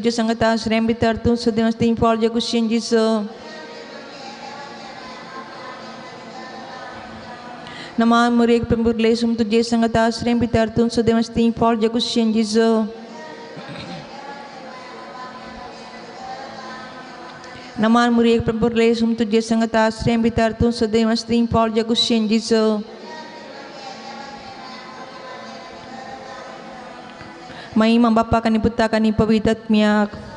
Diyos ang kataas rin bitartun sa Diyos ting Paul Jagusyan Jiso. Namaan murik pemburlesum tu Diyos ang kataas rin bitartun sa Diyos ting Paul Jagusyan Jiso. Namaan murik pemburlesum tu Diyos ang kataas rin bitartun sa Diyos ting Paul Jagusyan Jiso. May Bapa kani Putra kani Pawitat miyak.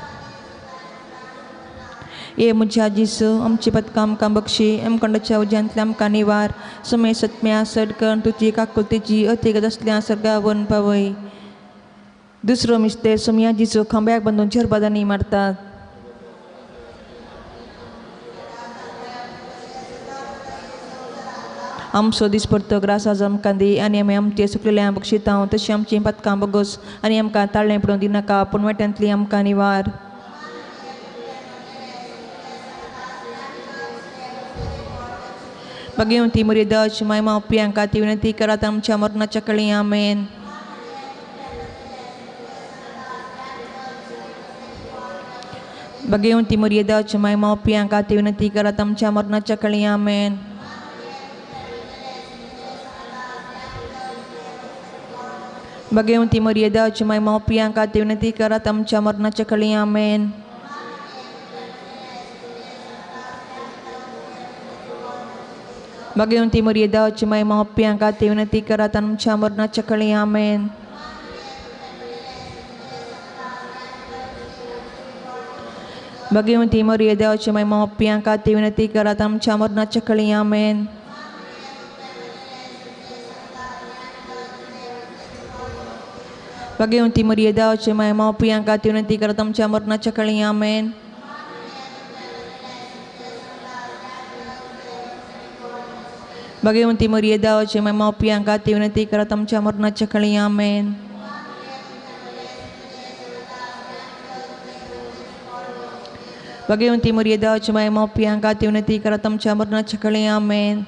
ये मुझा जिसो हम चिपत काम काम बख्शी हम कंड चाव जंतलम कानिवार समय सत्म्या सडकन तुझी का कुलतीची अतिग दसल्या सरगा one Powai दुसरो मिस्ते सोमिया जिसो खंब्याक बंधून झरबदानी मारतात हम सोदीस पडतो ग्रासा जम कांदी आणि आमचे सुकलेल्या बक्षितांव तशी आमची पतकां बगोस आणि आमकां ताळ्ळें पडोवन दिनाका पूण वाट्यांतली आमकां निवार Bagaimana murid cuma mau piangkat unity keratam camar na cakali amen. Bagaimana murid cuma mau piangkat unity keratam camar na cakali amen. Bagaimana murid cuma mau piangkat unity keratam camar na cakali amen. Bagaimana murid cuma mau piangkat unity keratam camar na cakali amen. Bagaimana murid cuma mau piangkat unity keratam camar na cakali amen. Bagaimana murid cuma mau piangkat unity keratam camar na cakali amen. Bagaimana murid cuma mau piangkat unity keratam camar na cakali amen. Bagaimana murid cuma mau piangkat unity keratam camar na cakali amen.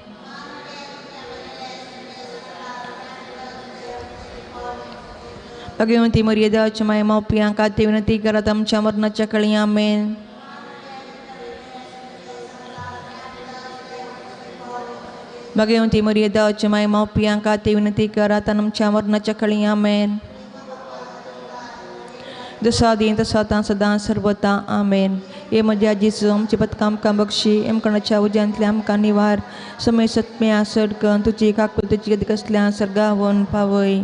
Bagaimana murid cuma mau piangkat unity keratam camar na cakali amen. Bagaimana murid cuma mau piangkat unity keratam camar na cakali amen. Dosa din tasatan sadan sarvata amen. ये मजा जिसम चिपत काम काम Bakshi M कर्ण चाव जंतल्याम कानिवार समय सत्म्य आसड कन तुझी का कुलतीची दिकसल्या सरगा वन पावई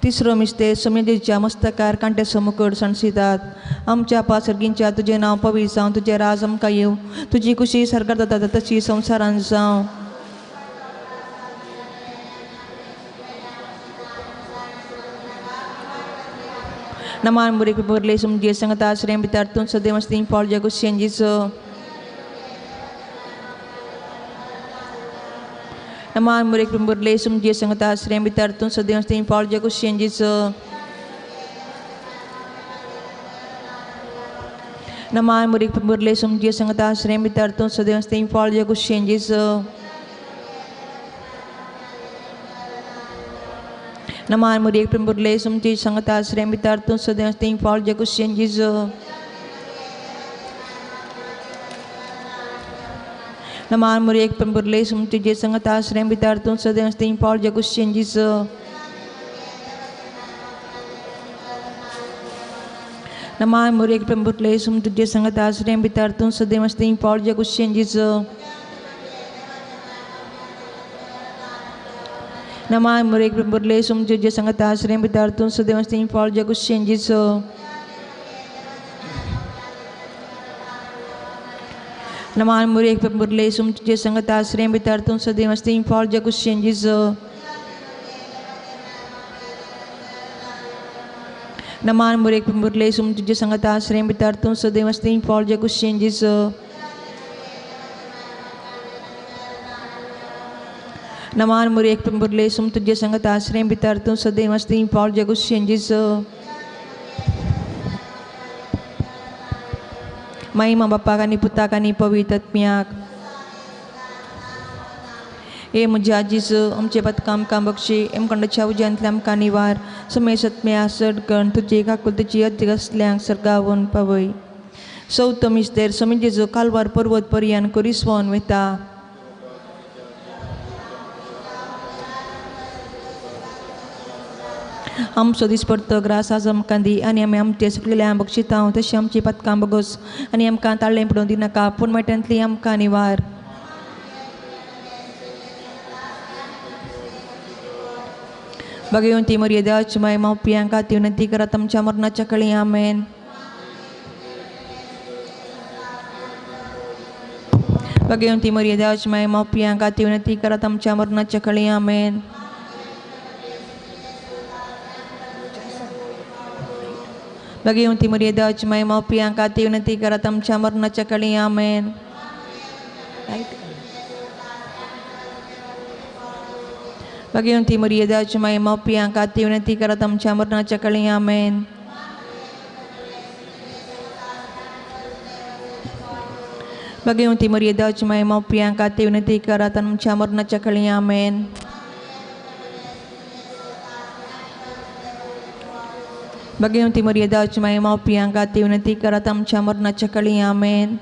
तिसरो मिस्ते समजेच्या मस्तकार कांटे समुकड सणसितात आमच्या पासर्गींच्या तुझे नाव पवी जावं तुझे राज आमकां येव तुझी खुशी सरकार जाता तशी संवसारान जावं Namaan murid berlesum dia sangat asrem bitartun sedih mesti Paul Jagusyan Jiso. Namaan murid berlesum dia sangat asrem bitartun sedih mesti Paul Jagusyan Jiso. Namaan murid berlesum dia sangat asrem bitartun sedih mesti Paul Jagusyan Jiso. Namaan murid berlesum dia sangat asrem bitartun sedih mesti Paul Jagusyan Jiso. Namaan murid berlesum dia sangat asrem bitartun sedih mesti Paul Jagusyan Jiso. Namaan murid berlesum dia sangat asrem bitartun sedih mesti Paul Jagusyan Jiso. Namaan murid berlesum dia sangat asrem bitartun sedih mesti Paul Jagusyan Jiso. Namaan murid berlesum dia sangat asrem bitartun sedih mesti Paul Jagusyan Jiso. Namaan murid berlesum dia sangat asrem bitartun sedih mesti Paul Jagusyan Jiso. Namaan murid berlesum dia sangat asrem bitartun sedih mesti Paul Jagusyan Jiso. May Bapa kani Putra kani Pawitat miyak. हे म्हज्या जेजू आमचे पथका आमकां बक्षी आमकांच्या उज्यांतले आमकां निवार समय सत्म्या सड कण तुजी काकुलतेची अधी असल्यांक सर्गावून पावय चवथो मिस्तेर समी जेजू कालवार पर्वत पर्यान कोरिसवान वयता आमचो दिसपडतो ग्रास आज आमकां दी आनी आमी आमचे सगळ्या बक्षिता तशी आमची पथकां बगोस आनी आमकां ताळ्ळें पडून दिनाका पूण मेट्यांतली आमकां निवार भगवंती मर्यादाची माय मावपियांक खातीर विनंती करात आमच्या मरणाच्या कळी आमेन भगवंती मर्यादाची माय मावपियांक खातीर विनंती करात आमच्या मरणाच्या कळी आमेन भगवंती मर्यादाची माय मावपियांक खातीर विनंती करात आमच्या मरणाच्या कळी आमेन भगवंती मर्यादाची माय मावपियांक खातीर विनंती करात आमच्या मरणाच्या कळी आमेन भगवंती मर्यादाची माय मावपियांक खातीर विनंती करात आमच्या मरणाच्या कळी आमेन भगवंती मर्यादाची माय मावपियांक खातीर विनंती करात आमच्या मरणाच्या कळी आमेन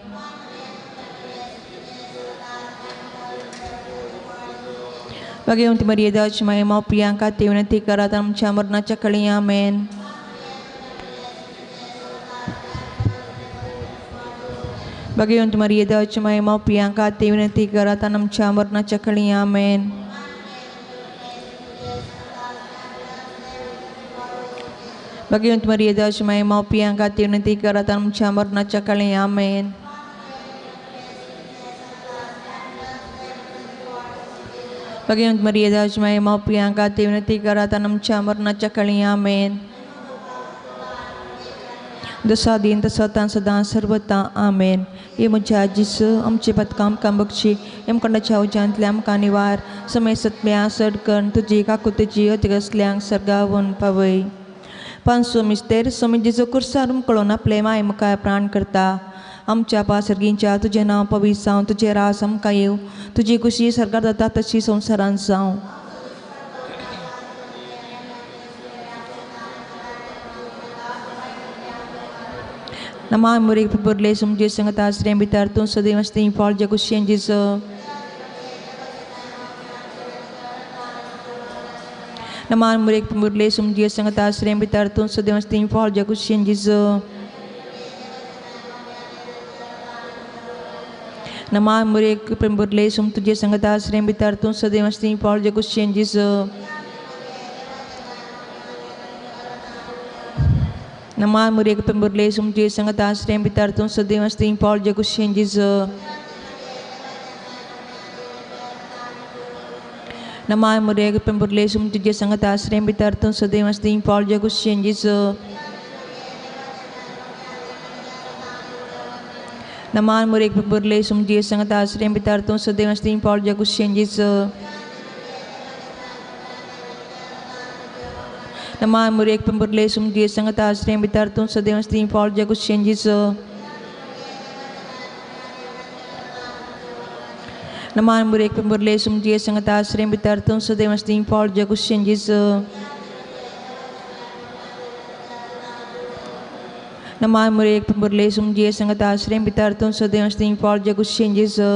भगवंती मर्यादाची माय मावपियांक खातीर विनंती करात आमच्या मरणाच्या कळी आमेन भगवंती मर्यादाची माय मावपियांक खातीर विनंती करात आमच्या मरणाच्या कळी आमेन भगवंती मर्यादाची माय मावपियांक खातीर विनंती करात आमच्या मरणाच्या कळी आमेन भगवंती मर्यादाची माय मावपियांक खातीर विनंती करात आमच्या मरणाच्या कळी आमेन जसा दिन तसा ता सदां सर्वता आमेन हे म्हज्या जेजू आमचे पथका आमकां बक्षी एमकंडाच्या उज्यांतले आमकां निवार समय सत्म्या सडकण तुजी काकुतेची अती असल्यांक सर्गावून पावय पांचसो मिस्तेर समी जेजू कुर्सार उमकळून आपले माय मुखार प्राण करता आमच्या पासर्गींच्या तुजें नांव पवित्र जावं तुजें रास आमकां येवं तुजी खुशी सरकार जाता तशी संवसारांत जावं नमां मुरे पुरले सुमजे संगत आश्रय भितर तूं सदैव असती फॉल जगुशें जेजू नमां मुरे पुरले सुमजे संगत आश्रय भितर तूं सदैव असती फॉल जगुशें जेजू नमां मुरे पुरले सुम तुजे संगत आश्रय भितर तूं सदैव असती फॉल जगुशें जेजू नमां मुरे पुरले सुमजे संगत आश्रय भितर तूं सदैव असती फॉल जगुशें जेजू नमां मुरे पुरले सुम तुजे संगत आश्रय भितर तूं सदैव असती फॉल जगुशें जेजू नमां मुरे पुरले सुमजे संगत आश्रय भितर तूं सदैव असती फॉल जगुशें जेजू नमां मुरे पुरले सुमजे संगत आश्रय भितर तूं सदैव असती फॉल जगुशें जेजू नमां मुरे पुरले सुमजे संगत आश्रय भितर तूं सदैव असती फॉल जगुशें जेजू नमां मुरे पुरले सुमजे संगत आश्रय भितर तूं सदैव असती फॉल जगुशें जेजू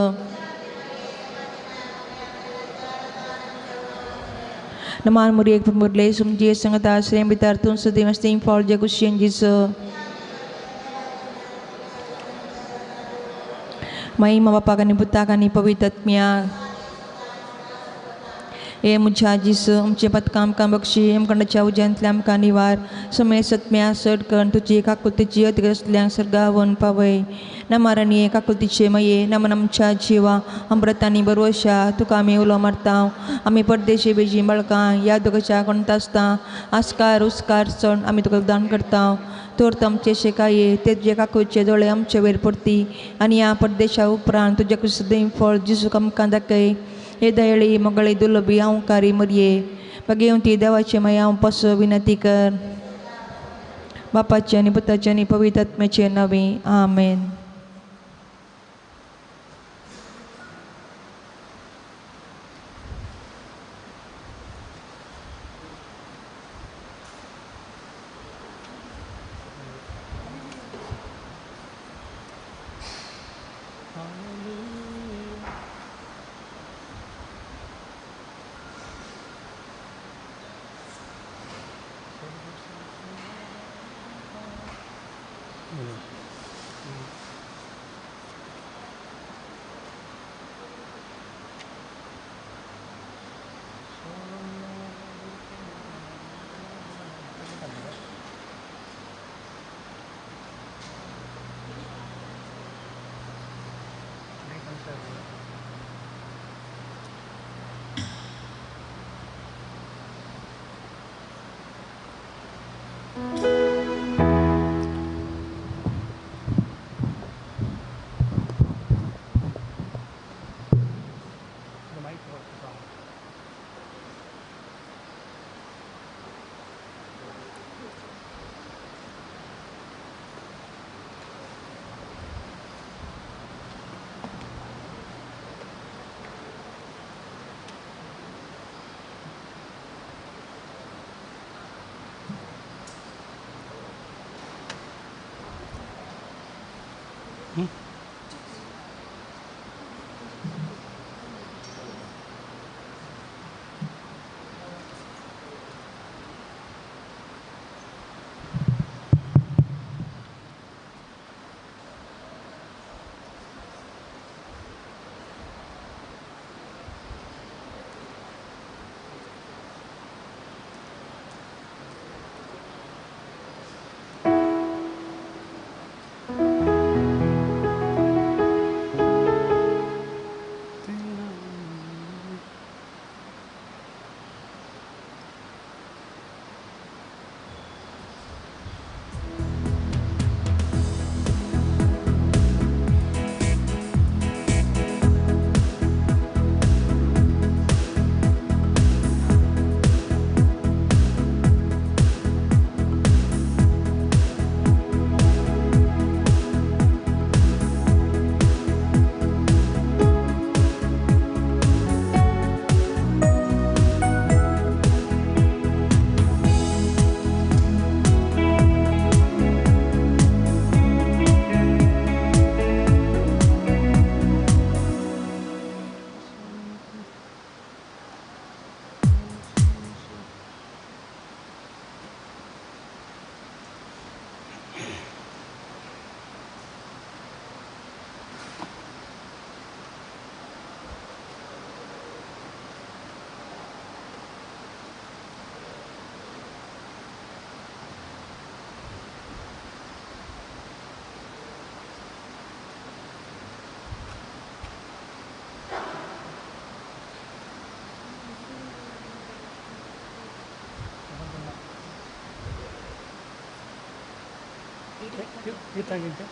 नमां मुरे पुरले सुमजे संगत आश्रय भितर तूं सदैव असती फॉल जगुशें जेजू महिमा बापाक आनी पुताक आनी पवित्र आत्म्याक हे म्हज्या जेजू आमचे पथका आमकां बक्षी एमकंडाच्या उज्यांतले आमकां निवार समय सत्म्या सडकण तुजी काकुतेची अती असल्यांक सर्गावून पावय नमारानी काकुतीचे मये नमन आमच्या जिवा अमृत आनी बरोवशा तुका आमी उलो मारता आमी परदेशी बेजी बाळकां या दोगाच्या कोणता आसता आस्कार उस्कार चण आमी तुका दान करता तोर आमचे शेकाये ते तुजे काकुचे दोळे आमचे वयर पडटी आनी ह्या परदेशा उपरांत तुजे कुसदें फळ जेजूक आमकां दाखय हे दयाळी मोगळे दुर्लभी कारी मरये भगवंती देवाचे माय हांव पासो विनंती कर बापाचे आनी पुताचे आनी पवित्र आत्म्याचे नांवे आमेन Kita gitu.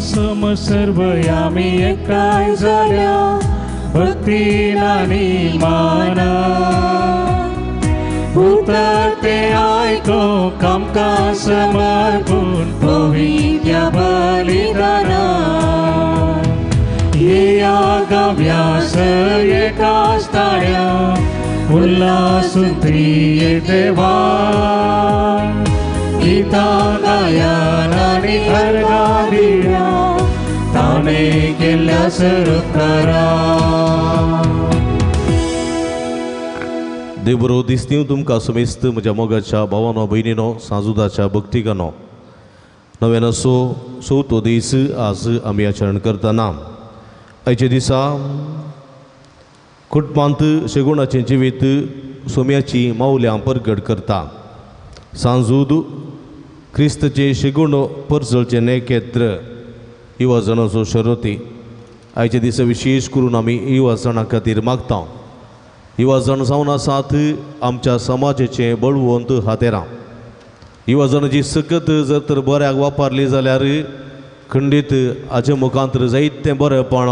सम सर्वयामी एकाय झाल्या भक्तीनानी माना उतरते ऐको कामका समर्पून पवित्र बलिदाना या गाव्यास एकाच ताळ्या उल्हासून त्रिये देवा गीता गायनाने अर्गा दिल्या ताने केल्या सरकारा देवरो दिसनीव तुमकां समेस्त म्हज्या मोगाच्या भावानो भयणीनो सांजुदाच्या भक्तिकानो नव्यान असो चवथो दीस आज आमी आचरण करतना आयच्या दिसा कुटुंबांत शेगुणाचें जिवीत सोम्याची मावल्यां परगट करता सांजूद क्रिस्तचे शेगूण परजळचे नेकेत्र युवा जणांचो शर्यती आयच्या दिसा विशेष करून आमी युवा जणां खातीर मागता युवा जण जावन आसात आमच्या समाजाचे बळवंत हातेरां युवा जण जी सकत जर तर बऱ्याक वापरली जाल्यार खंडीत हाचे मुखांतर जायतें बरेंपण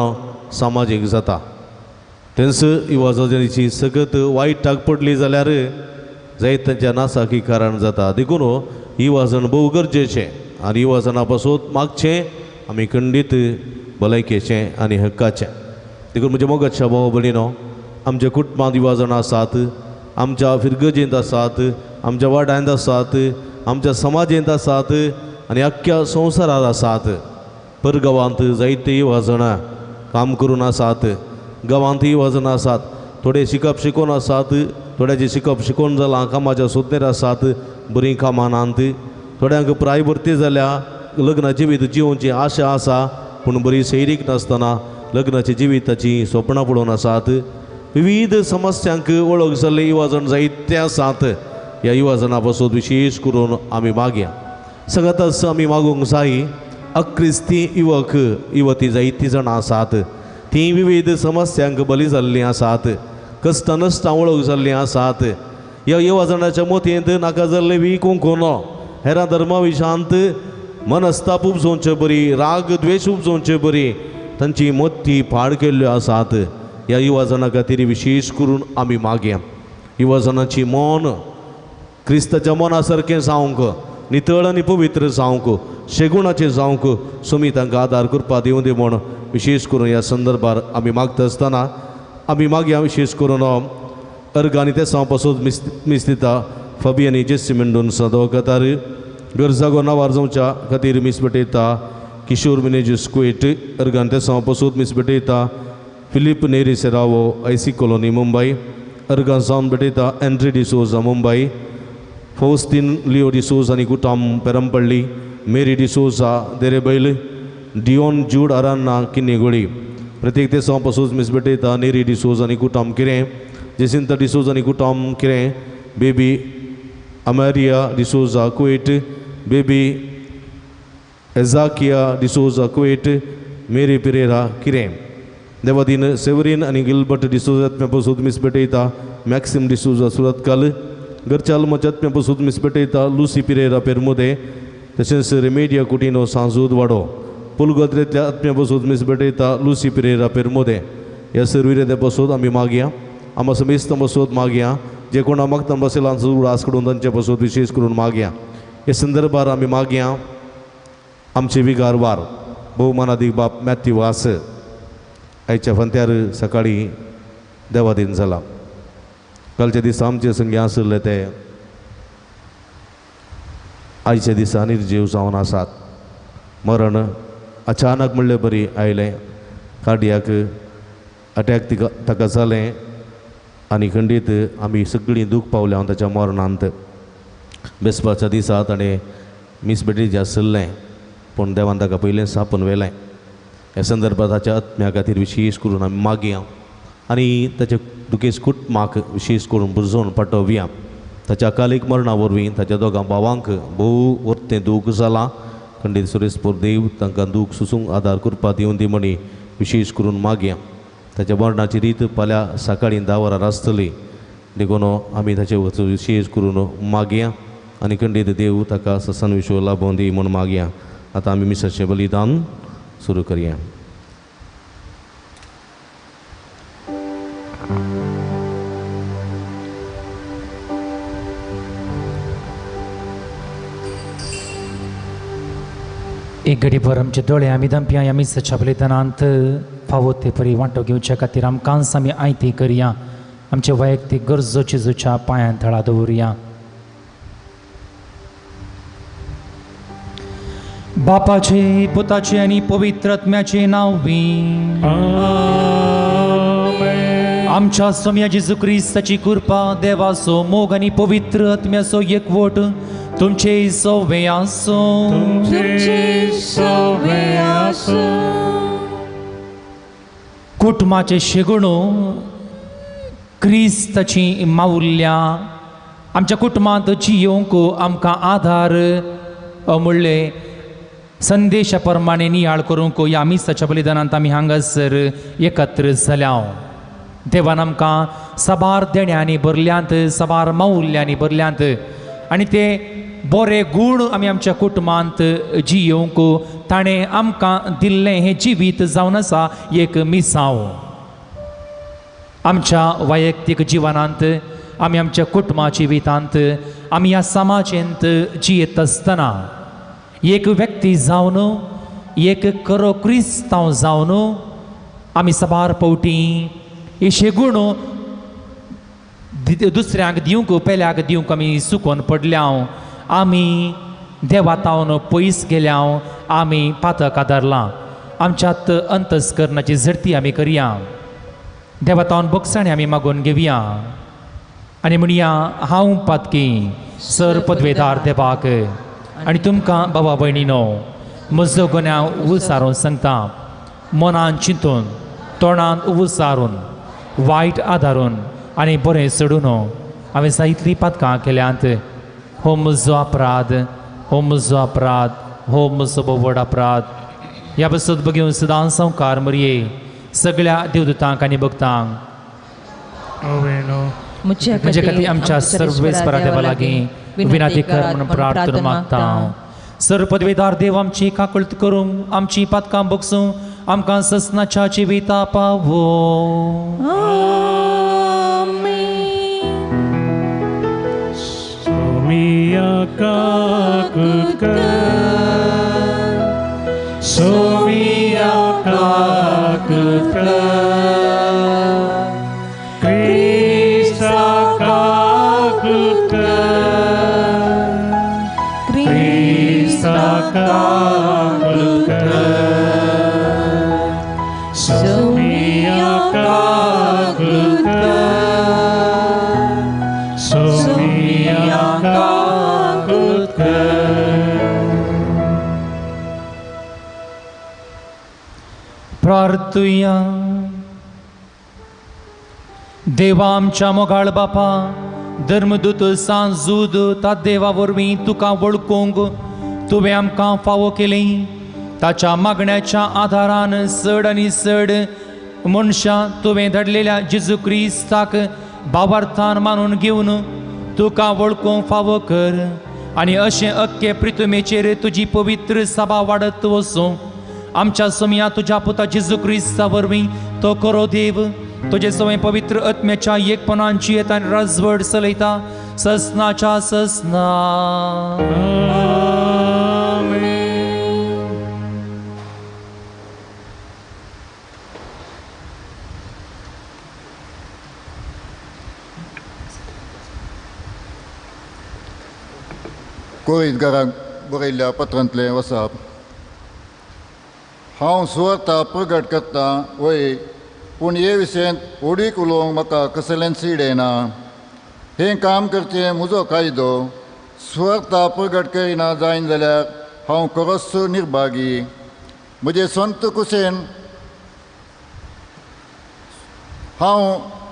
सामाजीक जाता तेंच युवा जणांची सकत वायटाक पडली जाल्यार जायत्यांच्या नासाकी कारण जाता देखून ही वाजन भोव गरजेचें आनी ही वाजना पासून मागचें आमी खंडीत भलायकेचें आनी हक्काचें देखून म्हज्या मोगाच्या भाव भयणीनो आमच्या कुटुंबांत ही वाजनां आसात आमच्या फिरगजेंत आसात आमच्या वाड्यांत आसात आमच्या समाजेंत आसात आनी अख्ख्या संवसारांत आसात परगांवांत जायती वाजनां काम करून आसात गांवांत ही वाजनां आसात थोडे शिकप शिकोवन आसात थोड्याचे शिकप शिकोवन जालां कामाच्या सोदनेर आसात बरीं कामां नात थोड्यांक प्राय भरती जाल्या लग्नाची जिवीत जिवोवची आशा आसा पूण बरी सैरीक नासतना लग्नाची जिविताची स्वप्नां पळोवन आसात विविध समस्यांक वळख जाल्ले युवाजन जायते आसात ह्या युवाजना पासून विशेश करून आमी मागया सगळ्यांत आमी मागूंक जाय अक्रिस्ती युवक युवती जायतीं जाणां आसात तीं विविध समस्यांक बली जाल्लीं आसात कश्ट नश्टां वळख जाल्लीं आसात ह्या युवाजनाच्या मोतयेंत नाका जाल्ले कुंकुनो हेरां धर्मा विशांत मनस्ताप उपजोवचे बरी राग द्वेश उपजोवचे बरी तांची मोती पाड केल्ल्यो आसात ह्या युवाजना खातीर विशेश करून आमी मागया युवाजनाची मन क्रिस्ताच्या मना सारकें जावंक नितळ आनी पवित्र जावंक शेगुणाचें जावंक सुमी तांकां आदार करपा दिवं दी म्हूण विशेष करून ह्या संदर्भार आमी मागता आसतना आमी मागया विशेष करून अर्गानी ते साव पासून मिस्तिता फबियानी जेसी मेंडून सदो कतार गरजागो नावार जावच्या खातीर मीस भेटयता किशोर मिनेजीस कुवेट अर्गान ते साव पासून मीस भेटयता फिलीप नेरी सेरावो आयसी कॉलोनी मुंबई अर्गान सावन भेटयता एंड्री डिसोजा मुंबई फौस्तीन लिओ डिसोज आनी कुटाम पेरंपल्ली मेरी डिसोजा देरेबैल डिओन जूड आरान्ना किन्नेगोळी प्रत्येक ते साव पासून मीस भेटयता नेरी डिसोज आनी कुटाम किरें जेसिंता डिसोज आनी कुटाम किरें बेबी अमेरिया डिसोजा कुवेट बेबी एजाकिया डिसोजा कुवेट मेरी पिरेरा किरें देवादीन सेवरीन आनी गिल्बर्ट डिसोजा आत्म्यापासून मीस भेटयता मॅक्सिम डिसोजा सुरतकाल गरचाल मच्या आत्म्यापासून मीस भेटयता लुसी पिरेरा पेरमुदे तशेंच रेमेडिया कुटिनो सांजूद वाडो पुलगोत्रेंतल्या आत्म्यापासून मीस भेटयता लुसी पिरेरा पेरमुदे ह्या सर्विरेत्या पासून आमी मागया आमा समेस्त पासून मागया जे कोणा मागता बसयलांचो उडास कडून तांचे पासून विशेष करून मागया हे संदर्भार आमी मागया आमचे विगारवार भोवमानादीक बाप मॅथ्यू वास आयच्या फांत्यार सकाळी देवादीन जाला कालच्या दिसा आमचे संगी आसले ते आयच्या दिसा निर्जीव जावन आसात मरण अचानक म्हणलें बरी आयलें कार्डियाक अटॅक ताका जालें आनी खंडीत आमी सगळीं दूख पावल्या ताच्या मरणांत बेसपाच्या दिसा ताणें मीस भेटयेचें आसलें पूण देवान ताका पयलें सापून व्हेलें ह्या संदर्भात ताच्या आत्म्या खातीर विशेष करून आमी मागया आनी ताच्या दुखेस कुटुंबाक विशेष करून बुजोवन पाठोवया ताच्या अकालीक मरणा वरवीं ताच्या दोगां भावांक भोव वर्तें दूख जालां खंडीत सुरेस्पोर देव तांकां दूख सुसूंक आदार करपा दिवन दी म्हणी विशेष करून मागया ताच्या मरणाची रीत फाल्यां सकाळीं 10 वरांर आसतली देखून आमी ताचे विशेष करून मागया आनी खंडीत देव ताका ससन विश्व लाभोवन दी म्हूण मागया आतां आमी मिसाचें बलिदान सुरू करया एक घडीभर आमचे दोळे आमी दंप्या ह्या मिसाच्या बलिदानांत फावो ते परी वांटो घेवच्या खातीर आमकांच आमी आयती करया आमचे वैयक्तीक गरजो चिजूच्या पांयां थळा दवरया बापाचे पुताचे आनी पवित्र आत्म्याचे नांवी आमच्या सोम्या जेजू क्रिस्ताची कृपा देवाचो मोग आनी पवित्र आत्म्याचो एकवट तुमचे सवे आसो कुटुंबाचे शेगुणो क्रिस्ताची माऊल्या आमच्या कुटुंबांत जियोंक आमकां आधार अमूल्य संदेशा प्रमाणे नियाळ करूंक ह्या मिसाच्या बलिदानांत आमी हांगासर एकत्र जाल्या देवान आमकां साबार देण्यांनी भरल्यांत साबार मौल्यांनी भरल्यांत आनी ते बरे गूण आमी आमच्या कुटुंबांत जियोंक ताणें आमकां दिल्लें हें जिवीत जावन आसा एक मिसाव आमच्या वैयक्तीक जिवनांत आमी आमच्या कुटुंबा जिवितांत आमी ह्या समाजांत जियेत आसतना एक व्यक्ती जावन एक खरो क्रिस्तांव जावन आमी सबार पावटी इशे गुण दुसऱ्यांक दिवंक पेल्याक दिवंक आमी सुकोन पडल्या आमी देवातावन पयस गेल्या आमी पातक आदारलां आमच्यात अंतस्करणाची झडती आमी करया देवातावन बक्षाणी आमी मागून घेवया आनी म्हणया हांव पातकी सर पदवेदार देवाक आनी तुमकां बाबा भयणीनो म्हजो गुन्यांव उसारून सांगता मनान चिंतून तोंडान उसारून वायट आदारून आनी बरें सोडून हांवें जायतलीं पातकां केल्यांत हो म्हजो अपराध हो म्हजो अपराध हो म्हजो व्हड अपराध ह्या बसत बघून सदां संवकार मरये सगळ्या देवदूतांक आनी भक्तांक म्हणजे खातीर आमच्या सर्वेस्परा देवा लागीं विनंती कर म्हणून प्रार्थना मागता सर पदवेदार देव आमची काकुळट करूं आमची पातकां बगसूं आमकां ससनाच्या जिविता पावो सोमिया काकुळट सोमिया काकुळट क्रिस्ता काकुळट क्रिस्ता काकुळट सोमिया काकुळट सोमिया काकुळट प्रार्थुया देवा आमच्या मोगाळ बापा धर्मदूत सांजूद ता देवा वरवीं तुका वळखूंक तुवें आमकां फावो केलें ताच्या मागण्याच्या आदारान चड आनी चड मनशां तुवें धाडलेल्या जेजू क्रिस्ताक भावार्थान मानून घेवन तुका वळखूंक फावो कर आनी अशें अख्खे प्रितुमेचेर तुजी पवित्र सभा वाडत वचूं आमच्या समया तुज्या पुता जेजू क्रिस्ता वरवीं तो खरो देव तुजे सवय पवित्र आत्म्याच्या एकपणांची येता आनी राजवट चलयता ससनाच्या ससना कोरीतकारांक बरयल्ल्या पत्रांतलें वचप हांव सुवार्ता प्रगट करता वय पूण हे विशयांत ओडीक उलोवंक म्हाका कसलेंच सीड येना हें काम करचें म्हजो कायदो सुवार्ता प्रगट करिना जायन जाल्यार हांव खरोच निर्भागी म्हजे संत कुशेन हांव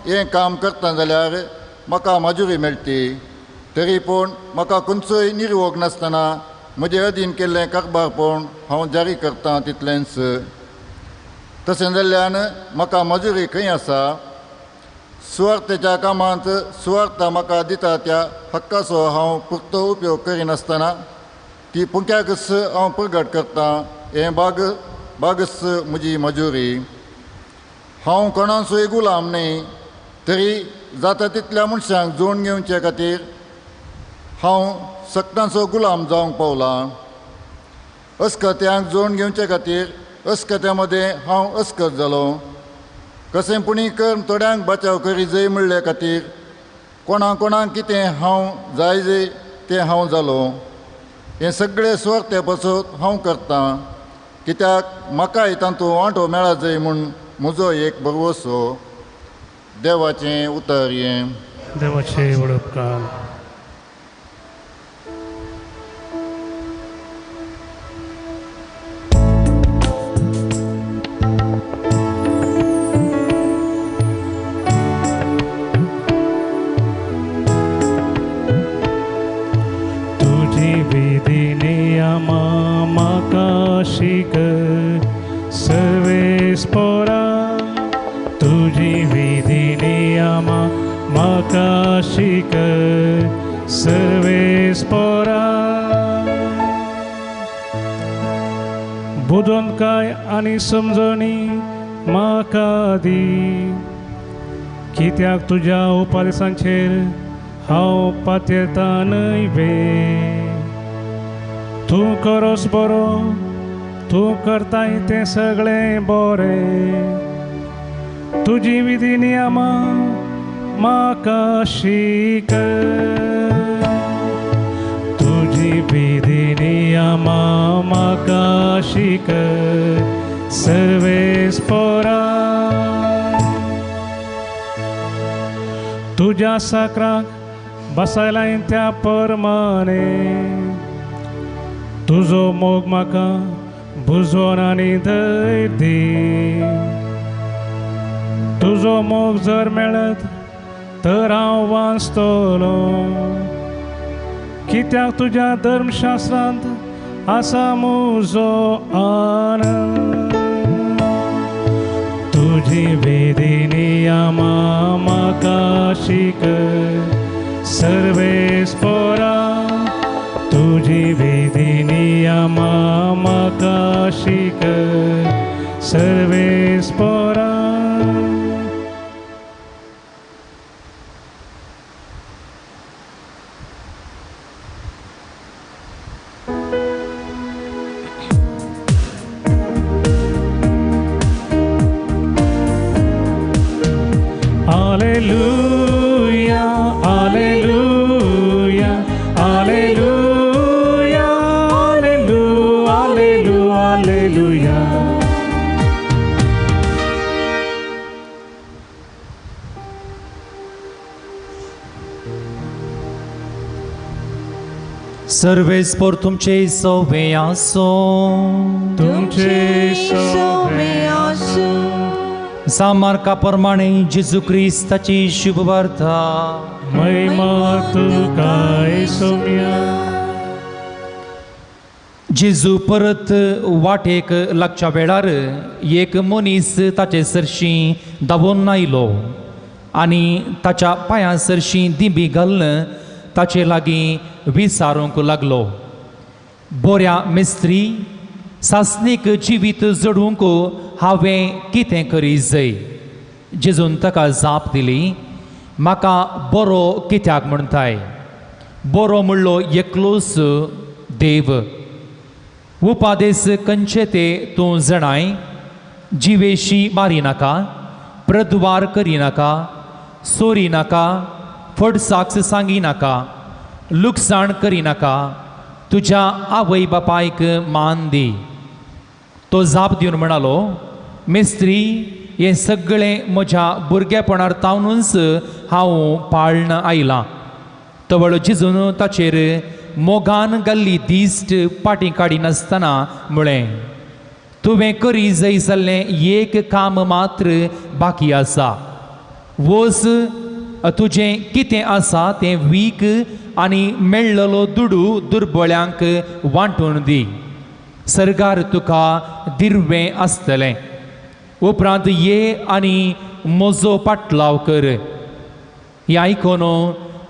हें काम करता जाल्यार म्हाका माजुरी मेळटी तरी पूण म्हाका खंयचोय निर्वोग नासतना म्हजे अधीन केल्लें कारबारपण हांव जारी करतां तितलेंच तशें जाल्ल्यान म्हाका मजुरी खंय आसा सुवार्थेच्या कामांत सुवार्ता म्हाका दिता त्या हक्काचो हांव पुर्तो उपयोग करिनासतना ती पुंक्याकच हांव प्रगट करतां हें बागस म्हजी मजुरी हांव कोणाचोय गुलाम न्ही तरी जाता तितल्या मनशांक जोडून घेवचे खातीर हांव सक्तांचो गुलाम जावंक पावलां अस्खत्यांक जोडून घेवचे खातीर अस्खत्या मदें हांव अस्खत जालो कशेंपणी कर थोड्यांक बचाव करी जय म्हणले खातीर कोणाक कितें हांव जाय तें हांव जालो हें सगळें स्वार्थे पासून हांव करतां कित्याक म्हाकाय तातूंत वांटो मेळा जाय म्हूण म्हजो एक भरवोसो देवाचें उतर हें देवाचे वडपकार शिक सर्वेस्परा तुझी विधी नियमा म्हाका शिक सर्वेस्परा बुदोनकाय आनी समजणी म्हाका दी कित्याक तुज्या उपदेशांचेर हांव पातयेता न्हय वे तूं करोस बरो तूं करताय तें सगळें बरें तुजी विधी नियमां म्हाका शिक तुजी विधी नियमां म्हाका शिक सर्वेस्परा तुज्या साकराक बसयलाय त्या परमाने तुजो मोग म्हाका बुजोन आनी धैर्य दी तुजो मोग जर मेळत तर हांव वाचतलो कित्याक तुज्या धर्मशास्त्रांत आसा म्हजो आनंद तुजी विधी नियमां म्हाका शिक सर्वेस्परा तुजी विधी नियमां म्हाका शिक सर्वेस्परा Alleluia, alleluia, alleluia, alleluia, alleluia, alleluia. सर्वेस्पर तुमचे सवे आसो तुमचे सवे आसो सामार्का प्रमाणे जेजू क्रिस्ताची शुभ वार्ता महिमा तुका सौम्या जेजू परत वाटेक लागच्या वेळार एक मनीस ताचे सरशी धांवून आयलो आनी ताच्या पांयां सरशी दिंबी घालून ताचे लागीं विचारूंक लागलो बऱ्या मेस्त्री सासणीक जिवीत जडूंक हांवें कितें करी जाय जेजून ताका जाप दिली म्हाका बरो कित्याक म्हणटाय बरो म्हणलो एकलोच देव उपादेस खंयचे ते तूं जाणाय जिवेशी मारिनाका प्रद्वार करिनाका सोरिनाका फडसाक्स सांगिनाका लुकसाण करिनाका तुज्या आवय बापायक मान दी तो जाप दिवन म्हणालो मेस्त्री हें सगळें म्हज्या भुरगेपणार तावनूच हांव पाळन आयलां तवळ जिजून ताचेर मोगान घाल्ली दिश्ट पाटी काडिनासतना म्हळें तुवें करी जाय जाल्लें एक काम मात्र बाकी आसा वस तुजें कितें आसा तें वीक आनी मेळ्ळलो दुडू दुर्बळ्यांक वांटून दी सरकार तुका दिर्वें आसतलें उपरांत ये आनी म्हजो पाटलाव कर हें आयकून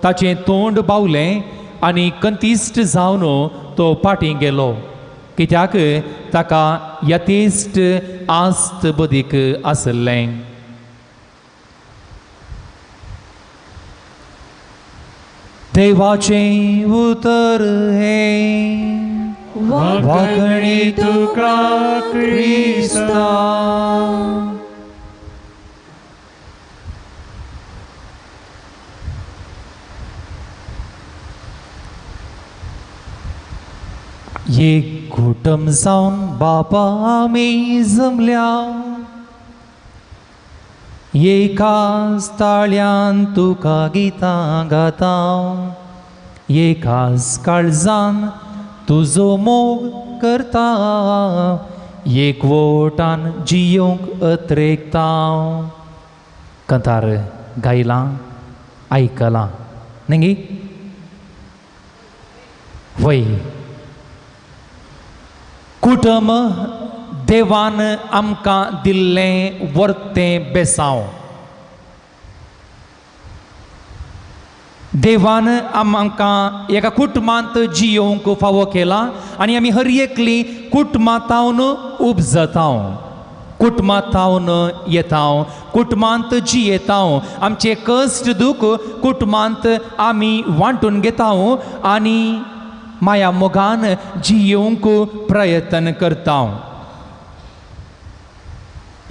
ताचें तोंड बावलें आनी कंतिश्ट जावन तो पाटी गेलो कित्याक ताका यथेश्ट आस्त बदीक आसलें देवाचें उतर हें वागणी तुका क्रिस्ता एक कुटुंब जावन बापा आमी जमल्या एकाच ताळ्यान तुका गितां गाता एकाच काळजान तुजो मोग करता एकवटान जियोंक अत्रेकता कंतार गायलां आयकलां न्ही वय कुटुंब देवान आमकां दिल्लें वर्तें बेसांव देवान आमकां एका कुटुंबांत जियोंक फावो केला आनी आमी हर एकली कुटुंबांतावन उपजताव कुटुंबांतावन येताव कुटुंबांत जियेता आमचे कश्ट दूख कुटुंबांत आमी वांटून घेता आनी माया मोगान जियोंक प्रयत्न करता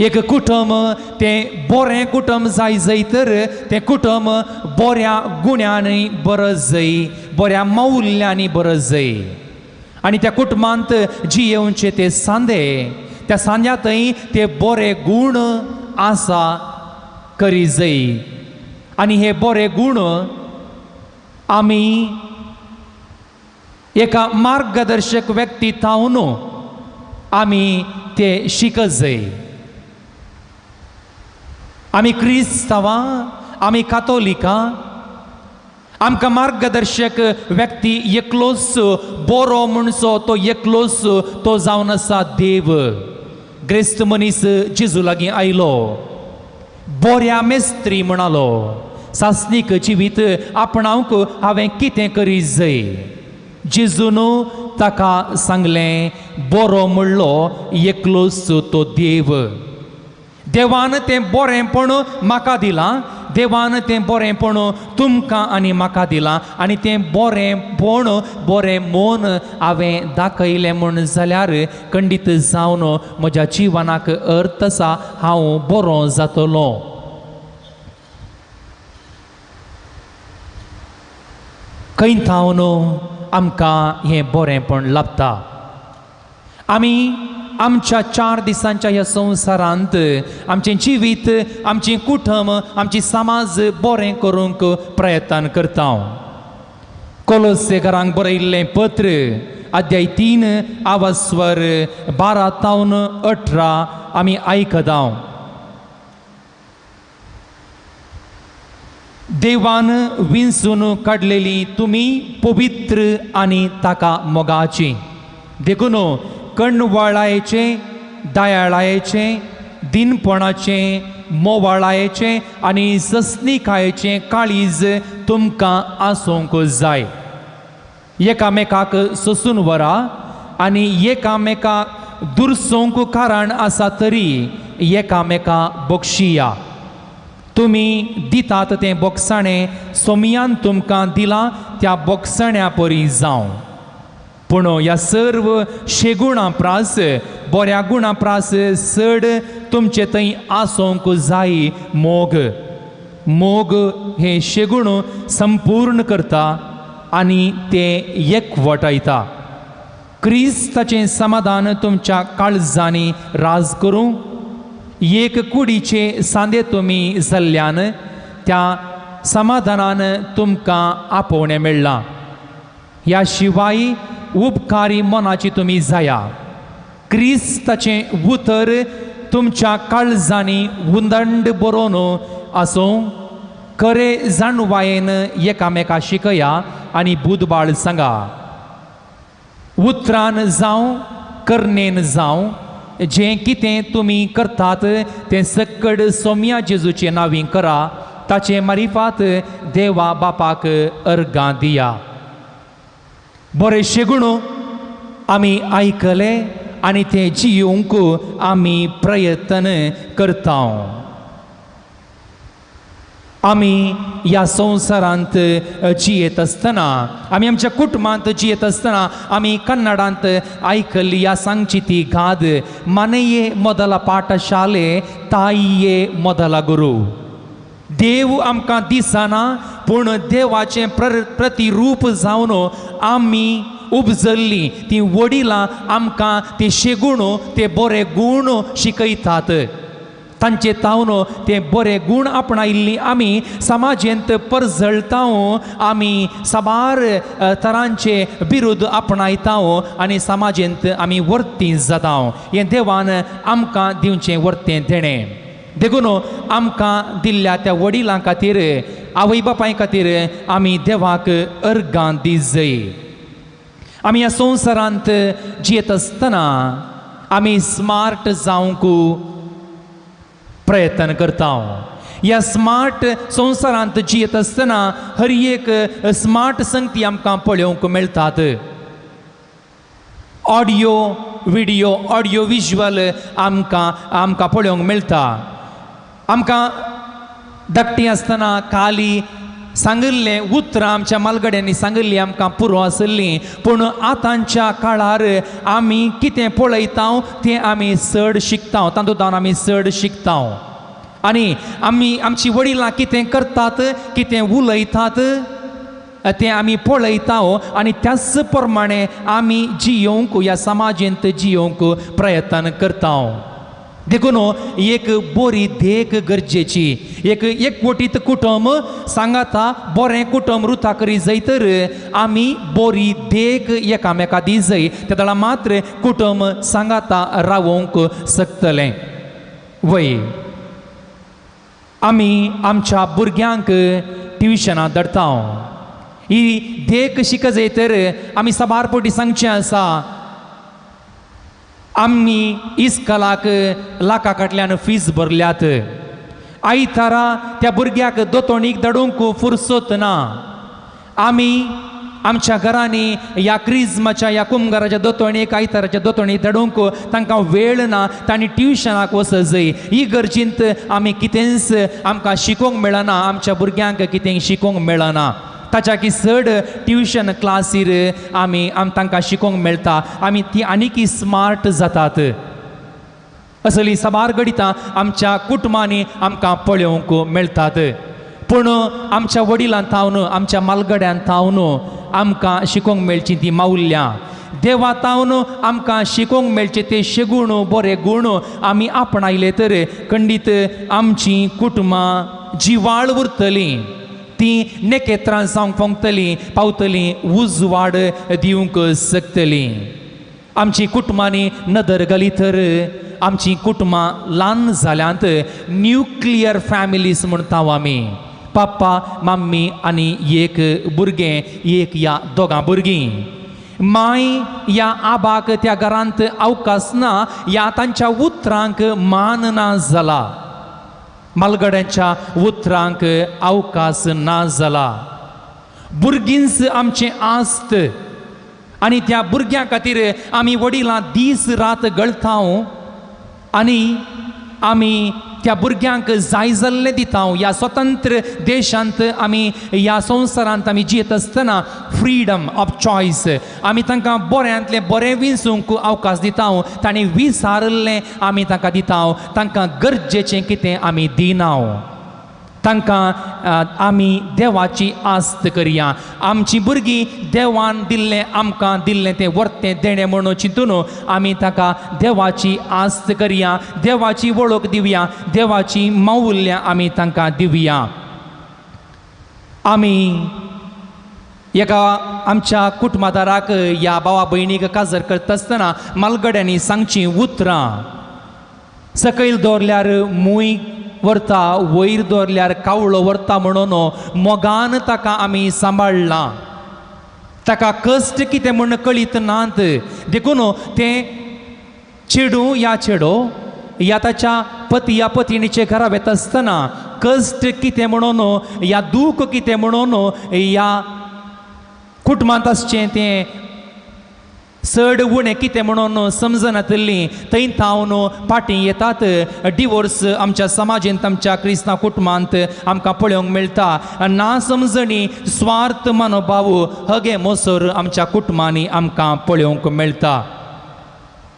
एक कुटुंब तें बरें कुटुंब जाय तर तें कुटुंब बऱ्या गुण्यांनी बरं जाय बऱ्या मौल्यांनी बरं जाय आनी त्या कुटुंबांत जियोवचे ते सांदे त्या सांद्यातय ते बरे गूण आसा करी जाय आनी हे बरे गूण आमी एका मार्गदर्शक व्यक्ती थावन आमी ते शिकत जाय आमी क्रिस्तांवां आमी कातोलिकां आमकां मार्गदर्शक व्यक्ती एकलोच बरो म्हणसो तो एकलोच तो जावन आसा देव ग्रेस्त मनीस जेजू लागीं आयलो बऱ्या मेस्त्री म्हणालो सासणीक जिवीत आपणावंक हांवें कितें करी जाय जेजून ताका सांगलें बरो म्हणलो एकलोच तो देव देवान तें बरेंपण म्हाका दिलां देवान तें बरेंपण तुमकां आनी म्हाका दिलां आनी तें बरेंपण बरें मोन हांवें दाखयलें म्हण जाल्यार खंडीत जावन म्हज्या जिवनाक अर्थ आसा हांव बरो जातलो खंय थावन आमकां हें बरेंपण लाभता आमी आमच्या 4 दिसांच्या ह्या संवसारांत आमचें जिवीत आमचें कुटुंब आमची समाज बरें करूंक प्रयत्न करता कोलोसेकारांक बरयल्लें पत्र अध्याय 3 आवाज स्वर 12 तावन 18 आमी आयकता देवान विंचून काडलेली तुमी पवित्र आनी ताका मोगाची देखून कणवळायेचे दयाळायेचे दिनपणाचे मोवाळायेचे आनी सस्निकायेचे काळीज तुमकां आसूंक जाय एकामेकाक सोसून व्हरा आनी एकामेकाक दुरसोंक कारण आसा तरी एकामेका बक्षिया तुमी दितात तें बोगसाणें सोमयान तुमकां दिलां त्या बोगसाण्या परी जावं पूण ह्या सर्व शेगुणां प्रास बऱ्या गुणां प्रास चड तुमचे थंय आसूंक जाय मोग मोग हे शेगूण संपूर्ण करता आनी ते एकवटायता क्रिस्ताचें समाधान तुमच्या काळजांनी राज करूं एक कुडीचे सांदे तुमी जाल्ल्यान त्या समाधानान तुमकां आपोवणें मेळ्ळां ह्या शिवाय उपकारी मनाची तुमी जाया क्रिस्ताचें उतर तुमच्या काळजांनी उंदंड बरोवन आसूं खरे जाणवायेन एकामेका शिकया आनी बुधबाळ सांगा उतरान जावं कर्णेन जावं जें कितें तुमी करतात तें सकड सोम्या जेजूचे नांवी करा ताचे मारिफात देवा बापाक अर्गां दिया बरेचशे गुण आमी आयकले आनी ते जियोंक आमी प्रयत्न करता आमी ह्या संवसारांत जियेत आसतना आमी आमच्या कुटुंबांत जियेत आसतना आमी कन्नडांत आयकल्ली ह्या सांगची ती गाद मनेये मोदला पाठशाले ताईये मोदला गुरू देव आमकां दिसना पूण देवाचें प्रतिरूप जावन आमी उपजल्लीं ती वडिलां आमकां ते शेगूण ते बरे गूण शिकयतात तांचे तावन ते बरे गूण आपणायिल्लीं आमी समाजेंत परजळटा आमी साबार तरांचे बिरुद आपणायता आनी समाजेंत आमी वर्ती जाता हें देवान आमकां दिवचें वर्तें देणें देखून आमकां दिल्ल्या त्या वडिलां खातीर आवय बापाय खातीर आमी देवाक अर्गां दी जाय आमी ह्या संवसारांत जियेत आसतना आमी स्मार्ट जावंक प्रयत्न करता ह्या स्मार्ट संवसारांत जियेत आसतना हर एक स्मार्ट संगती आमकां पळोवंक मेळटात ऑडियो विडियो ऑडियो विज्युअल आमकां पळोवंक मेळटा आमकां धाकटी आसतना काली सांगिल्लें उतरां आमच्या मालगड्यांनी सांगिल्लीं आमकां पुरो आसलीं, पूण आतांच्या काळार आमी कितें पळयता तें आमी चड शिकता, तातूंतल्यान आमी चड शिकता. आनी आमची वडिलां कितें करतात, कितें उलयतात तें आमी पळयता आनी त्याच प्रमाणे आमी जियोंक, ह्या समाजेंत जियोंक प्रयत्न करता. देखून एक बरी देख गरजेची. एक एकवटीत कुटुंब सांगाता बरें कुटुंब रुता करी जाय तर आमी बरी देख एकामेका दी जाय, त्या वेळा मात्र कुटुंब सांगाता रावोंक शकतलें. वय आमी आमच्या भुरग्यांक ट्युशनां धाडटा. ही देख शिक जाय तर आमी साबारपटी सांगचें आसा, आमी इस्कलाक लाखाकडल्यान फीस भरल्यात, आयतारा त्या भुरग्याक दोतोणीक धाडूंक फुरसत ना. आमी आमच्या घरांनी ह्या क्रिस्माच्या ह्या कुमगाराच्या दोतोणीक आयताराच्या दोतोणीक धाडूंक तांकां वेळ ना, तांणी ट्युशनाक वचत जाय. ही गरजेंत आमी कितेंच आमकां शिकोवंक मेळना, आमच्या भुरग्यांक कितें शिकोवंक मेळना. ताच्या की चड ट्युशन क्लासीर आमी तांकां शिकोवंक मेळटा, आमी ती आनीक स्मार्ट जातात. असली साबार गणितां आमच्या कुटुंबांनी आमकां पळोवंक मेळटात. पूण आमच्या वडिलां थावन, आमच्या मालगड्यान थावन आमकां शिकोवंक मेळची ती माउल्यां. देवा थावन आमकां शिकोवंक मेळचे ते शेगूण, बरे गूण आमी आपणायले तर खंडीत आमची कुटुंबां जिवाळ उरतलीं, ती नेकेत्रां जावंक पावतलीं, उजवाड दिवंक शकतलीं. आमची कुटुंबांनी नदर घाली तर आमची कुटुंबां ल्हान जाल्यांत न्यूक्लियर फॅमिलीज म्हणटा आमी. पाप्पा मम्मी आनी एक भुरगें, एक या दोगां भुरगीं. माय या आबाक त्या घरांत अवकाश ना, या तांच्या उतरांक मान ना जाला, मालगड्यांच्या उतरांक अवकाश ना जाला. भुरगींच आमचें आस्त आनी त्या भुरग्यां खातीर आमी वडिलां दीस रात घडटा आनी आमी त्या भुरग्यांक जाय जाल्लें दिता. ह्या स्वतंत्र देशांत आमी ह्या संवसारांत आमी जियेत आसतना फ्रीडम ऑफ चॉयस आमी तांकां बऱ्यांतलें बरें विंसूंक अवकाश दिता. तांणी विसारल्लें आमी तांकां दिता, तांकां गरजेचें कितें आमी दिना. तांकां आमी देवाची आस्त करया. आमची भुरगीं देवान दिल्लें, आमकां दिल्लें तें वर्तें देणें म्हणून चिंतून आमी ताका देवाची आस्त करया, देवाची वळख दिवया, देवाची मौल्यां आमी तांकां दिवया. आमी एका आमच्या कुटुंबादाराक ह्या भावा भयणीक काजर करता आसतना मालगड्यांनी सांगची उतरां. सकयल दवरल्यार मूय व्हरता, वयर दवरल्यार कावळो व्हरता म्हणून मोगान ताका आमी सांबाळलां. ताका कश्ट कितें म्हूण कळीत नात. देखून तें चेडूं या चेडो या ताच्या पती या पत्नीचे घरा वता आसतना कश्ट कितें म्हणून, या दूख कितें म्हणून या कुटुंबांत आसचें तें चड उणें कितें म्हणून समजनातलीं थंय थावन फाटीं येतात. डिवोर्स आमच्या समाजेंत, आमच्या क्रिस्तांव कुटुंबांत आमकां पळोवंक मेळटा. ना समजणी, स्वार्थ मनोभाव हगे मोसोर आमच्या कुटुंबांनी आमकां पळोवंक मेळटा.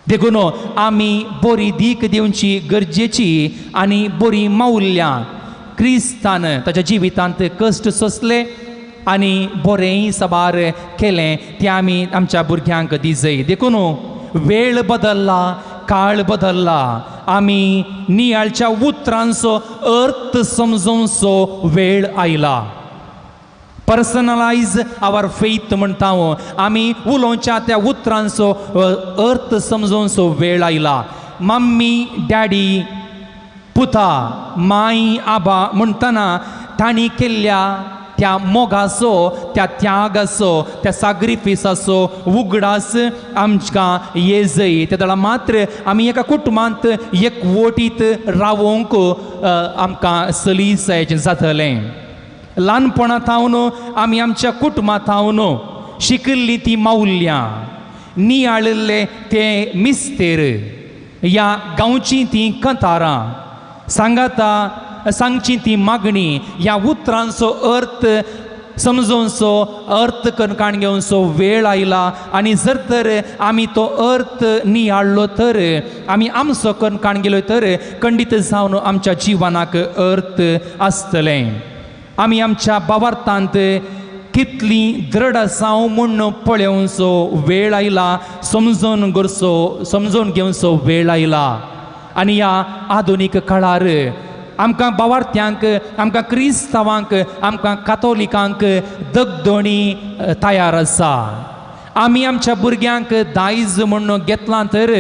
देखून आमी बरी दीक दिवची गरजेची आनी बरी मौल्यां क्रिस्तान ताच्या जिवितांत कश्ट सोंसले आनी बरेंय साबार केलें तें आमी आमच्या भुरग्यांक दी जाय. देखून वेळ बदलला, काळ बदलला, आमी नियाळच्या उतरांचो अर्थ समजूंचो वेळ आयला. पर्सनलायज आवर फेथ म्हणटा आमी उलोवच्या त्या उतरांचो अर्थ समजूंचो वेळ आयला. मम्मी डॅडी पुता माई आबा म्हणटना तांणी केल्ल्या त्या मोगाचो, त्या त्यागाचो, त्या सॅक्रिफिसाचो उगडास आमकां येजय. त्या वेळा मात्र आमी एका कुटुंबांत एकवटीत रावोंक आमकां सलीसायचें जातलें. ल्हानपणा थावन आमी आमच्या कुटुंबां थावन शिकिल्लीं ती मौल्यां, नियाळिल्ले ते मिस्तेर, ह्या गांवची ती कथारां सांगाता सांगची ती मागणी ह्या उतरांचो अर्थ समजोवचो अर्थ काण घेवचो वेळ आयला आनी जर तर आमी तो अर्थ नियाळलो तर आमी आमचो काण गेलो तर खंडीत जावन आमच्या जिवनाक अर्थ आसतलें. आमी आमच्या भावार्थांत कितली दृढ आसांव म्हूण पळोवचो वेळ आयला, समजोवन घेवचो वेळ आयला. आनी ह्या आधुनीक काळार आमकां भावार्थ्यांक, आमकां क्रिस्तांवांक, आमकां कातोलिकांक दगदणी तयार आसा. आमी आमच्या भुरग्यांक दायज म्हूण घेतलां तर,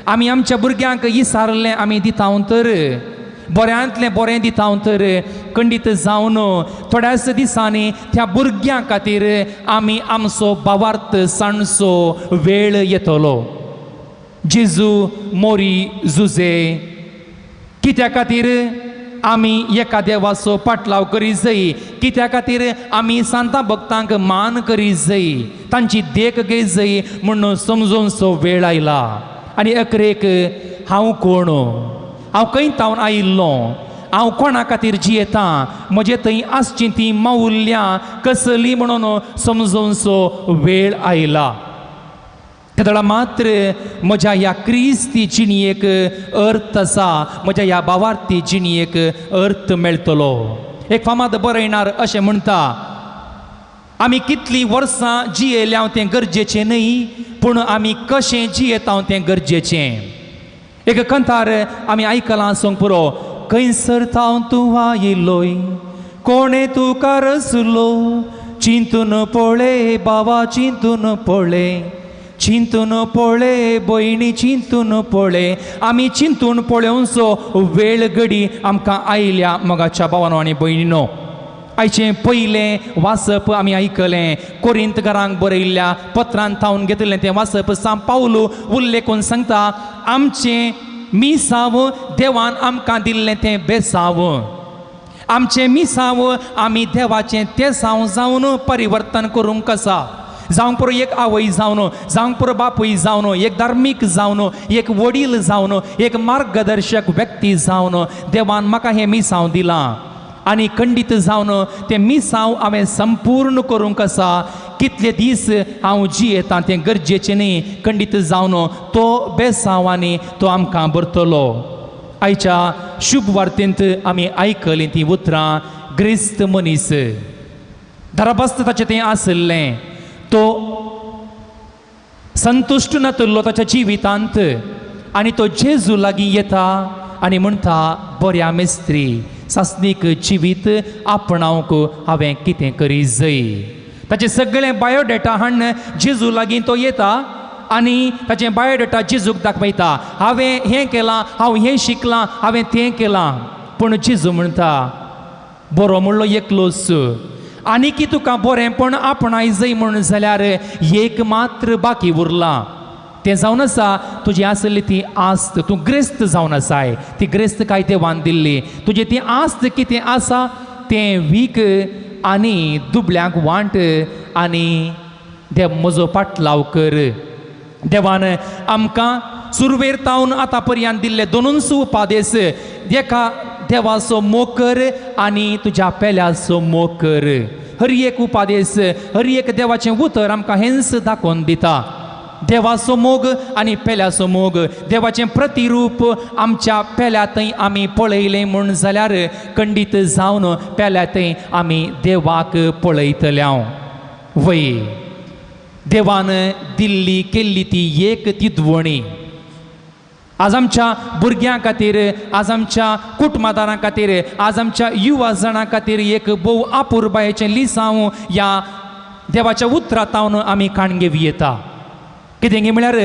आमी आमच्या भुरग्यांक इसारलें आमी दितां तर, बऱ्यांतलें बरें दितां तर खंडीत जावन थोड्याच दिसांनी त्या भुरग्यां खातीर आमी आमचो भावार्थ सांडचो वेळ येतलो. जेजू मोरी जुजे कित्या खातीर आमी एका देवाचो पाटलाव करीत जाय, कित्या खातीर आमी सांता भक्तांक मान करीत जाय, तांची देख घेत जाय म्हणून समजोवचो वेळ आयला. आनी अकरेक हांव कोण, हांव खंयतावन आयिल्लो, हांव कोणा खातीर जियेतां, म्हजे थंय आसची ती मौल्यां कसली म्हणून समजोवचो वेळ आयला. केदळा मात्र म्हज्या ह्या क्रिस्ती जिणयेक अर्थ आसा, म्हज्या ह्या भावार्थी जिणयेक अर्थ मेळटलो. एक फामाद बरयणार अशें म्हणटा, आमी कितलीं वर्सां जियेल्यां तें गरजेचें न्हय, पूण आमी कशें जियेता तें गरजेचें. एक कंथार आमी आयकलां सोंग पुरो, खंयसर ताव तूं आयिल्लोय, कोणे तुका रचलो, चिंतून पळय बाबा चिंतून पळय, चिंतून पळय भयणी चिंतून पळय. आमी चिंतून पळोवचो वेळ घडी आमकां आयल्या मोगाच्या भावांनो आनी भयणीनो. आयचें पयलें वाचप आमी आयकलें, कोरिंतकारांक बरयल्ल्या पत्रांत थावन घेतलें तें वाचप. सान पावलो उल्लेखून सांगता, आमचें मिसांव देवान आमकां दिल्लें तें बेसांव, आमचें मिसांव आमी देवाचें तेसांव जावन परिवर्तन करूंक आसा. जावंक पुरो एक आवय जावन, जावंक पुरो बापूय जावन, एक धार्मीक जावन, एक वडील जावन, एक मार्गदर्शक व्यक्ती जावन देवान म्हाका हें मिसांव दिलां. आनी खंडीत जावन तें मिसांव हांवें संपूर्ण करूंक आसा. कितले दीस हांव जियेतां तें गरजेचें न्ही, खंडीत जावन तो बेसांवांनी तो आमकां भरतलो. आयच्या शुभ वार्तेंत आमी आयकलीं तीं उतरां. ग्रिस्त मनीस धराबस्त ताचें तें आसलें, तो संतुश्ट नातल्लो ताच्या जिवितांत, आनी तो जेजू लागीं येता आनी म्हणटा, बऱ्या मेस्त्री, सासनीक जिवीत आपणावंक हांवें कितें करीत जाय. ताचें सगळें बायोडेटा हाडून जेजू लागीं तो येता आनी ताचें बायोडेटा जेजूक दाखयता. हांवें हें केलां, हांव हें शिकलां, हांवें तें केलां. पूण जेजू म्हणटा, बरो म्हणलो एकलोच, आनी की तुका बरेंपण आपणाय जाय म्हण जाल्यार एक मात्र बाकी उरलां. तें जावन आसा तुजी आसली ती आस्त. तूं ग्रेस्त जावन आसाय, ती ग्रेस्त काय देवान दिल्ली. तुजी ती आस्त कितें आसा तें वीक आनी दुबल्यांक वांट आनी देव म्हजो पाटलाव कर. देवान आमकां सुरवेर तावन आतां पर्यंत दिल्ले दोनूच उपादेस, एका देवाचो मोग कर आनी तुज्या पेल्याचो मोग कर. हर एक उपादेस, हर एक देवाचें उतर आमकां हेंच दाखोवन दिता. देवाचो मोग आनी पेल्याचो मोग, देवाचें प्रतिरूप आमच्या पेल्या थंय आमी पळयलें म्हूण जाल्यार खंडीत जावन पेल्या थंय आमी देवाक पळयतल्यांव. वय देवान दिल्ली केल्ली ती एक तिदवणी आज आमच्या भुरग्यां खातीर, आज आमच्या कुटुंबदारां खातीर, आज आमच्या युवा जाणां खातीर एक भोव आपुरबायेचें लिसांव ह्या देवाच्या उतरांतावन आमी काण घेवं येता. कितें म्हळ्यार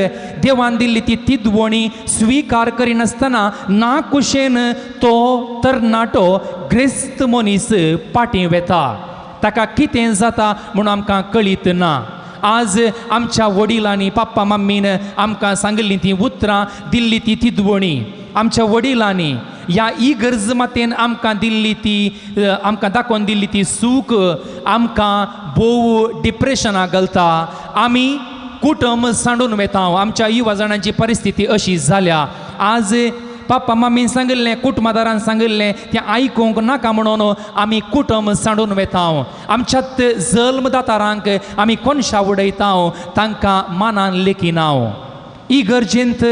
देवान दिल्ली ती तिदवणी स्विकार करिनासतना नाकुशेन तो तरणाटो ग्रेस्त मनीस पाटी वेता. ताका कितें जाता म्हूण आमकां कळीत ना. आज आमच्या वडिलांनी, पाप्पा मम्मीन आमकां सांगिल्लीं तीं उतरां, दिल्ली ती तिदवणी, आमच्या वडिलांनी ह्या इगर्ज मातेन आमकां दिल्ली ती, आमकां दाखोवन दिल्ली ती सूख आमकां भोव डिप्रेशनाक घालता. आमी कुटुंब सांडून वेता. आमच्या युवा जाणांची परिस्थिती अशी जाल्या. आज पाप्पा मम्मीन सांगिल्लें कुटुंबदारान सांगिल्लें तें आयकूंक नाका म्हणून आमी कुटुंब सांडून वेता आमच्यात जल्मदातारांक आमी कोनशां उडयता तांकां मानान लेखिना इगर्जेंत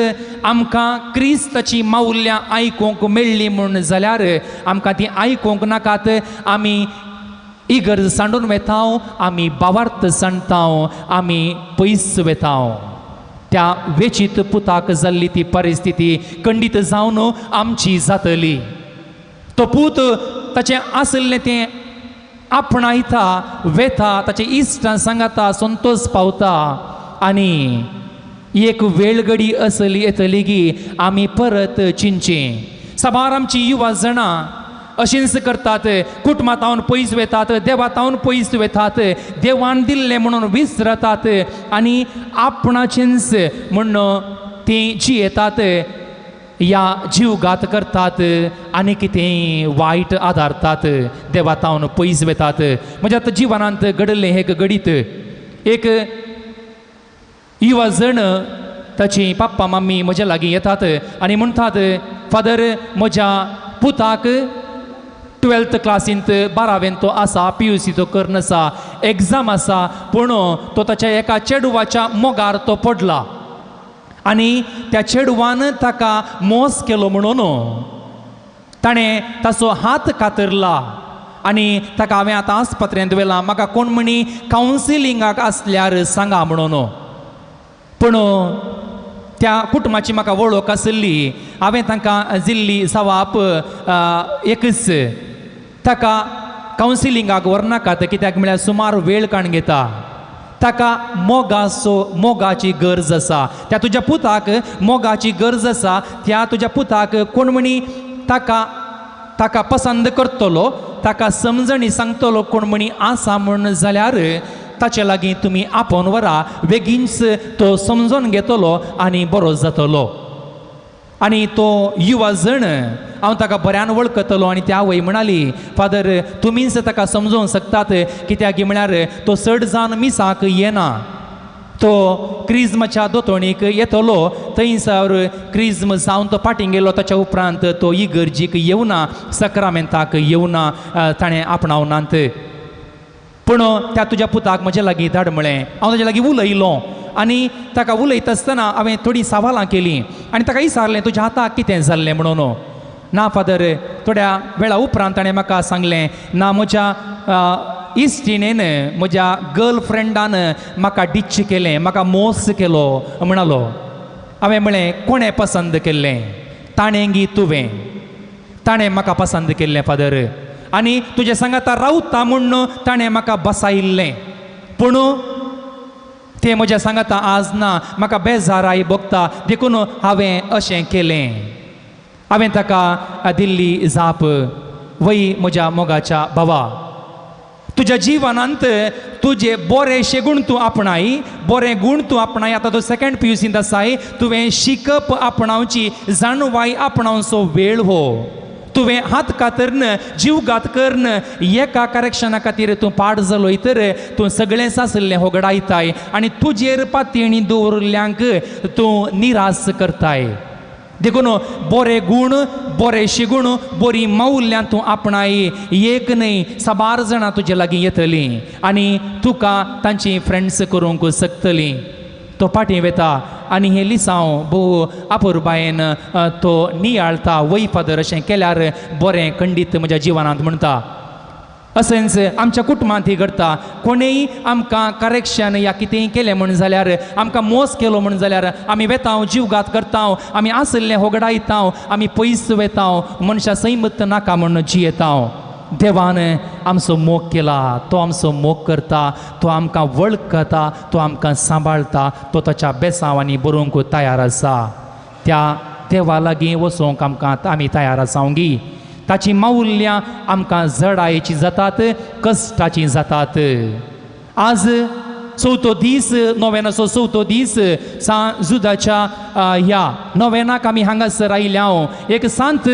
आमकां क्रिस्ताची मौल्यां आयकूंक मेळ्ळी म्हूण जाल्यार आमकां ती आयकूंक नाकात आमी इगर्ज सांडून वेता आमी भावार्थ सांडटा आमी पयस वेता त्या वेचीत पुताक जाल्ली ती परिस्थिती खंडीत जावन आमची जातली तो पूत ताचें आसलें तें आपणायता वेता ताचे इश्टां सांगाता संतोष पावता आनी एक वेळ घडी असली येतली की आमी परत चिंचें साबार आमची युवा जाणां अशींच करतात कुटुंबांतावन पयस वेतात देवातावन पयस वेतात देवान दिल्लें म्हणून विसरतात आनी आपणाचेंच म्हणून तीं जियेतात या जीवघात करतात आनी कितें वायट आदारतात देवातावन पयस वेतात म्हज्या जिवनांत घडलें एक घडीत एक युवा जण ताची पाप्पा मम्मी म्हज्या लागीं येतात आनी म्हणटात फादर म्हज्या पुताक 12th क्लासींत 12वेंत तो आसा PUC तो करन आसा एग्जाम आसा पूण तो ताच्या एका चेडवाच्या मोगार तो पडला आनी त्या चेडवान ताका मोस केलो म्हणून ताणें ताचो हात कातरला आनी ताका हांवें आतां आस्पत्रेंत व्हेलां म्हाका कोण म्हणी कावन्सिलिंगाक आसल्यार सांगा म्हणून पूण त्या कुटुंबाची म्हाका वळख आसली हांवें तांकां दिल्ली जवाब एकच ताका कावन्सिलिंगाक व्हरनाकात कित्याक म्हळ्यार सुमार वेळ काण घेता ताका मोगाची गरज आसा त्या तुज्या पुताक मोगाची गरज आसा त्या तुज्या पुताक कोण म्हणी ताका पसंद करतलो ताका समजणी सांगतलो कोण म्हणी आसा म्हूण जाल्यार ताचे लागीं तुमी आपोवन व्हरा बेगीनच तो समजून घेतलो आनी बरो जातलो आनी तो युवा जण हांव ताका बऱ्यान वळखतलो आनी त्या आवय म्हणाली फादर तुमीच ताका समजोवंक शकतात कित्याक म्हळ्यार तो चड जावन मिसाक येना तो क्रिज्माच्या दोतोणीक येतलो थंयसर क्रिज्म जावन तो फाटीं गेलो ताच्या उपरांत तो इगर्जीक येवना सक्रामेंताक येवना ताणें आपणावनात पूण त्या तुज्या पुताक म्हजे लागीं धाड म्हळें हांव ताचे लागीं उलयलो आनी ताका उलयता आसतना हांवें थोडीं सवालां केलीं आनी ताका विचारलें तुज्या हाताक कितें जाल्लें म्हणून ना फादर थोड्या वेळा उपरांत ताणें म्हाका सांगलें ना म्हज्या इश्टिणेन म्हज्या गर्लफ्रेंडान म्हाका डिच केलें म्हाका मोस केलो म्हणालो हांवें म्हळें कोणें पसंद केल्लें ताणें गी तुवें ताणें म्हाका पसंद केल्लें फादर आनी तुजे सांगाता रावता म्हूण ताणें म्हाका बसायिल्लें पूण तें म्हज्या सांगाता आज ना म्हाका बेजाराय भोगता देखून हांवें अशें केलें हांवें ताका दिल्ली जाप वय म्हज्या मोगाच्या भावा तुज्या जिवनांत तुजे बरेशे गूण तूं आपणाय बरें गूण तूं आपणाय आतां तूं 2nd PUCंत आसाय तुवें शिकप आपणावची जाणवाय आपणावचो वेळ हो तुवें हात कातरन जीवघात करन एका करेक्शना खातीर तूं पाड जालो तर तूं सगळेंच आसलें होगडायताय आनी तुजेर पातयणी दवरल्यांक तूं निराश करताय देखून बरे गूण बरे शिगूण बरी मौल्यां तूं आपणाय एक न्हय साबार जाणां तुजे लागीं येतलीं आनी तुका तांची फ्रेंड्स करूंक शकतलीं तो फाटीं वेता आनी हें लिसांव भोव आपुरबायेन तो नियाळता वय फादर अशें केल्यार बरें खंडीत म्हज्या जिवनांत म्हणटा अशेंच आमच्या कुटुंबांत ही घडटा कोणेय आमकां करेक्शन या कितेंय केलें म्हण जाल्यार आमकां मोस केलो म्हण जाल्यार आमी वेता जीवघात करता आमी आसलें होगडायता आमी पयस वेता मनशां सैमत नाका म्हण जियेता देवान आमचो मोग केला तो आमचो मोग करता तो आमकां वळखता तो आमकां सांबाळटा तो ताच्या बेसांवांनी बरोवंक तयार आसा त्या देवा लागीं वचोंक आमकां आमी तयार आसांगी ताची मौल्यां आमकां जडायेची जातात कश्टाची जातात आज चवथो दीस नोवेनाचो चवथो दीस जुदाच्या ह्या नोवेनाक आमी हांगासर आयल्या एक सांत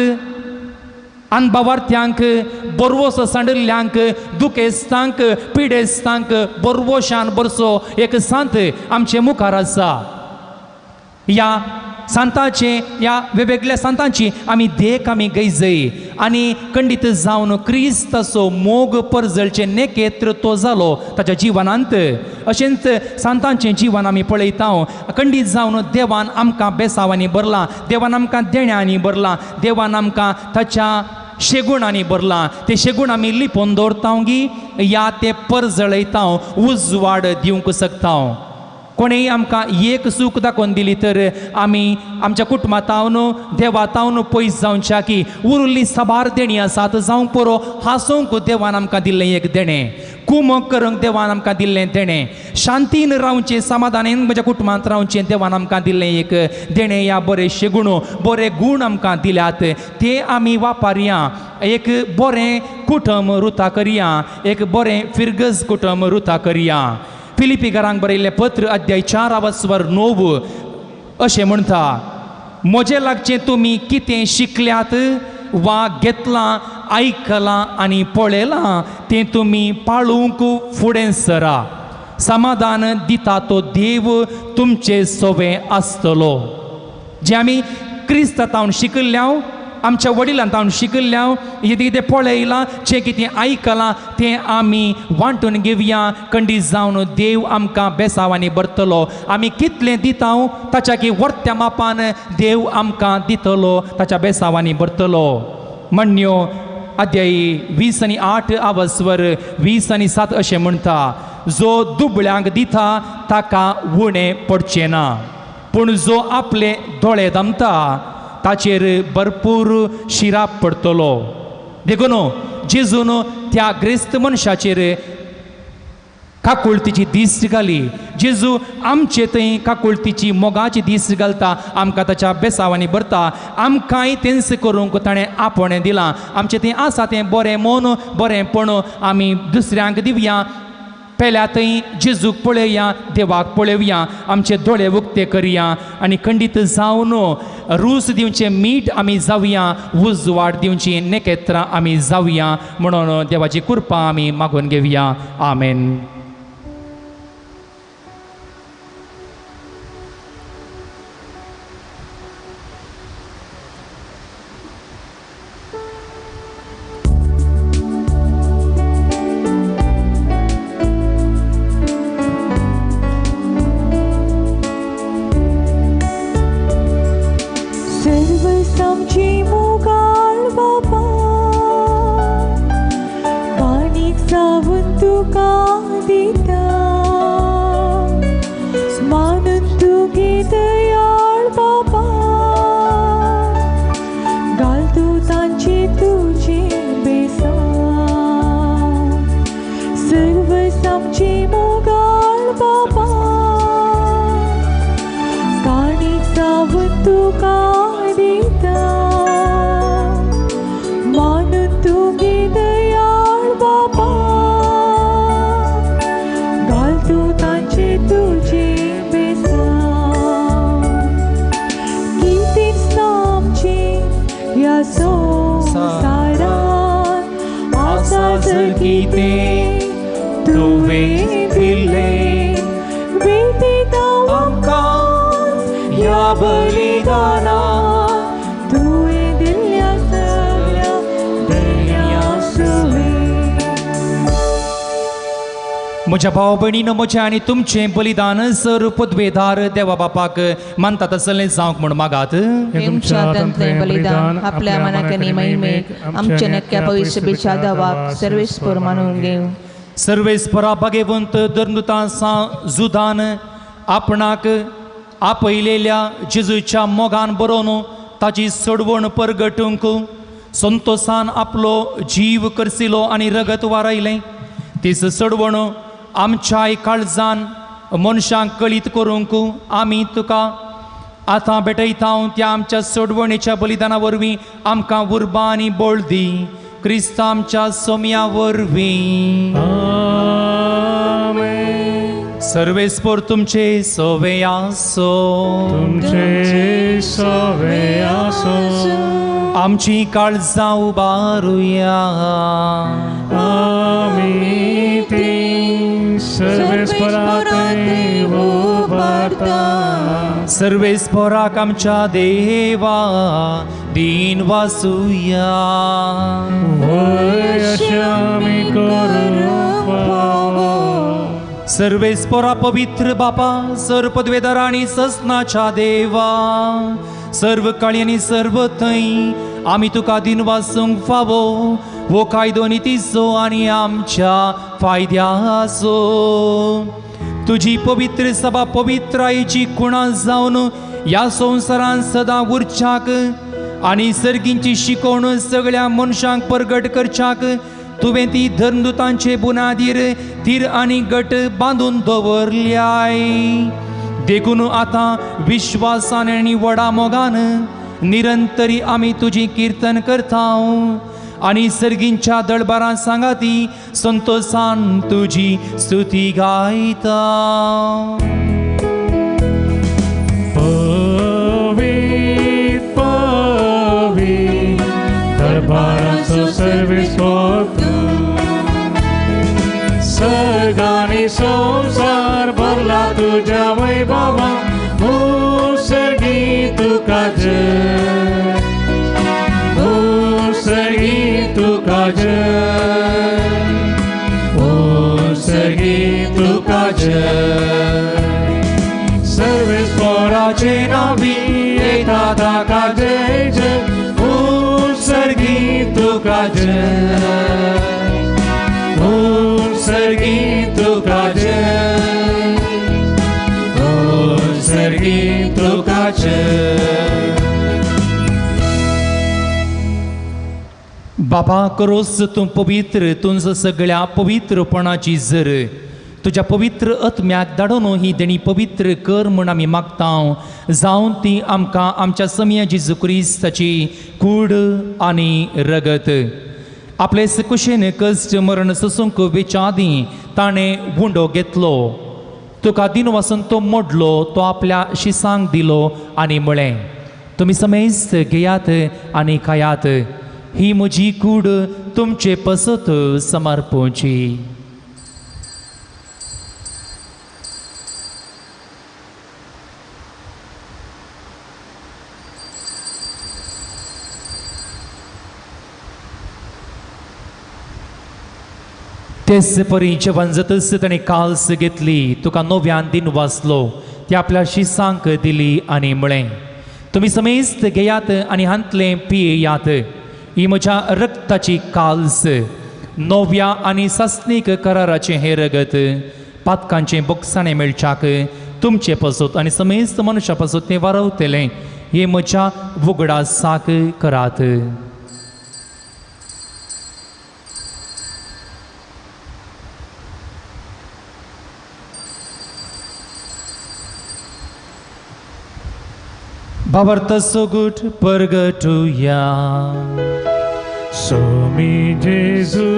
अनभावार्थ्यांक बरवोस सांडिल्ल्यांक दुखेस्तांक पिडेस्तांक बरवोशान बरसो एक सांत आमचे मुखार आसा ह्या संतांचे या वेगवेगळ्या संतांची आमी देख आमी गैजय आनी खंडीत जावन क्रिस्ताचो मोग परजळचे नेकेत्र तो जालो ताच्या जिवनांत अशेंच संतांचें जिवन आमी पळयता खंडीत जावन देवान आमकां बेसावांनी भरलां देवान आमकां देण्यांनी भरलां देवान आमकां ताच्या शेगुणांनी भरलां ते शेगूण आमी लिपोवन दवरता गी या ते परजळयता उजवाड दिवंक शकता कोणेय आमकां एक सूख दाखोवन दिली तर आमी आमच्या कुटुंबांतावन देवातावन पयस जावच्या की उरिल्ली साबार देणी आसात जावंक पुरो हांसूंक देवान आमकां दिल्लें एक देणें कुमक करूंक देवान आमकां दिल्लें देणें शांतीन रावचें समाधानान म्हज्या कुटुंबांत रावचें देवान आमकां दिल्लें एक देणें या बरे शेगूण बरे गूण आमकां दिल्यात ते आमी वापरया एक बरें कुटुंब रुता करया एक बरें फिरगज कुटुंब रुता करया फिलिपिकारांक बरयल्लें पत्र अध्याय 4:9 अशें म्हणटा म्हजे लागचें तुमी कितें शिकल्यात वा घेतलां आयकलां आनी पळयलां तें तुमी पाळूंक फुडें सरा समाधान दिता तो देव तुमचे सोबे आसतलो जें आमी क्रिस्तांतावन शिकल्ल्या आमच्या वडिलांतावन शिकल्ल्या कितें कितें पळयलां जें कितें आयकलां तें आमी वांटून घेवया खंडीत जावन देव आमकां बेसावांनी भरतलो आमी कितलें दिता ताच्या की वर्त्या मापान देव आमकां दितलो ताच्या बेसावांनी भरतलो म्हणण्यो अध्याय 20:8 20:7 अशें म्हणटा जो दुबळ्यांक दिता ताका उणें पडचें ना पूण जो आपले दोळे धांपता ताचेर भरपूर शिराप पडतलो देखून जेजून त्या ग्रेस्त मनशाचेर काकुळतीची दीस घाली जेजू आमचे थंय काकुळतीची मोगाची दीस घालता आमकां ताच्या बेसावांनी भरता आमकांय तेंच करूंक ताणें आपणें दिलां आमचें तें आसा तें बरें मन बरेंपण आमी दुसऱ्यांक दिवया पयल्या थंय जेजूक पळयया देवाक पळयवया आमचे दोळे उक्ते करया आनी खंडीत जावन रूस दिवचें मीठ आमी जावया उजवाड दिवची नेकेत्रां आमी जावया म्हणून देवाची कृपा आमी मागून घेवया आमेन म्हज्या भाव भयणीनो म्हजें आनी तुमचें बलिदान सर पदवेदार देवा बापाक मानता तसलें जावंक म्हण मागात तुमच्या हातांतलें बलिदान आपल्या मनाकनी महिमेक आमच्या नक्क्या पवित्र बिच्या दावाक सर्वेस्पर मानून घेव सर्वेस्परा भगवंत धर्मदूतां जुदान आपणाक आपयलेल्या जेजूच्या मोगान बरोवन ताची सडवण परगटूंक संतोषान आपलो जीव करसिलो आनी रगत वारयलें तीच सडवण आमच्याय काळजान मनशांक कळीत करूंक आमी तुका आतां भेटयता त्या आमच्या सडवणेच्या बलिदाना वरवीं आमकां उर्बा आनी बळ दी क्रिस्ता आमच्या सोम्या वरवीं सर्वेस्पर तुमचे सोवे आसो तुमचे सोवे आसो आमची काळजां उबारुया आमी ती सर्वेस्पराते उबारता सर्वेस्पराक आमच्या देवा दिन वासुया. वयशामी करू पावो. सर्वेस्परा पवित्र बापा सर्व पदवेदार आणि ससनाच्या देवा सर्व काळी आणि सर्व थंय आम्ही तुका दिन वासूंक फावो वो कायदो नितीचो आणि आमच्या फायद्याचो. तुझी पवित्र सभा पवित्र आईची खुणा जावन या संवसारान सदां उरच्याक आणि सर्गींची शिकवण सगळ्या मनशांक परगट करच्याक तुवें ती धर्मदुतांचे बुनादीर तीर आणि गट बांधून दवरल्याय. देखून आता विश्वासान आणि वडा मोगान निरंतरी आम्ही तुझी कीर्तन करताव आणि सर्गींच्या दळबारां सांगाती संतोषान तुझी स्तुती गायता. पवित्र पवित्र दरबाराचो सर्वेस्वर तू. सर्गानी संसार भरला तुझ्या वैभवान मुसर्गी तुका जय. मुसर्गी तुका जय. मुसर्गी तुका जय. सर्वेस्वराचे नावी येता ताका जय जय. मुसर्गी तुका जय. मुसर्गी तुका जय. मुसर्गी तुका जय. बाबा करोस तू पवित्र तुझ सगळ्या पवित्रपणाची जर तुझ्या पवित्र आत्म्याक धाडून ही देणी पवित्र कर म्हूण आमी मागतां. जावन ती आमकां आमच्या समिया जेजू क्रिस्ताची कूड आनी रगत आपले कुशेन कश्ट मरण सोसूंक वेचादी ताणें वुंडो घेतलो. तुका दिन वासून तो मोडलो तो आपल्या शिसांक दिलो आनी म्हळें तुमी समेस्त घेयात आनी खायात. ही म्हजी कूड तुमचे पसत समर्पोवची. तेच परी जेवण जातच ताणें काल्स घेतली तुका नव्यान दिन वाचलो ती आपल्या शिसांक दिली आनी म्हळें तुमी समेस्त घेयात आनी हांतलें पियेयात. ही म्हज्या रक्ताची काल्स नव्या आनी सासणीक कराराचें हें रगत पातकांचें बोगसाणें मेळच्याक तुमचे पसत आनी समेस्त मनशा पसत तें वारवतलें. हे म्हज्या उगडासाक करात. Bavarta sogut pergatuya. Somi Jesu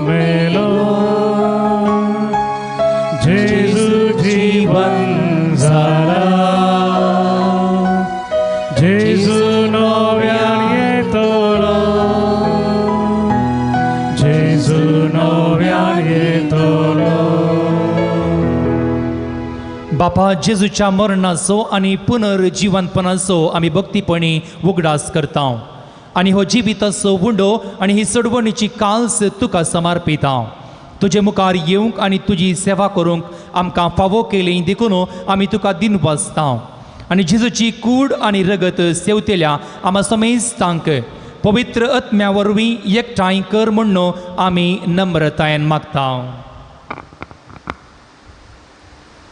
melo, Jesu jivan zara, Jesu novian yetolo, Jesu novian yetolo. बापा जेजूच्या मरणाचो आनी पुनर्जीवनपणाचो आमी भक्तीपणी उगडास करता आनी हो जिविताचो वुंडो आनी ही सडवणीची काल्स तुका समर्पिता. तुजे मुखार येवंक आनी तुजी सेवा करूंक आमकां फावो केली देखून आमी तुका दिन वाचता आनी जेजूची कूड आनी रगत सेवतेल्या आमा समेस्तांक पवित्र आत्म्या वरवीं एकठांय कर म्हणून आमी नम्रतायेन मागता.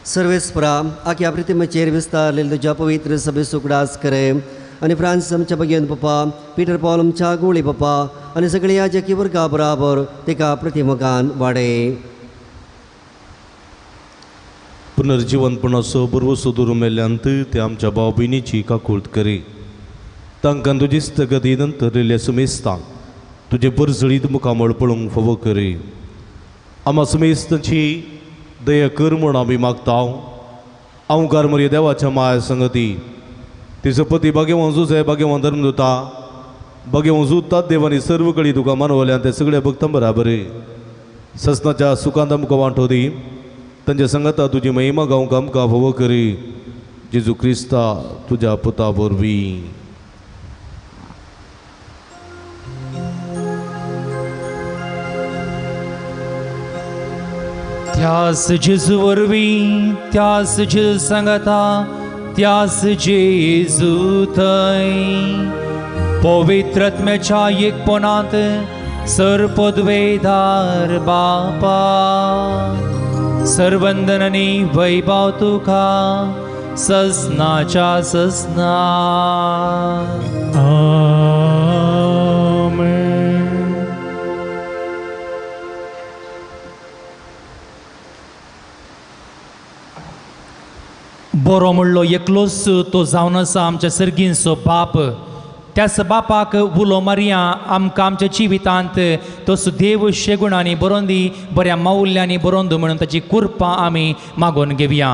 सर्वेस्परा आख्या प्रतिमेचेर विस्तारलेले तुज्या पवित्र सभे सुकडास करे आनी फ्रांस आमच्या भगियन पप्पा पीटर पॉल आमच्या गोळी पप्पा आनी सगळे याजकी वर्गा बराबर तेका प्रतिमुखान वाडय. पुनर्जीवनपणाचो बरो सुदूर मेल्यांत ते आमच्या भाव भयणीची काकूळट करी. तांकां तुजी स्थगती नंतर रिले सुमेस्तांक तुजे बरजळीत मुखामळ पळोवंक फावो करी. आमा सुमेस्तांची दया कर म्हूण आमी मागतांव. ओंकार मर्या देवाच्या माया संगती तिचो पती भाग्यवान जुसे भाग्यवान धर्मदूता भाग्यवान जुतात देवानी सर्व कळी तुका मानवल्यान ते सगळ्या भक्तां बराबर ससनाच्या सुखांत आमकां वांटो दी. तांच्या संगता तुजी महिमा गावंक आमकां फावो करी. जेजू क्रिस्ता तुझ्या पुता वरवीं त्यास जेजू वरवीं त्यास जेजू सांगता त्यास जेजू थंय पवित्रात्म्याच्या एकपणांत सर्वपदवेदार बापा सर्वंदन आनी वैभव तुका ससनाच्या ससना आमेन. बरो म्हणलो एकलोच तो जावन आसा आमच्या सर्गींचो बाप. त्याच बापाक उलो मारया आमकां आमच्या जिवितांत तसो देव शेगुणांनी बरोवन दी, बऱ्या मौल्यांनी बरोवन दी म्हणून ताची कृपा आमी मागून घेवया.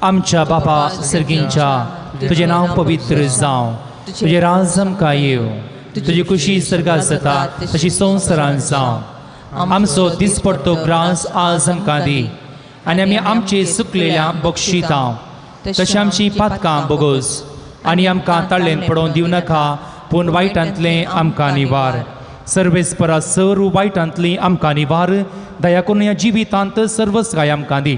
आमच्या बापा सर्गींच्या तुजें नांव पवित्र जावं, तुजें राज आमकां येवं, तुजी खुशी सर्गांत जाता तशी संवसारांत जावं. आमचो दिसपडटो ग्रास आज आमकां दी आनी आमी आमचे सुकलेल्या बक्षिता तशी आमची पातकां बोगोस आनी आमकां ताळ्ळेन पडोवन दिवं नाका, पूण वायटांतलें आमकां निवार. सर्वेस्परा सर्व वायटांतली आमकां निवार. दया करून ह्या जिवितांत सर्वस्काय आमकां दी.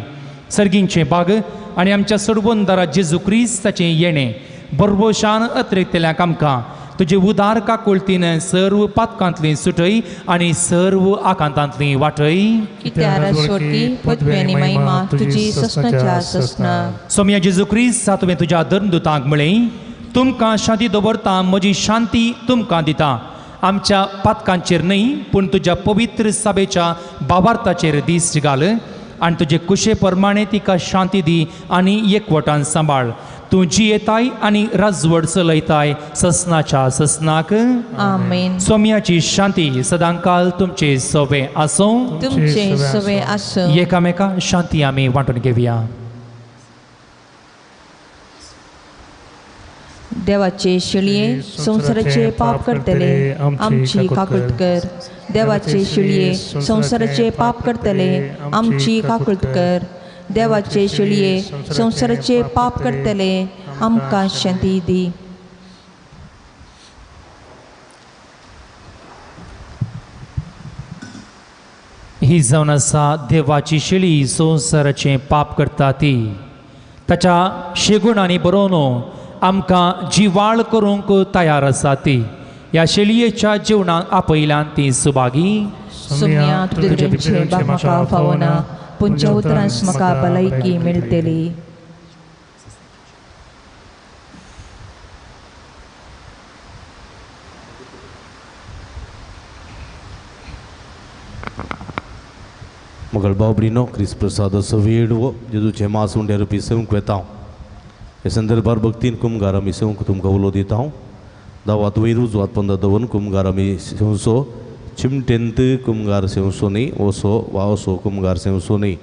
सर्गींचे बाग आनी आमच्या सोडवणदारा जेजू क्रिस्ताचें येणें बरबोशान अत्रेतल्याक आमकां तुजे उदार काकुळतीन सर्व पातकांतली सुटय आनी सर्व आकांतांतली वाटय. कित्या राजवटी पदवी आनी महिमा तुजी ससनाच्या ससना. सोम्या जेजू क्रिस्ता तुवें तुज्या धर्मदुतांक म्हळें, तुमकां शांती दवरता, म्हजी शांती तुमकां दिता. आमच्या पातकांचेर न्हय पूण तुज्या पवित्र सभेच्या भावार्थाचेर दीस घाल आनी तुजे कुशे प्रमाणे तिका शांती दी आनी एकवटान सांबाळ. तूं जियेताय आनी राजवट चलयताय ससनाच्या ससनाक. आमेन. सोम्याची शांती सदांकाल तुमचे सोबे आसूं. तुमचे सवे आसूं. एकामेका शांती आमी वांटून घेवया. देवाचे शिळये संसाराचे पाप करतले आमची काकुळट कर. देवाचे शिळये संसाराचे पाप करतले आमची काकुळट कर. देवाचे शिळये संसाराचे पाप करतले आमकां शांती दी. ही जावन आसा देवाची शिळी संसाराचें पाप करता ती. ताच्या शेगुणांनी बरोवन आमकां जिवाळ करूंक तयार आसा ती. ह्या शेळयेच्या जेवणाक आपयल्यान ती सुभागी. सोम्या तुजे बाग म्हाका फावना, पुंच्या उतरांस म्हाका भलायकी मेळटली. मगळ बाबडीनो क्रिस्त प्रसादाचो वेडवो जेजूचे मास उंड्या रुपी सेवंक वेता. हे संदर्भार भक्तीन कुमगार आमी सेवंक तुमकां उलो दिता. दावात वैरूज वात पंदर दवन कुमगार आमी सेवसो चिमटेंत कुमगार सेवसो न्ही, ओसो वा ओसो कुमगार सेवसो न्ही.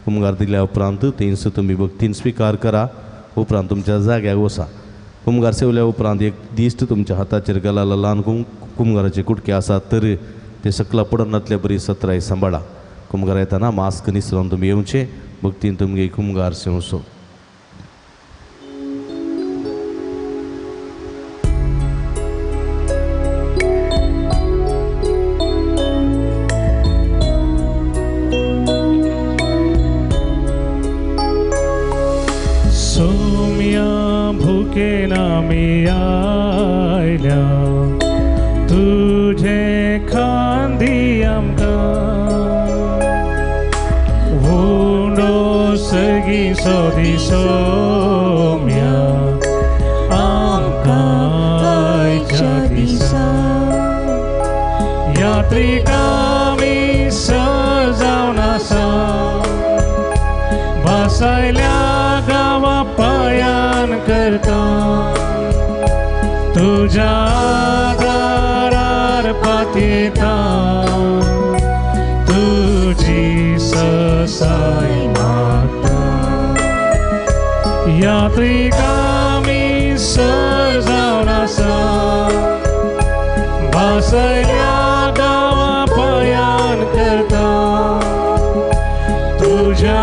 कुमगार दिल्या उपरांत तेंच तुमी भक्तीन स्विकार करा. उपरांत तुमच्या जाग्यार वसा. कुमगार सेवल्या उपरांत एक दिश्ट तुमच्या हाताचेर घाला. ल्हान कुमगाराचे कुडके आसात तर ते सकला पडनातल्या बरी सत्राय सांबाळा. कुमगार येताना मास्क निसरून तुमी येवचे. भक्तीन तुमगे कुमगार सेवसो. भुके नामी आयल्या तुझे खांदी आमकां वुंडो सगी सोदी सोम्या आमकां आयच्या दिसा यात्रिकामी सजावन आसा भासायल्या गांवा पायान करता तुझ्या दारार पातयता तुझी ससाय मागता यात्रिकामी सजावन आसा भासायल्या गांवा पायान करता तुझ्या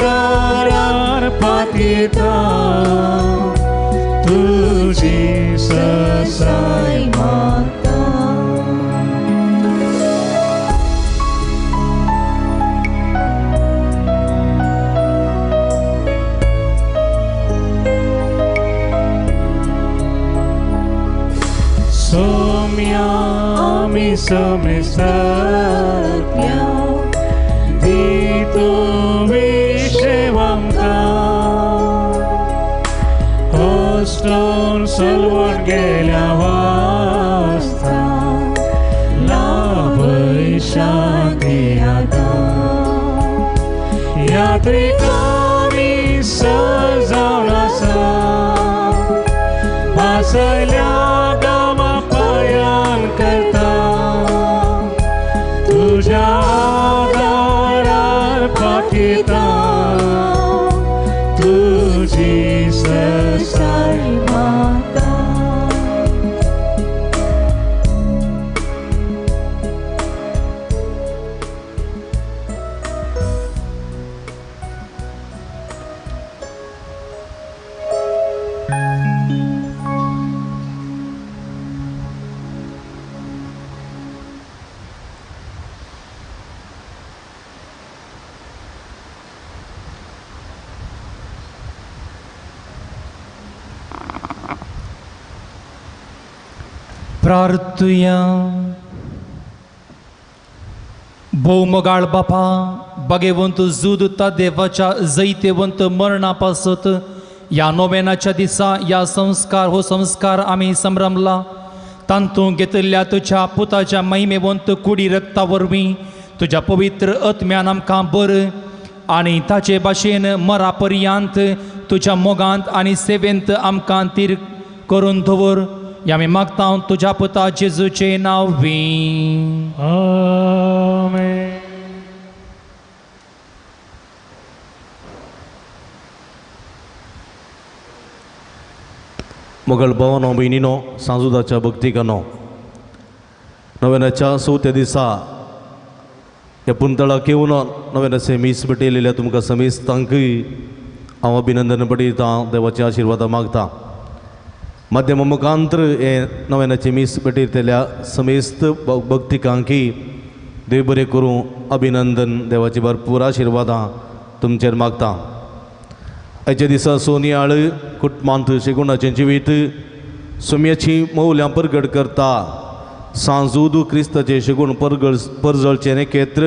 दारार पातयता तुझी ससाई माता. Somia mi samesarpia Dito vishevamta Oston salvan gelia vasta Lavai shanti आता यात्रिकांनी सजावून असा भासल्या गावा पायान करता तुझ्या दारार पाकिता तुझी ससाई माता. प्रार्थुया. भौमगाळ बापा बगेवंत जुदता देवाच्या जैतेवंत मरणापासत या नोवेनाच्या दिसा या संस्कार आम्ही संभ्रमला तांतून घेतल्या तुझ्या पुताच्या महिमेवंत कुडी रक्ता वरवीं तुझ्या पवित्र आत्म्यान आमकां बर आनी ताचे भाशेन मरापर्यंत तुझ्या मोगांत आनी सेवेंत आमकां तीर करून दवर या मी मागता तुझ्या पुता जेजूचे नाव वी. आमेन. मोगळ भावानो भयणीनो सांजुदाच्या भक्तिकानो नव्यानाच्या 4थ्या दिसा ह्या पुंतळाक येवन नव्यानाचे मीस भेटयलेल्या तुमकां समेस्तांकय हांव अभिनंदन पठयता देवाचे आशिर्वाद मागता. माध्यम मुखांतर हे नव्यानाचे मीस भेटयतल्या समेस्त भक्तिकांकी देव बरें करूं अभिनंदन देवाची भरपूर आशिर्वादां तुमचेर मागता. आयच्या दिसा सोनियाळ कुटुंबांत शेगुणाचें जिवीत सुम्याची मौल्यां परगट करता सांजूद क्रिस्ताचे शेगूण परजळचे नेकेत्र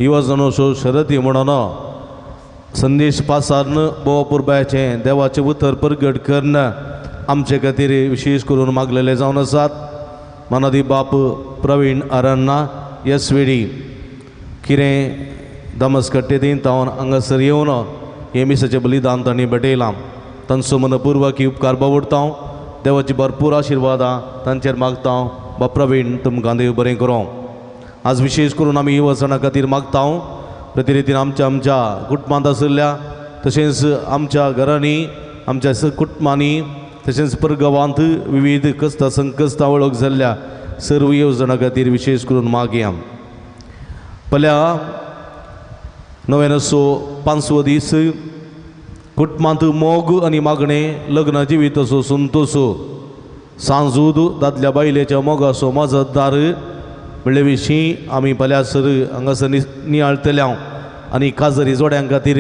युवजनोशो शरती म्हणून संदेश पासारन बोवापुरबायाचें देवाचें उतर परगट करण आमचे खातीर विशेष करून मागलेले जावन आसात. मनादी बाप प्रवीण अरण्णा येसवेडी कितें दमस्कट्टे दिन तावन हांगासर येवन हे मिसाचें बलिदान तांणी भेटयलां तांचो मनपूर्वक उपकार बावडता. देवाची भरपूर आशिर्वादां तांचेर मागता. बाप प्रवीण तुमकां देव बरें करूं. आज विशेष करून आमी युवजनां खातीर मागता. प्रतिरितीन आमच्या कुटुंबांत आशिल्ल्या तशेंच आमच्या घरांनी आमच्या कुटुंबांनी तशेंच परगांवांत विविध कस्तां संकस्तां वळख जाल्ल्या सर्व येवजणां खातीर विशेष करून मागया. फाल्यां 5वो दीस कुटुंबांत मोग आनी मागणें लग्न जिवीत असो संतोसो सांजूद दादल्या बायलेच्या मोगाचो मजतदार म्हणले विशीं आमी फाल्यांसर हांगासर नियाळटल्या आनी काजरी जोड्यां खातीर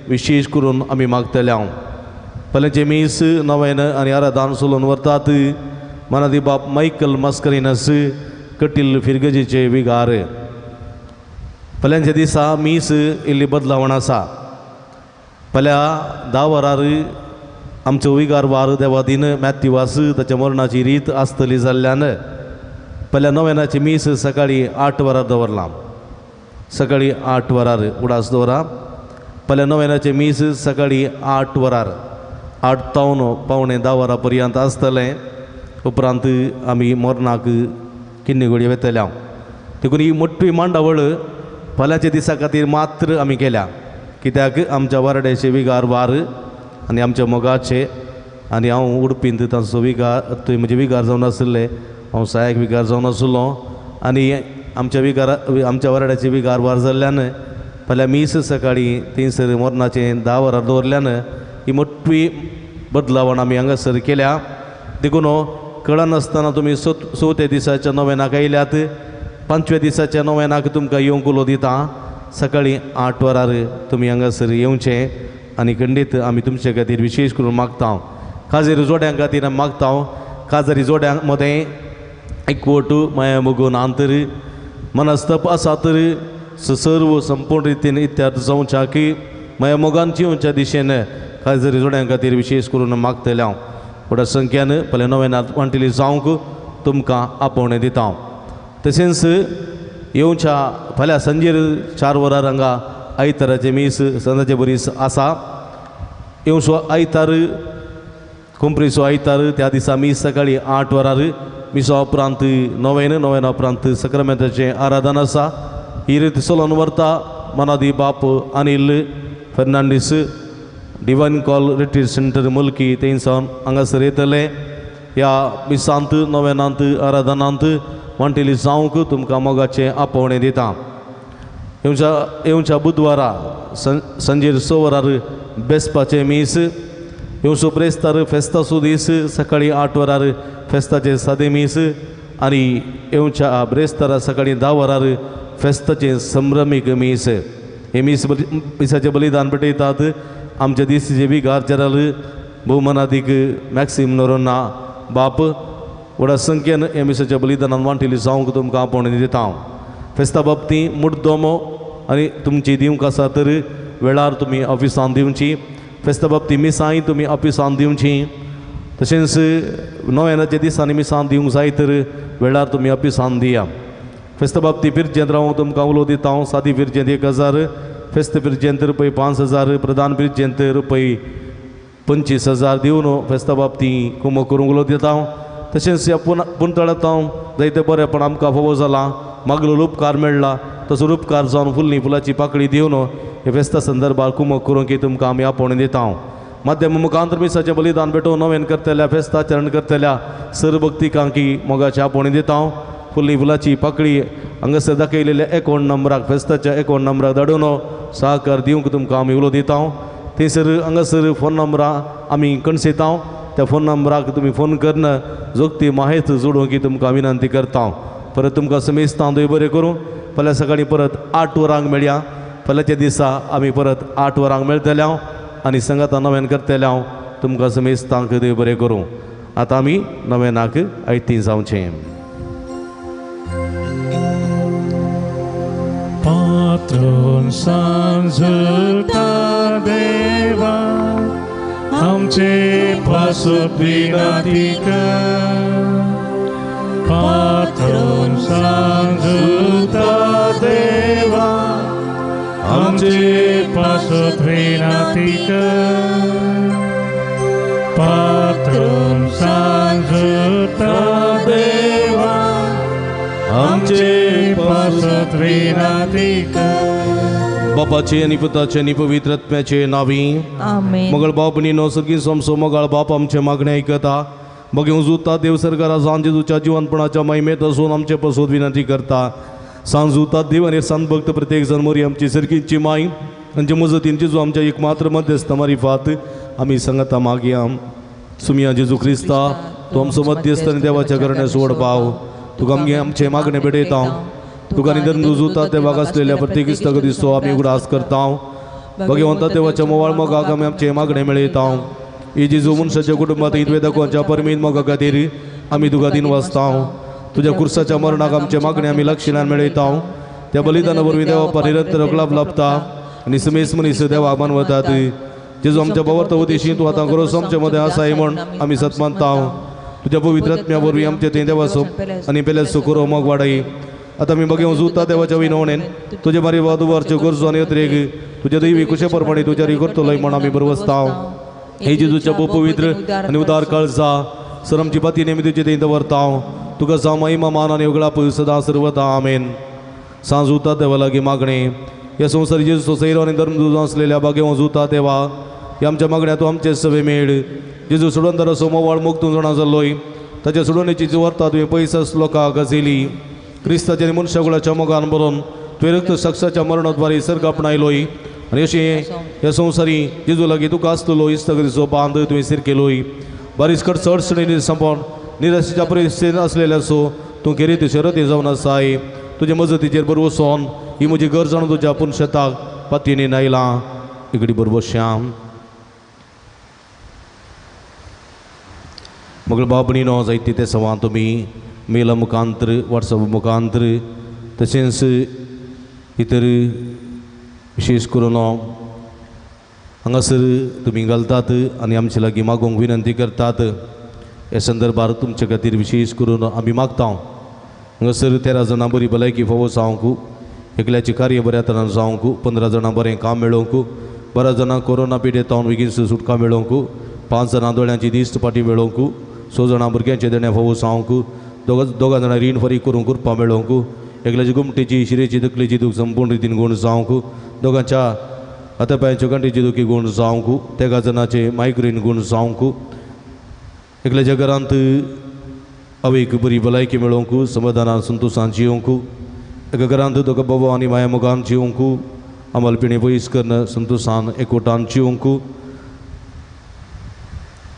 विशेष करून आमी मागतल्या. फाल्यांचे मीस नवेन आनी आराधान चलोवन वतात. मनादी बाप मायकल मास्करिनस कटील फिरगजीचे विगार. फाल्यांच्या दिसा मीस इल्ली बदलावण आसा. फाल्यां 10 वरार आमचो विगार वार देवादीन मॅथ्यूवास ताच्या मरणाची रीत आसतली जाल्ल्यान फाल्यां नोवेनाची मीस सकाळीं 8 वरार दवरलां. सकाळीं 8 वरार उडास दवरा. फाल्यां नोवेनाचें मीस सकाळीं 8 वरार 8 तावन पावणे 10 वरां पर्यंत आसतलें. उपरांत आमी मरणाक किन्नी वेतल्या. देखून ही मोठी मांडावळ फाल्यांच्या दिसा खातीर मात्र आमी केल्या. कित्याक आमच्या वारड्याचे विगार वार आनी आमच्या मोगाचे आनी हांव उडपींत तांचो विगार थंय म्हजे विगार जावन आसले. हांव सहाय्यक विगार जावन आसलो आनी आमच्या वारड्याचे विगार वार जाल्ल्यान फाल्यां मीस सकाळीं थंयसर मरणाचें 10 वरां दवरल्यान ही मोठी बदलावण आमी हांगासर केल्या देखून कळनासतना तुमी चवथ्या दिसाच्या नोवेनाक आयल्यात 5व्या दिसाच्या नोवेनाक तुमकां येवंक उलो दिता सकाळीं 8 वरार तुमी हांगासर येवचें आनी खंडीत आमी तुमचे खातीर विशेश करून मागता काजेरी जोड्यां खातीर आमी मागता काजेरी जोड्यां मदें एकवट माया मोगून आंतर मनस्तप आसा तर सर्व संपूर्ण रितीन इत्यार्थ जावच्या की माया मोगांची येवच्या दिशेन काजेरी जोड्यां खातीर विशेष करून मागतले हांव व्हड संख्येन फाल्यां नोवेनांत वांटिली जावंक तुमकां आपोवणें दिता तशेंच येवच्या फाल्यां सांजेर 4 वरार हांगा आयताराचे मीस संदाचे बरीस आसा येवचो आयतार कुंप्रीचो आयतार त्या दिसा मीस सकाळीं 8 वरार मिसा उपरांत नोवेना उपरांत सक्रामेंताचें आराधन आसा ही रीत चलोवन व्हरता मनादी बाप Anil Fernandes divine call retreat centre मुल्की थंयसान हांगासर येतले ह्या मिसांत नोवेनांत आराधनांत वांटिली जावंक तुमकां मोगाचें आपोवणें दिता येवच्या बुधवारा सांजेर 6 वरार बेस्पाचें मीस येवचो ब्रेस्तार फेस्ताचो दीस सकाळीं 8 वरार फेस्ताचें सादें मीस आनी येवच्या ब्रेस्तारा सकाळीं 10 वरार फेस्ताचें संभ्रमीक मीस हे मिसाचें बलिदान पेटयतात आमचे दिसचे विगार जनरल भोवमनादीक मॅक्सिम नोरोना बाप व्हड संख्येन हे मिसाच्या बलिदानान वांटिली जावंक तुमकां आपोवणें दिता फेस्ता बाबतीं मुड्डोमो आनी तुमची दिवंक आसा तर वेळार तुमी ऑफिसान दिवची फेस्ता बाबतीं मिसांय तुमी ऑफिसान दिवची तशेंच नोवेनाच्या दिसांनी मिसां दिवंक जाय तर वेळार तुमी ऑफिसान दिया फेस्ता बाबतीं फिरजेंत रावंक तुमकां उलो दिता सादी फिरजेंत 1000 फेस्त फिरजेंत रुपये 5000 प्रधान फिरजेंत रुपये 25000 दिवन फेस्ता बाबतीं कुमो करूंक उलो दिता तशेंच ह्या पुंतळांत हांव जायते बरेपण आमकां फावो जाला मागलो उपकार मेळ्ळा तसो उपकार जावन फुल्ली फुलाची पाकळी दिवन हे फेस्ता संदर्भात कुमो करूंक तुमकां आमी आपोवणें दिता माध्यम मुखांतर मिसाचें बलिदान भेटोवन नोवेन करतल्या फेस्ताचरण करतल्या सरभक्तिकांकी मोगाचें आपोवणें दिता फुल्ली फुलाची पाकळी हांगासर दाखयलेल्या अकावंट नंबराक फेस्ताच्या अकावंट नंबराक धाडून सहकार दिवंक तुमकां आमी उलो दिता थंयसर हांगासर फोन नंबरां आमी कणसयता त्या फोन नंबराक तुमी फोन करून जोगती माहिती जोडूंक तुमकां विनंती करता परत तुमकां समेस्तां देव बरें करूं फाल्यां सकाळीं परत 8 वरांक मेळया फाल्यांच्या दिसा आमी परत 8 वरांक मेळटले आनी संगता नोवेन करतले तुमकां समेस्तांक देव बरें करूं आतां आमी नोवेनाक आयतीं जावचें पात्रोन सांजुता देवा आमचे पासत विनंती कर पात्रोन सांजुता देवा आमचे पासत विनंती कर पात्रोन सांजुता देवा आमचे पासत विनंती कर बापाचे आनी पुताचे आनी पवित्र आत्म्याचे नावी आमेन मोगळ बापनी नो सगळी समसो मोगाळ बाप आमचे मागणे ऐकता बघेव जुता देव सरकारा सांज जेजूच्या जिवंतपणाच्या महिमेत असून आमचे पसोत विनंती करता सांज जुता देव आनी संत भक्त प्रत्येक जण मोरी आमची सरकीची माई आमच्या मजतींची जो आमच्या एकमात्र मध्यस्थ मारिफात आमी सांगता मागया सुमिया जेजू क्रिस्ता तो आमचो मध्यस्थ आनी देवाच्या करणे सोड पाव तुका आमचे मागणे भेटयता तुका निधन जुता देवाक असलेल्या प्रत्येक इस्तक दिसतो आमी उगडास करता भगवंता देवाच्या मोवाळ मोगाक आमी आमचे मागणे मेळयता ही जेजू मनशाच्या कुटुंबात वेदकांच्या परमीन मोगा खातीर आमी तुका दिन वाचता तुज्या कुर्साच्या मरणाक आमचे मागणे आमी लक्षणान मेळयता त्या बलिदाना वरवीं देवा निरंतर लाभ लाभता आनी समेस मनीस देवाक मानवतात जेजू आमच्या पवर्त उदेशी तूं आतां गरोस आमचे मदें आसाय म्हण आमी सत मानता तुज्या पवित्र आत्म्या वरवीं आमचे थंय देवाचो आनी पेले सुखरो मोग वाडय आतां आमी बघेव जुता देवाच्या विनवणेन तुजे मारी वादुवारच्यो गरजो आनी यत्रेक तुज्या दैवी कुशेपरपणी तुज्यारी करतलोय म्हण आमी बरवसता हे जेजूच्या पवित्र आनी उदार काळजा सर आमची पाती नेमी तुजे थंय दवरता तुका जावं महिमा मान आनी उगळाप सदां सर्वता आमेन सांज उता देवा लागीं मागणे ह्या संवसारी जेजूचो सैरो आनी धर्म तुजो आसलेल्या बागेव जुता देवा ह्या आमच्या मागण्या तूं आमचे सवे मेळ जेजू सोडून दर असो मोवाळ मोग जाणा जाल्लोय ताच्या सोडूनीची जी व्हरता तुवें पयस लोकांक गाजयली क्रिस्ताच्या मनशाकुळाच्या मोगान बरोवन तुवें रक्त साक्षाच्या मरणाद्वारे सर्ग आपणायलोय आनी अशें ह्या संवसारी जेजू लागीं तुका आसतलो इस्तगतीचो बांद तुवें सिर केलोय बारीक कर चडचणी संपोवन निराशेच्या परिस्थितींत आसलेल्या सो तूं खेरी शरती जावन आसाय तुज्या मजतीचेर बरोबर वचोन ही म्हजी गरज जाणून तुज्या पूर्ण शेताक पातयेनी आयलां इकडी बरोबर श्याम मग बाबणीनो जायती ते सवां तुमी मेला मुखांतर वॉट्सॅप मुखांतर तशेंच इतर विशेष करून हांगासर तुमी घालतात आनी आमचे लागीं मागोवंक विनंती करतात हे संदर्भात तुमचे खातीर विशेष करून आमी मागता हांगासर 13 जाणां बरी भलायकी फावो जावंक एकल्याची कार्य बऱ्या तरान जावंक 15 जाणां बरें काम मेळोवंक 12 जाणां कोरोना पिडेतावन बेगीन सुटका मेळोवंक 5 जाणां दोळ्यांची दिश्ट पाटी मेळोवंक 6 जाणां भुरग्यांचे देण्या फावो जावंक दोगां जाणां रीण फारीक करूंक करपा मेळोवंक एकल्याची गुमटेची शिरेची तकलेची दूख संपूर्ण रितीन गुण जावंक दोगांच्या हातापांयाच्या गांठीची दुखी गुण जावंक 13 जाणांचे मायग्रेन गुण जावंक एकल्याच्या घरांत आवयक बरी भलायकी मेळोवंक समाधानान संतोशान जियोवंक एका घरांत दोगा बाबा आनी माया मोगान जियोवंक आमलपिणे पयस करन संतोशान एकवटान जियोवंक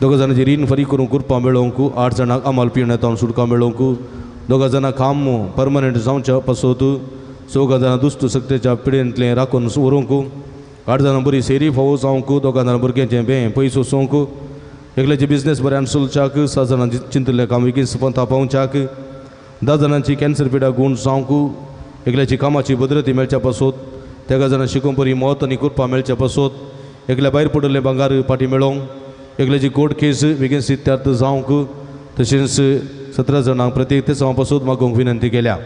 दोगां जाणांची रीण फारीक करूंक करपा मेळोवंक 8 जाणांक आमलपिण्यातावन सुटका मेळोवंक दोगां जाणां काम परमनंट जावच्या पासत 6 जाणां दुश्ट सक्तीच्या पिडेंतलें राखून व्हरूंक 8 जाणां बरी सेरी फावो जावंक दोगां जाणां भुरग्यांचें बें पयस वचोवंक एकल्याचे बिझनेस बऱ्यान चलच्याक 6 जाणां चिंतलें काम बेगीन सपंता पावच्याक 10 जाणांची कॅन्सर पिडा गुण जावंक एकल्याची कामाची भद्रती मेळच्या पासत 13 जाणां शिकून बरी मत आनी करपा मेळच्या पासत एकल्या भायर पडलें भांगार पाटी मेळोवंक एकल्याची कोर्ट केस बेगीन सिद्धार्थ जावंक तशेंच 17 जाणांक प्रत्येक ते सवा पासत मागोवंक विनंती केल्या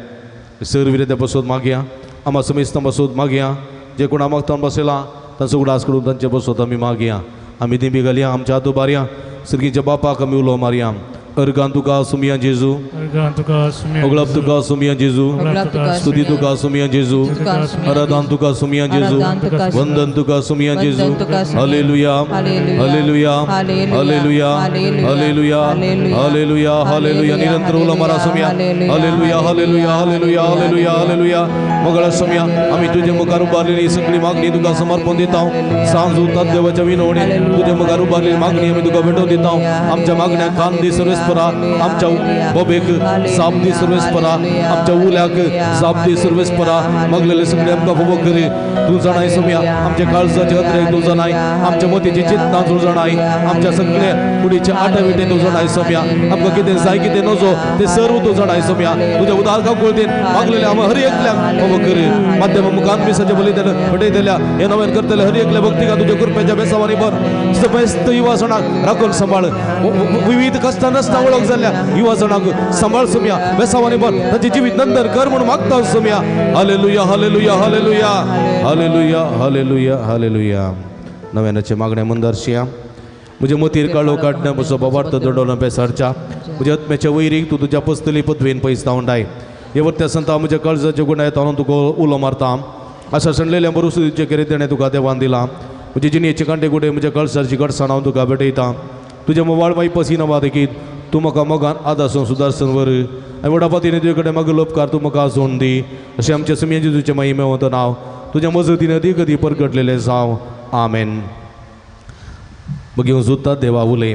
सर विरेत्या पासत मागया आमा समेस्तां पासत मागया जे कोण मागतान बसयला तांचो उगडास करून तांचे पासत आमी मागया आमी दिंबी घालया आमच्या हातू बारया सर्गीच्या बापाक आमी उलो मारया अर्गान तुका सुमिया जेजू ओगळप तुका सुमिया जेजू स्तुती तुका सुमिया जेजू आराधन तुका सुमिया जेजू वंदन तुका सुमिया जेजू हालेलुया हालेलुया हालेलुया हालेलुया हालेलुया हालेलुया निरंतर उलो मारा सुमिया हालेलुया हालेलुया हालेलुया हालेलुया हालेलुया मंगळा सुमिया आमी तुजे मुखार उबारलेली सगळी मागणी तुका समर्पण दिता सांज उतात देवाच्या विनवणे तुजे मुखार उबारलेली मागणी आमी तुका भेटोवन दिता आमच्या मागण्या कान दी सर्वेस आमच्या बोबेक साप दी सर्वेस परा आमच्या उल्याक साप दी सर्वेस परा मागलेले सगळे आमकां फोबो करी तूं जाणाय सुमिया आमच्या काळजाचे हत्रेक तूं जाणाय आमच्या मतीची चिंता तूं जाणाय आमच्या सगळे कुडीचे आटाविटे तूं जाणाय सुमिया आमकां कितें जाय कितें नजो ते सर्व तूं जाणाय सुमिया तुज्या उदारका कळतेन मागलेले आमी हर एकल्याक फोबो करी माध्यम मुखान मिसाचे बलिदान घडयतल्या हे नवेन करतले हर एकल्या भक्तीका तुज्या कृपेच्या बेसावानी भर समस्त युवा सणाक राखून सांबाळ विविध कश्टां नसता वळख जाल्ल्या युवा जणांक सांबाळ सुमिया बेसावानी भर तांची जिवीत नंदन कर म्हणून मागता सुमिया हालेलुया हालेलुया हालेलुया हालेलुया हालेलुया हालेलुया नव्यानाचे मागण्या मंदारशिया म्हज्या मतीर काळो काडण्या म्हजो बाबार्थ दंडोवन बेसाडच्या म्हज्या आत्म्याच्या वैरीक तूं तुज्या पस्तली पदवेन पयस धांवडाय हे वर्त्या संता म्हज्या काळजाच्या गुणाय ताणून तुका उलो मारता अशा सणलेल्या बरुसुचे कितें तेणें तुका देवान दिलां म्हजे जिणेचे कांटे गुडे म्हज्या कळसाची घडसाण हांव तुका भेटयतां तुज्या मोवाळ माई पसीना वादकीत तूं म्हाका मोगान आदासून सुदारसन वर आनी व्हडा पातीन तुजे कडेन म्हाका लोपकार तूं म्हाका सोडून दी अशें आमच्या सुमिया जेजूचे माई मेवंत नांव तुज्या मजतीन अदीक अदीक परगटलेलें जावं आमेन बघेवन सुद्दां देवा उलय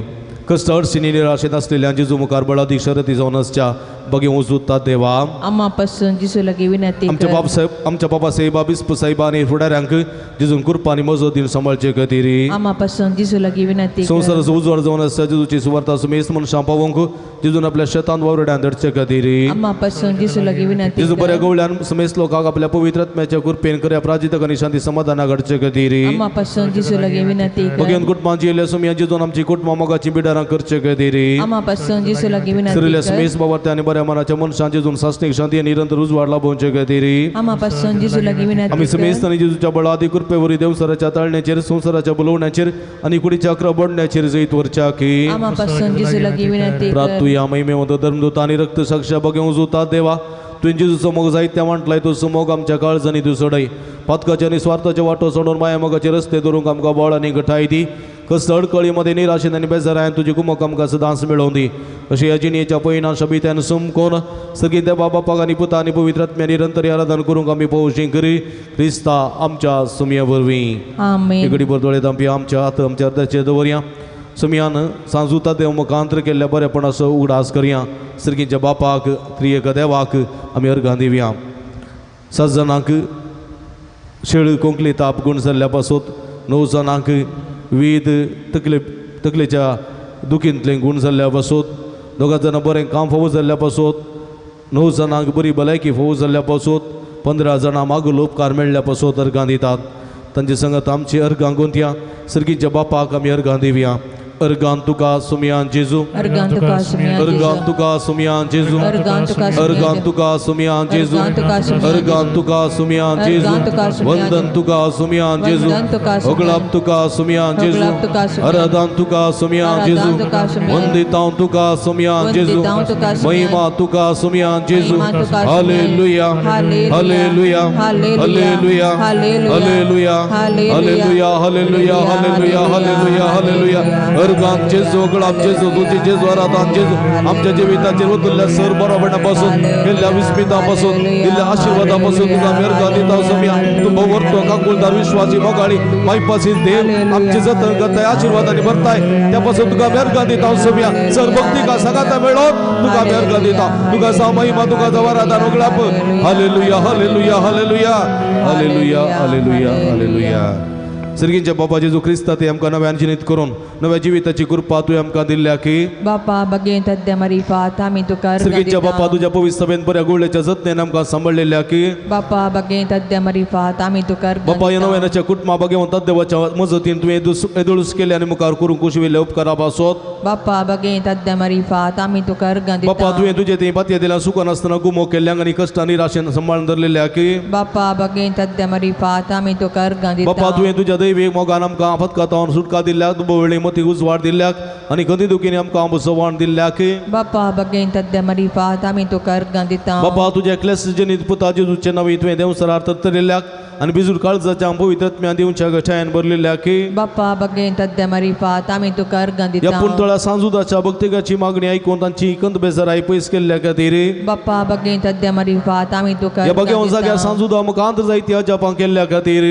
कष्ट अडचणी निराशेत असलेल्या जेजू मुखार बळादी शरती जावन आसच्या बघेवन सुद्दां देवा आम्हा पासून जिसू लागीं विनंती आमच्या बाबा साहेब बिस्प साहेब आनी फुडाऱ्यांक जेजून कृपा आनी मजो दिन सांबाळचे खातीर आम्हा पासून जिसू लागीं विनंती संवसाराचो उजवाड जावन आसता जेजूची सुवार्ता सुमेस्त मनशां पावोवंक जेजून आपल्या शेतान वावरड्यान धडचे खातीर आम्हा पासून जिसू लागीं विनंती जेजू बऱ्या गवळ्यान समेस्त लोकांक आपल्या पवित्र आत्म्याच्या कृपेन कर्या प्राजितक आनी शांती समाधाना घडचे खातीर आम्हा पासून जिसू लागीं विनंती बघेन कुटुंबांची येयल्या सुमिया जेजून आमची कुटुंबां मोगाची बिडारां करचे खातीर आम्हा पासून जिसू लागीं सरिल्या विनंती समेस्त बाबार्त्या आनी बऱ्या मनाच्या मनशां जेजून सासणीक शांती आनी निरंतर उजवाड लाभोवचे खातीर आम्हा पासून जिसू लागीं विनंती आमी समेस्त आनी जेजूच्या बळादी कृपेवरी देवसराच्या ताळण्याचेर संवसाराच्या बुलोवण्याचेर आनी कुडीच्या अकरा बोडण्याचेर जैत वरच्या की आम्हा पासून जिसू लागीं विनंती प्रार्थुया महिमेवंत धर्मदूत आनी रक्त साक्षा बघेवं जुता देवा तुवें जेजूचो मोग जायत्या वांटलाय तो मोग आमच्या काळजांनी तूं सोडय पातकाच्या आनी स्वार्थाच्या वाटो सोडून माया मोगाचे रस्ते धरूंक आमकां बळ आनी घटाय दी कसं अडकळीमध्ये निराशेन आनी बेजारायन तुजी कुमक आमकां सदांच मेळोवन दी अशें ह्या जिणेच्या पयना शबित्यान सुमकोन सगळीं देवा बापाक आनी पुता आनी पवित्र आत्म्या निरंतर आराधन करूंक आमी पळोवची करी क्रिस्ता आमच्या सुमया वरवीं आमेन. एकडी बरदोळे दांपी आमच्या हात आमच्या हृदयाचेर दवरया सुमयान सांजुता देव मुखांतर केल्ल्या बरेपणाचो उगडास करया सर्गीच्या बापाक त्रियेक देवाक आमी अर्घां दिवया 7 जाणांक शेळ कोंकली ताप गुण जाल्ल्या पासून 9 जाणांक वीद तकलेच्या दुखींतले गुण जाल्ल्या पासून 2 जाणां बरें काम फावो जाल्ल्या पासून 9 जाणांक बरी भलायकी फावो जाल्ल्या पासून 15 जाणां मागूल उपकार मेळ्ळ्या पासून अर्घां दितात तांचे संगत आमची अर्घां गोंतया सर्गीच्या बापाक आमी अर्घां दिवया अर्घां तुका सुमयान जेजू अर्घां तुका सुमयान अर्घां तुका सुमयान जेजू अर्घां तुका अर्घां तुका सुमयान जेजू अर्घां तुका सुमयान जेजू वंदन तुका सुमयान जेजू ओगळाप तुका सुमयान जेजू आराधन तुका सुमयान जेजू वंदितां तुका सुमयान जेजू महिमा तुका सुमयान जेजू हालेलुया hallelujah hallelujah hallelujah hallelujah hallelujah hallelujah hallelujah हालेलुया अर्घां जेजू ओगळाप जेजू तुझी जेजू आराधन जेजू आमच्या जिविताचेर वतल्ल्या सर बरोबरपणापासून केल्ल्या विस्मितापासून दिल्ल्या आशिर्वादापासून तुका आमी अर्घां दिता सुमया तूं भोवरतो काकुळदार विश्वासी मोगाळी मायपासी देव आमची जतन करताय आशिर्वादांनी भरताय त्यापासून तुका आमी अर्घां दिता सुमया सर भक्तीका सगाता मेळोन तुका आमी अर्घां दिता तुका सा महिमा तुका सा आराधन ओगळाप हालेलुया हालेलुया हालेलुया हालेलुया हालेलुया हालेलुया सर्गींच्या बापा जेजू क्रिस्ता ते आमकां नव्यान जिनीत करून नव्या जिविताची कृपा तुवें आमकां दिल्ल्या की बापा बगेन तद्द्या मरिफात आमी तुका अर्घां सर्गींच्या दिता. बापा तुज्या पवित्र सभेन बऱ्या गुळ्याच्या जतनेन आमकां सांबाळलेल्या की बापा बगेन तद्द्या मरिफात आमी तुका अर्घां बापा ह्या दिता. नव्यानाच्या कुटुंबा बगेवन देवाच्या मजतीन तुवें येदुळूस केले आनी मुखार करूंक कुशविल्ले उपकारा पासत बापा बगेन तद्द्या मरिफात आमी तुका अर्घां बापा दिता. तुवें तुजे ते पातये दिल्या सुखान आसतना गुमो केल्ल्यांक आनी कश्टां निराशेन सांबाळून धरलेल्या की बापा बगेन तद्द्या मरिफात आमी तुका अर्घां दिता. बापा तुवें तुज्या दैवीक मोगान आमकां आफतकातावन सुटका दिल्याक बोवळी मती उजवाड दिल्याक आनी कधी दुखीने आमकां बुसवाण दिल्याक बापा बगेन तद्द्या मरिफात आमी तुका अर्घां दिता. बापा तुज्या क्लेस जनीत पुता जेजूचे नवी तुवें देवसरार तरतरिल्ल्याक आनी बिजूर काळजाच्या पवित्र आत्म्या दिवच्या गठायन भरलेल्या की बापा बगेन तद्द्या मरिफात आमी तुका अर्घां या दिता. पुंतळा सांजुदाच्या भक्तिकाची मागणी ऐकून तांची कंत बेजाराई पयस केल्ल्या खातीर बापा बगेन तद्द्या मरिफात आमी तुका या अर्घां बगेवन जाग्यार दिता. सांजुदा मुखांत जायत्या जपां केल्ल्या खातीर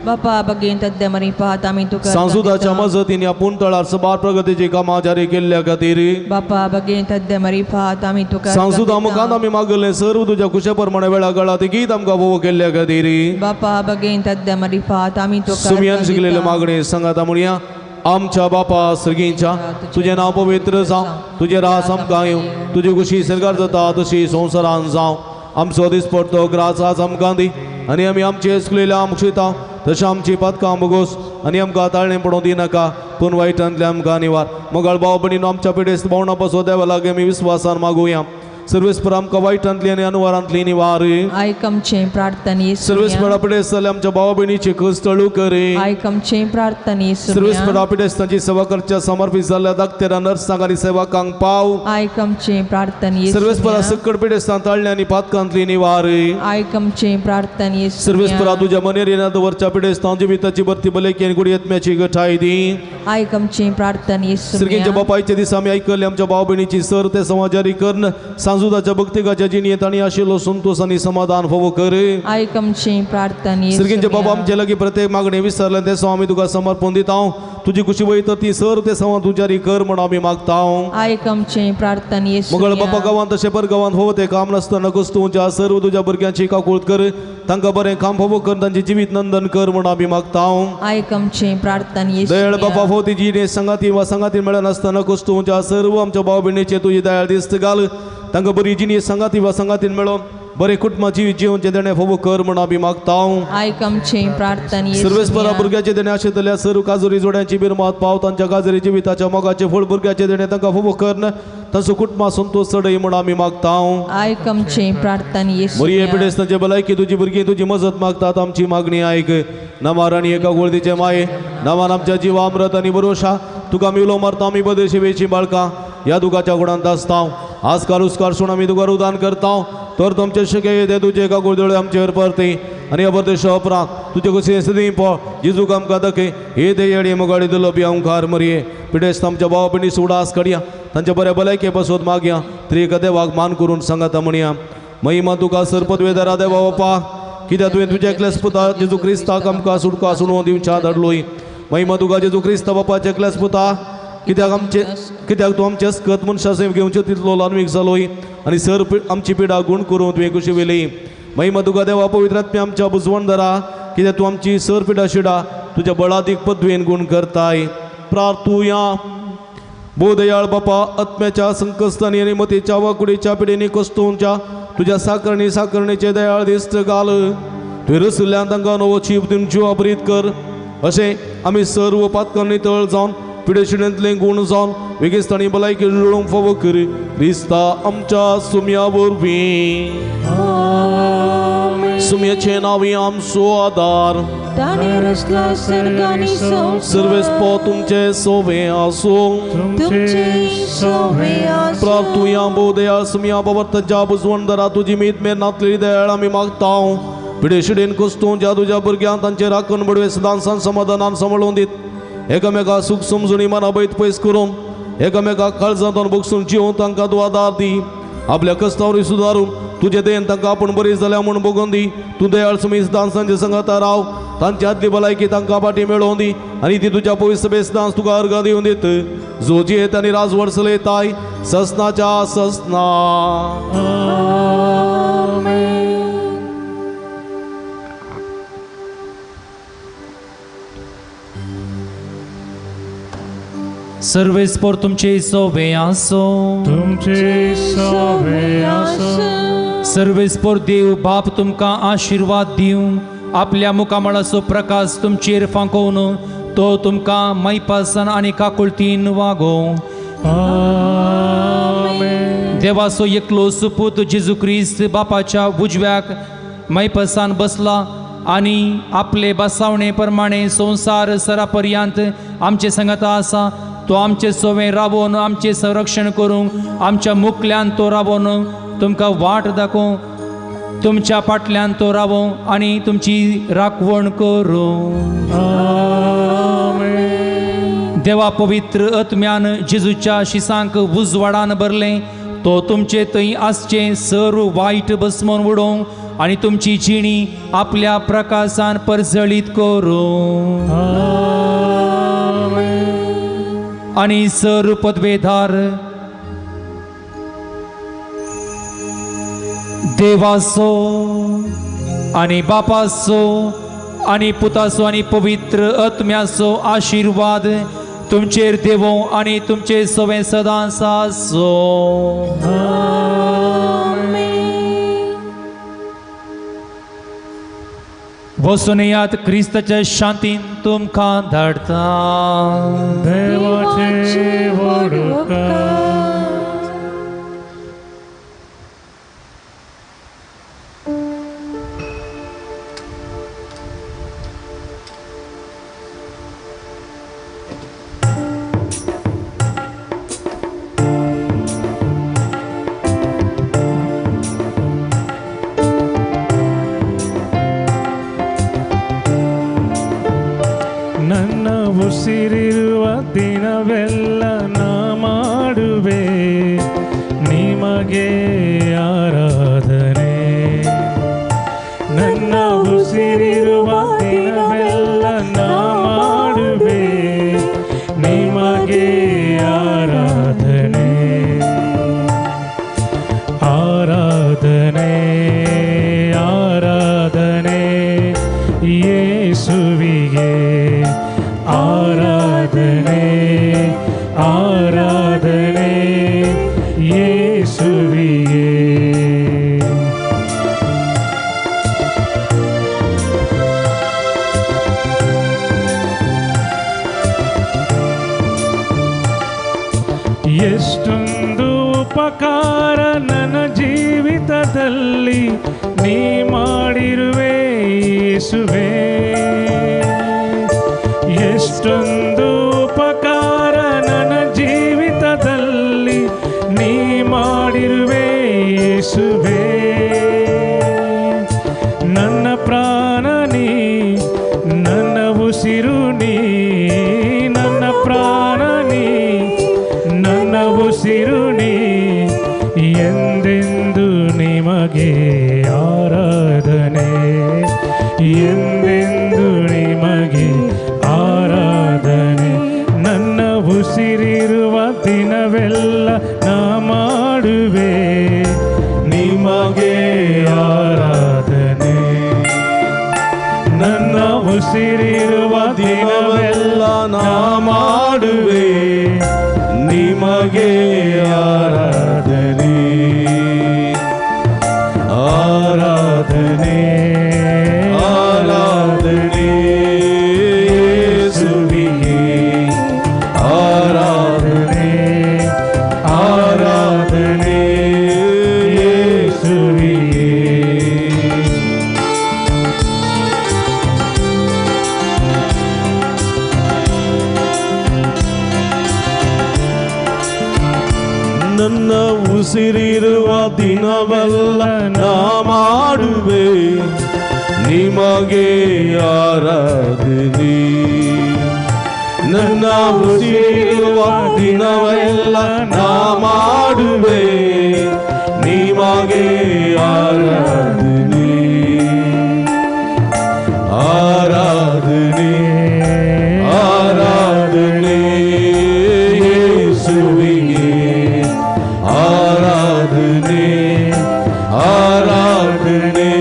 बापा बगेन तद्द्या मरिफात आमी तुका अर्घां सांजुदाच्या दिता. मजतीन या पुंतळार सबार प्रगतीची कामां जारी केल्ल्या खातीर बापा बगेन तद्द्या मरिफात आमी तुका अर्घां सांजुदा दिता. मुखांत आमी मागले सर्व तुज्या कुशे प्रमाणे वेळा गळा ते गीत आमकां भोव केल्ल्या खातीर बापा बगेन तद्द्या मरिफात आमी तुका सुमयान अर्घां शिकलेले दिता. मागणे सांगाता म्हणया आमच्या बापा सर्गींच्या तुझे नाव पवित्र जावं तुझे रास आमकां येवं तुजी खुशी सरकार जाता तशी संवसारान जावं आमचो दिसपडतो ग्रास आज आमकां दी आनी आमी आमचे हेसलेल्या आमचिता तशें आमची पातकां बगोस आनी आमकां ताळणें पडोवं दिनाका पूण वायटांतल्यान आमकां निवार मोगाळ भाव भयणीनो आमच्या पिडेस्त भावना पासो देवा लागी आमी विस्वासान मागुया सर्वेस्पर आमकां वायटांतली आनी अनुवारांतली निवार आयकमचे प्रार्थने सर्वेस्परा पिडेस्त जाल्यार आमच्या भावा भयणीची कस्तळू करे आयकमचे प्रार्थने सर्वेस्परा पिडेस्तांची सेवा करच्या समर्पित जाल्ल्या दाक्तेरां नर्सांक आनी सेवकांक पाव आयकमचे प्रार्थने सर्वेस्परा सकट पिडेस्तां ताळ्ळें आनी पातकांतली निवार आयकमचे प्रार्थने सर्वेस्परा तुज्या मनेर येना दवरच्या पिडेस्तां जिविताची भरती भलायकी गुडी येतम्याची गठाय दी आयकमचे प्रार्थने सर्गींच्या बापायच्या दिसा आमी आयकले आमच्या भाव भयणीची सर ते समाजारी कर्ण सांजुदाच्या भक्तिकाच्या जिणयेत आनी आशिल्लो संतोष आनी समाधान फोवो कर आयकमचे प्रार्थने सर्गींच्या बाबा आमचे लागीं प्रत्येक मागणी विसरले ते आमी तुका समर्पण दिता तुजी खुशी वयता ती सर ते सवा तुज्यारी कर म्हण आमी मागता आयकमचे प्रार्थने मगळ बापा गांवांत तशें पर गांवांत फोव ते काम नासतना कुस्तूच्या सर्व तुज्या भुरग्यांची काकूळट कर तांकां बरें काम फोवो कर तांचे जिवीत नंदन कर म्हण आमी मागता आयकमचे प्रार्थने दयाळ बापा फोव ती जिणे संगाती वा संगाती मेळनासतना कुस्तूच्या सर्व आमच्या भाव भयणीचे तुजी दयाळ दिस्त घाल तांकां बरी जिणी संगाती वा संगातीन मेळोन बरे कुटुंबाची जिवनचे देणे फोवो कर म्हण आमी मागता आयकमचे प्रार्थने सर्वेस्परा भुरग्याचे देणे आशिल्ल्या सर्व काजुरी जोड्यांची बिरमात पाव तांच्या काजरी जिविताच्या मोगाचे फळ भुरग्याचे देणे तांकां फोवो कर तांचो कुटुंबा संतोष चडय म्हण आमी मागता आयकमचे प्रार्थने मरिये पिडेस्तांचे भलायकी तुजी भुरगीं तुजी मजत मागतात आमची मागणी आयक नामार आनी एका गोळदीचे माये नामान आमच्या जिवा अमृत आनी भरोशा तुका मिलो मारता आमी बदेशी वेची बाळकां ह्या दुखाच्या गुणांत आसता आजकाल उसकार सोडून आम्ही तुका उदान करता तर तुमचे शक्य येते तुझे एका गुरदोळे आमचेर परते आणि अबरदेश अपराध तुझे कसे सदी पळ जेजूक आमकां दखे हे दे येडी मोगाडी दिलो बी ओंकार मरिये पिडेस्त आमच्या भावा पिंडी सुडास काडया तांच्या बऱ्या भलायके पासोद मागया तरी देवाक मान करून सांगाता म्हणया महिमा तुका सरपदवेदारा देवा बापा कित्याक तुवें तुज्या एकल्याच पुता जेजू क्रिस्ताक आमकां सुटका सुणोवन दिवच्या धाडलोय महिमा तुका जेजू क्रिस्त बापाच्या एकल्याच पुता कित्याक तूं आमचे अस्कत मनशा सेव घेवचे तितलो लानवीक जालोय आनी सर आमची पिडा गुण करून तुवें कशी वेली महिमा तुका देवा पवित्र आत्म्या आमच्या बुजवण धरा कित्याक तूं आमची सर पिडा शिडा तुज्या बळादीक पदवेन गुण करताय प्रार्थुया बोधयाळ बापा आत्म्याच्या संकस्तांनी आणि मतेच्या वाकुडीच्या पिढीने कस्तूंच्या तुझ्या साकरणीचे दयाळ दिस्त घाल तुवें रसुल्ल्यान तांकां नवो जीव दिवची वापरीत कर अशें आमी सर्व पातकांनी तळ जावन पिडेशिडेंतले गुण जावन वेगिस्तांनी भलायकी जुळोवंक फावो कर क्रिस्ता आमच्या सुम्या वरवीं सुम्याचे नावी आमचो आदार सर्वेस्पो तुमचे सोवे आसो प्रार्थुया बोधया सुम्या बाबा बुजवण दरा तुजी मीत मेर नातलेली दयाळ आमी मागतां पिडेशिडेन कस्तू ज्या तुज्या भुरग्यांक तांचे राखण बडवे सदांसान समाधानान सांबाळून दीत एकामेका सुख समजुनी मना बैत पयस करून एकामेका काळजांतून बगसून जिवोवन तांकां तूं आदार दी आपल्या कस्तावरी सुदारून तुझे देन तांकां आपण बरी जाल्या म्हूण बगोवन दी तूं दयाळ सुमी सदांसांचे संगता राव तांची आदली भलायकी तांकां फाटी मेळोवन दी आनी ती तुज्या पवित्र सभे सदांच तुका अर्घ दिवन दीत जो जियेत आनी राजवड चलयताय ससनाच्या ससना सर्वेस्पोर तुमचे सोवे आसो तुमचे सोवे आसो सर्वेस्पोर देव बाप तुमकां आशिर्वाद दिवं आपल्या मुखामळाचो प्रकाश तुमचेर फांकोवन तो तुमकां मैपासन आनी काकुळतीन वागो देवाचो एकलो सुपूत जेजू क्रिस्त बापाच्या उजव्याक मैपसान बसला आनी आपले बसावणे प्रमाणे संसार सरापर्यंत आमचे संगता आसा तो आमचे सोवे राबोवन आमचे संरक्षण करूंक आमच्या मुखल्यान तो राबोवन तुमकां वाट दाखोवं तुमच्या फाटल्यान तो राबोवं आनी तुमची राखवण करूं देवा पवित्र आत्म्यान जेजूच्या शिसांक उजवाडान भरले तो तुमचे थंय आसचे सर्व वायट भस्मोन उडोवंक आनी तुमची जिणी आपल्या प्रकाशान परजळीत करूं आनी सर्व पदवेदार देवाचो आनी बापाचो आनी पुताचो आनी पवित्र आत्म्याचो आशिर्वाद तुमचेर देवो आनी तुमचे सवे सदांच आसो वचून यात क्रिस्ताच्या शांतीन तुमकां धाडटा देवाचे व्हड उपकार ನನ್ನ ಉಸಿರಿರುವ ದಿನವೆಲ್ಲ ನಾ ಮಾಡುವೆ ನಿಮಗೆ ಆರಾಧನೆ ನನ್ನ ಉಸಿರಿರುವ ದಿನವೆಲ್ಲ ನಾ ಮಾಡುವೆ ನಿಮಗೆ ಆರಾಧನೆ ಆರಾಧನೆ ಆರಾಧನೆ ಯೇಸುವಿಗೆ ಆರಾಧನೆ ಆರಾಧನೆ ಯೇಸುವಿಗೆ ಎಷ್ಟೊಂದು ಉಪಕಾರ ನನ್ನ ಜೀವಿತದಲ್ಲಿ ನೀ ಮಾಡಿರುವೆ ಯೇಸುವೇ ಎಷ್ಟೊಂದು ಉಪಕಾರ ನನ್ನ ಜೀವಿತದಲ್ಲಿ ನೀ ಮಾಡಿ ಉಸಿರುನಿ ಎಂದೆಂದು ನಿಮಗೆ ಆರಾಧನೆ ಎಂದೆಂದು ನಿಮಗೆ ಆರಾಧನೆ ನನ್ನ ಉಸಿರಿರುವ ದಿನವೆಲ್ಲ ನಾ ಮಾಡುವೆ ನಿಮಗೆ ಆರಾಧನೆ ನನ್ನ ಉಸಿರಿರುವ ದಿನವೆಲ್ಲ ನಾ ಮಾಡುವೆ ನಿಮಗೆ ಆರಾಧನೆ ಆರಾಧನೆ ಆರಾಧನೆ ಯೇಸುವಿಗೆ ಆರಾಧನೆ ಆರಾಧನೆ ಯೇಸುವಿಗೆ ನನ್ನ ಉಸಿರಿರುವ ದಿನವೆಲ್ಲ ನಾ ಮಾಡುವೆ ನಿಮಗೆ ಆರಾಧನೆ ನನ್ನ ಉಸಿರಿರುವ ದಿನವೆಲ್ಲ ನಾ ಮಾಡುವೆ ನಿಮಗೆ ಆರಾಧನೆ ಆರಾಧನೆ ಆರಾಧನೆ ಯೇಸುವಿಗೆ ಆರಾಧನೆ ಆರಾಧನೆ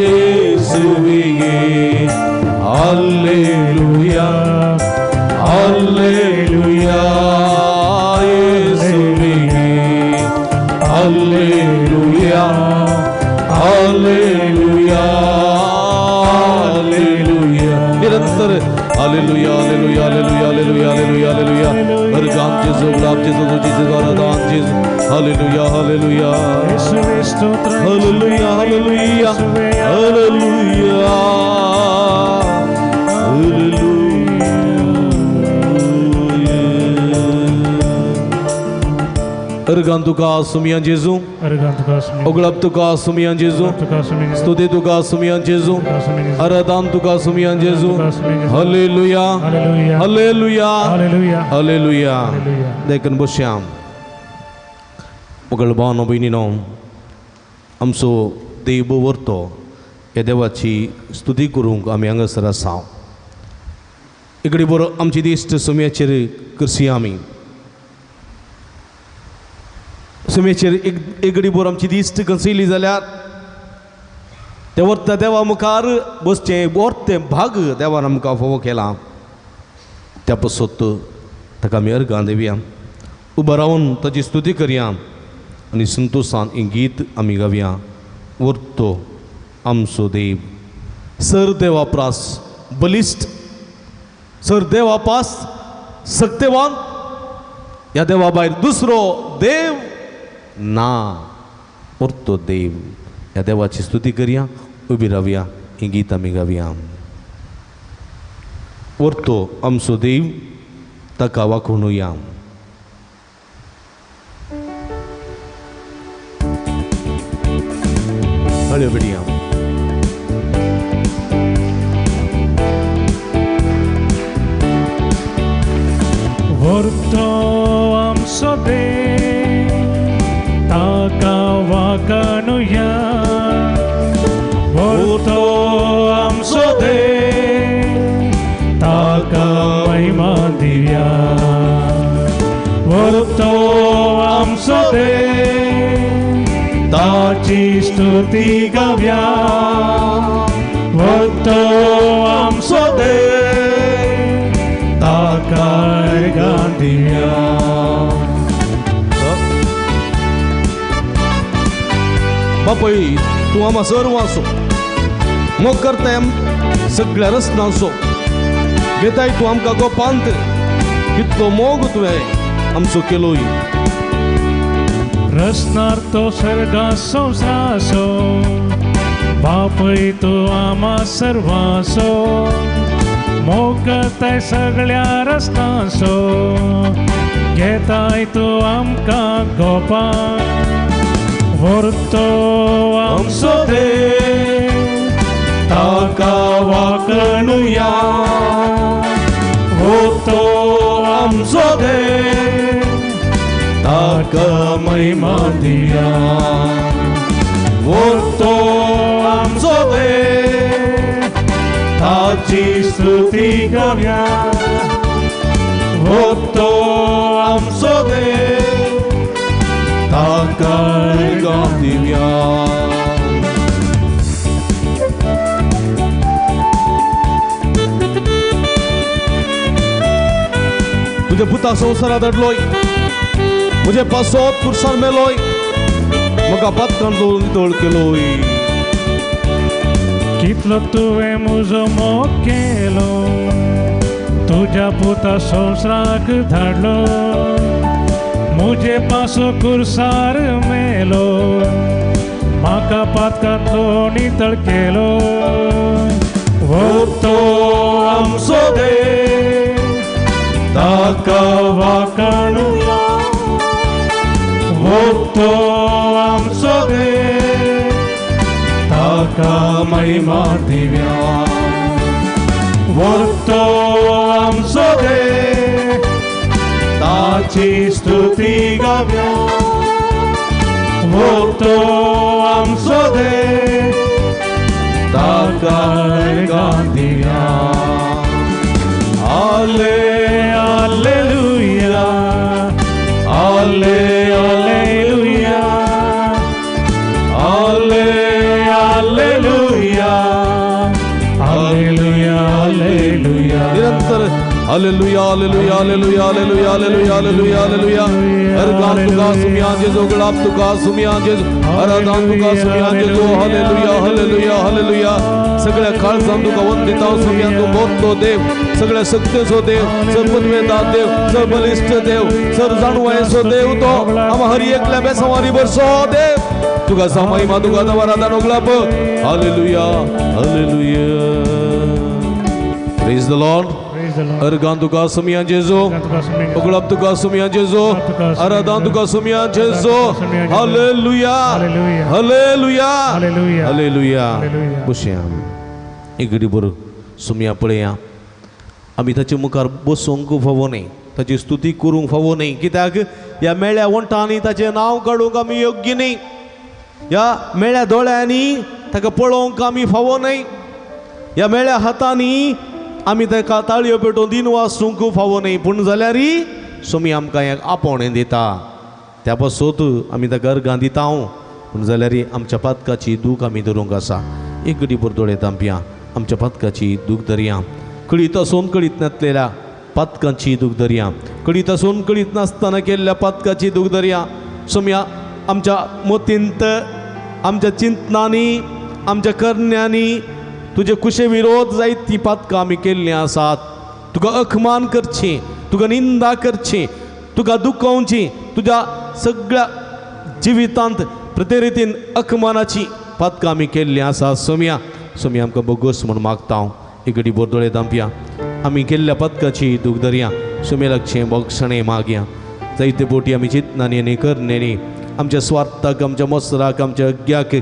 ಯೇಸುವಿಗೆ ಹಲ್ಲೆಲೂಯಾ ಹಲ್ಲೆಲೂಯಾ ಯೇಸುವಿಗೆ ಹಲ್ಲೆಲೂಯಾ ಹಲ್ಲೆಲೂಯಾ ಹಲ್ಲೆಲೂಯಾ ನಿರಂತರ हालेलुया हालेलुया हालेलुया हालेलुया हालेलुया हालेलुया हर काम जेसु गुलाब जेसु तुझे द्वारा दान जेसु हालेलुया हालेलुया ಯೇಸುವೇ ಸ್ತೋತ್ರ hallelujah hallelujah hallelujah Ergan tuka sumiyan Jesu, Ergan tuka sumiyan oglap tuka sumiyan Jesu, studi tuka sumiyan Jesu, aradan tuka sumiyan Jesu. Haleluya, haleluya, haleluya. Dekan bosyam. Oglban obininom. Amso debu worto. Edewachi studi kurung kami angga serasau. Ikdi bor amchi dist sumiya ceri kursiami. सुमेचर एक गडी bore आमची दिश्ट कंसिली जाल्यार ते वर्त देवा मुखार बसचे वर्ते भाग देवान आमकां फोव केला त्या पसत ताका आमी अर्गां देवया उबा रावन ताची स्तुती करया आनी संतोशान ही गीत आमी गावया वर्तो आमचो देव सर देवा प्रास बलिश्ट सर देवा पास सत्यवान या देवा भायर दुसरो देव ना वर्तो देव या देवाची स्तुती करया उबी रावया ही गीत आमी गावया वर्तो आमचो देव ताका वाखणुया हळ्यो बिडया वर्तो आमचो देव ताका वाखणुया वर्तो आमचो देव ताका महिमा दिवया वर्तो आमचो देव ताची स्तुती गावया वर्तो आमचो देव ताका अर्गां दिवया बापय तूं आमा सर्व आसो मोग करताय सगळ्या रस्त्यां आसो घेताय तूं आमकां गोपांत कितलो मोग तुवें आमचो केलोय रस्नार तो सर्गासो सासो बापय तो आमा सर्वासो मोग करताय सगळ्या रस्त्यांसो घेताय तूं आमकां गोपांत वर्तो आमचो देव ताका वाखणुया वर्तो आमचो देव ताका महिमा दिया वो तो आमचो देव ताची स्तुती गावया वो तो आमचो देव ताका गाव दिवया मुझे पुता संसारात हाडलोय मुझे पासोत पुरसार मेलोय म्हाका पातकान दवरून नितळ केलोय कितलो तुवें म्हजो मोग केलो तुज्या पुता संवसाराक धाडलो म्हजे पासो कुरसार मेलो म्हाका पातकांतलो नितळ केलो वो तो आमचो देव ताका वाखाणुया वो तो आमचो देव ताका महिमा दिवया वो तो आमचो देव ताची स्तुती गावया वो तो आमचो देव ताका गाव दिवया Alleluia, Alleluia, Alleluia, Alleluia, Alleluia. निरंतर Alleluia, Alleluia, Alleluia, Alleluia, Alleluia, Alleluia, Alleluia. Ergan tuka sumyan Jesu, glab tuka sumyan Jesu, aradan tuka sumyan Jesu. Alleluia, Alleluia, Alleluia. सगळ्या काळजां तुका वंदिता सगळ्यां तूं मोठो देव सगळ्या शक्तीचो देव सर्वन्वेता देव सर्वबलिश्ठ देव सर जाणवायेचो देव तो आम्हा हरी एकल्या बेसवारी बरसो देव तुका सा महिमा तुका आराधना ओगलाप हालेलुया हालेलुया प्रेज द लॉर्ड अर्गान तुका सुमिया जेजो ओगलाप तुका सुमिया जेजो आराधना तुका सुमिया जेजो हालेलुया हालेलुया हालेलुया बुश्याम एक घडी बर सुमिया पळया आमी ताचे मुखार बसूंक फावो न्ही ताची स्तुती करूंक फावो न्ही कित्याक ह्या मेळ्या वंटांनी ताचें नांव काडूंक आमी योग्य न्ही ह्या मेळ्या दोळ्यांनी ताका पळोवंक आमी फावो न्ही ह्या मेळ्या हातांनी आमी ताका ताळयो पेटोवन दिन वासूंक फावो न्ही पूण जाल्यारय सुमी आमकां एक आपोवणें दिता त्या पासत आमी ताका अर्गां दिता पूण जाल्यारय आमच्या पातकाची दूख आमी धरूंक आसा एक घडी बर दोळे तांपया आमच्या पातकाची दूख धरया कळीत आसून कळीत नासलेल्या पातकांची दूख धरया कळीत आसून कळीत नासतना केल्ल्या पातकाची दूख धरया सुम्या आमच्या मोतींत आमच्या चिंतनांनी आमच्या करण्यांनी तुजे कुशे विरोध जायत ती पातकां आमी केल्लीं आसात तुका अखमान करची तुका निंदा करची तुका दुखोवची तुज्या सगळ्या जिवितांत प्रते रितीन अखमानाची पातकां आमी केल्लीं आसा सुम्या सुमी आमकां बोगोस म्हूण मागता हांव एक घडी बर दोळे दांपया आमी केल्ल्या पदकाची दूख धरया सुमेलाकचें बोगसणें मागया जायते पोटी आमी चिंतनांनी आनी करण्यांनी आमच्या स्वार्थाक आमच्या मोसराक आमच्या अग्याक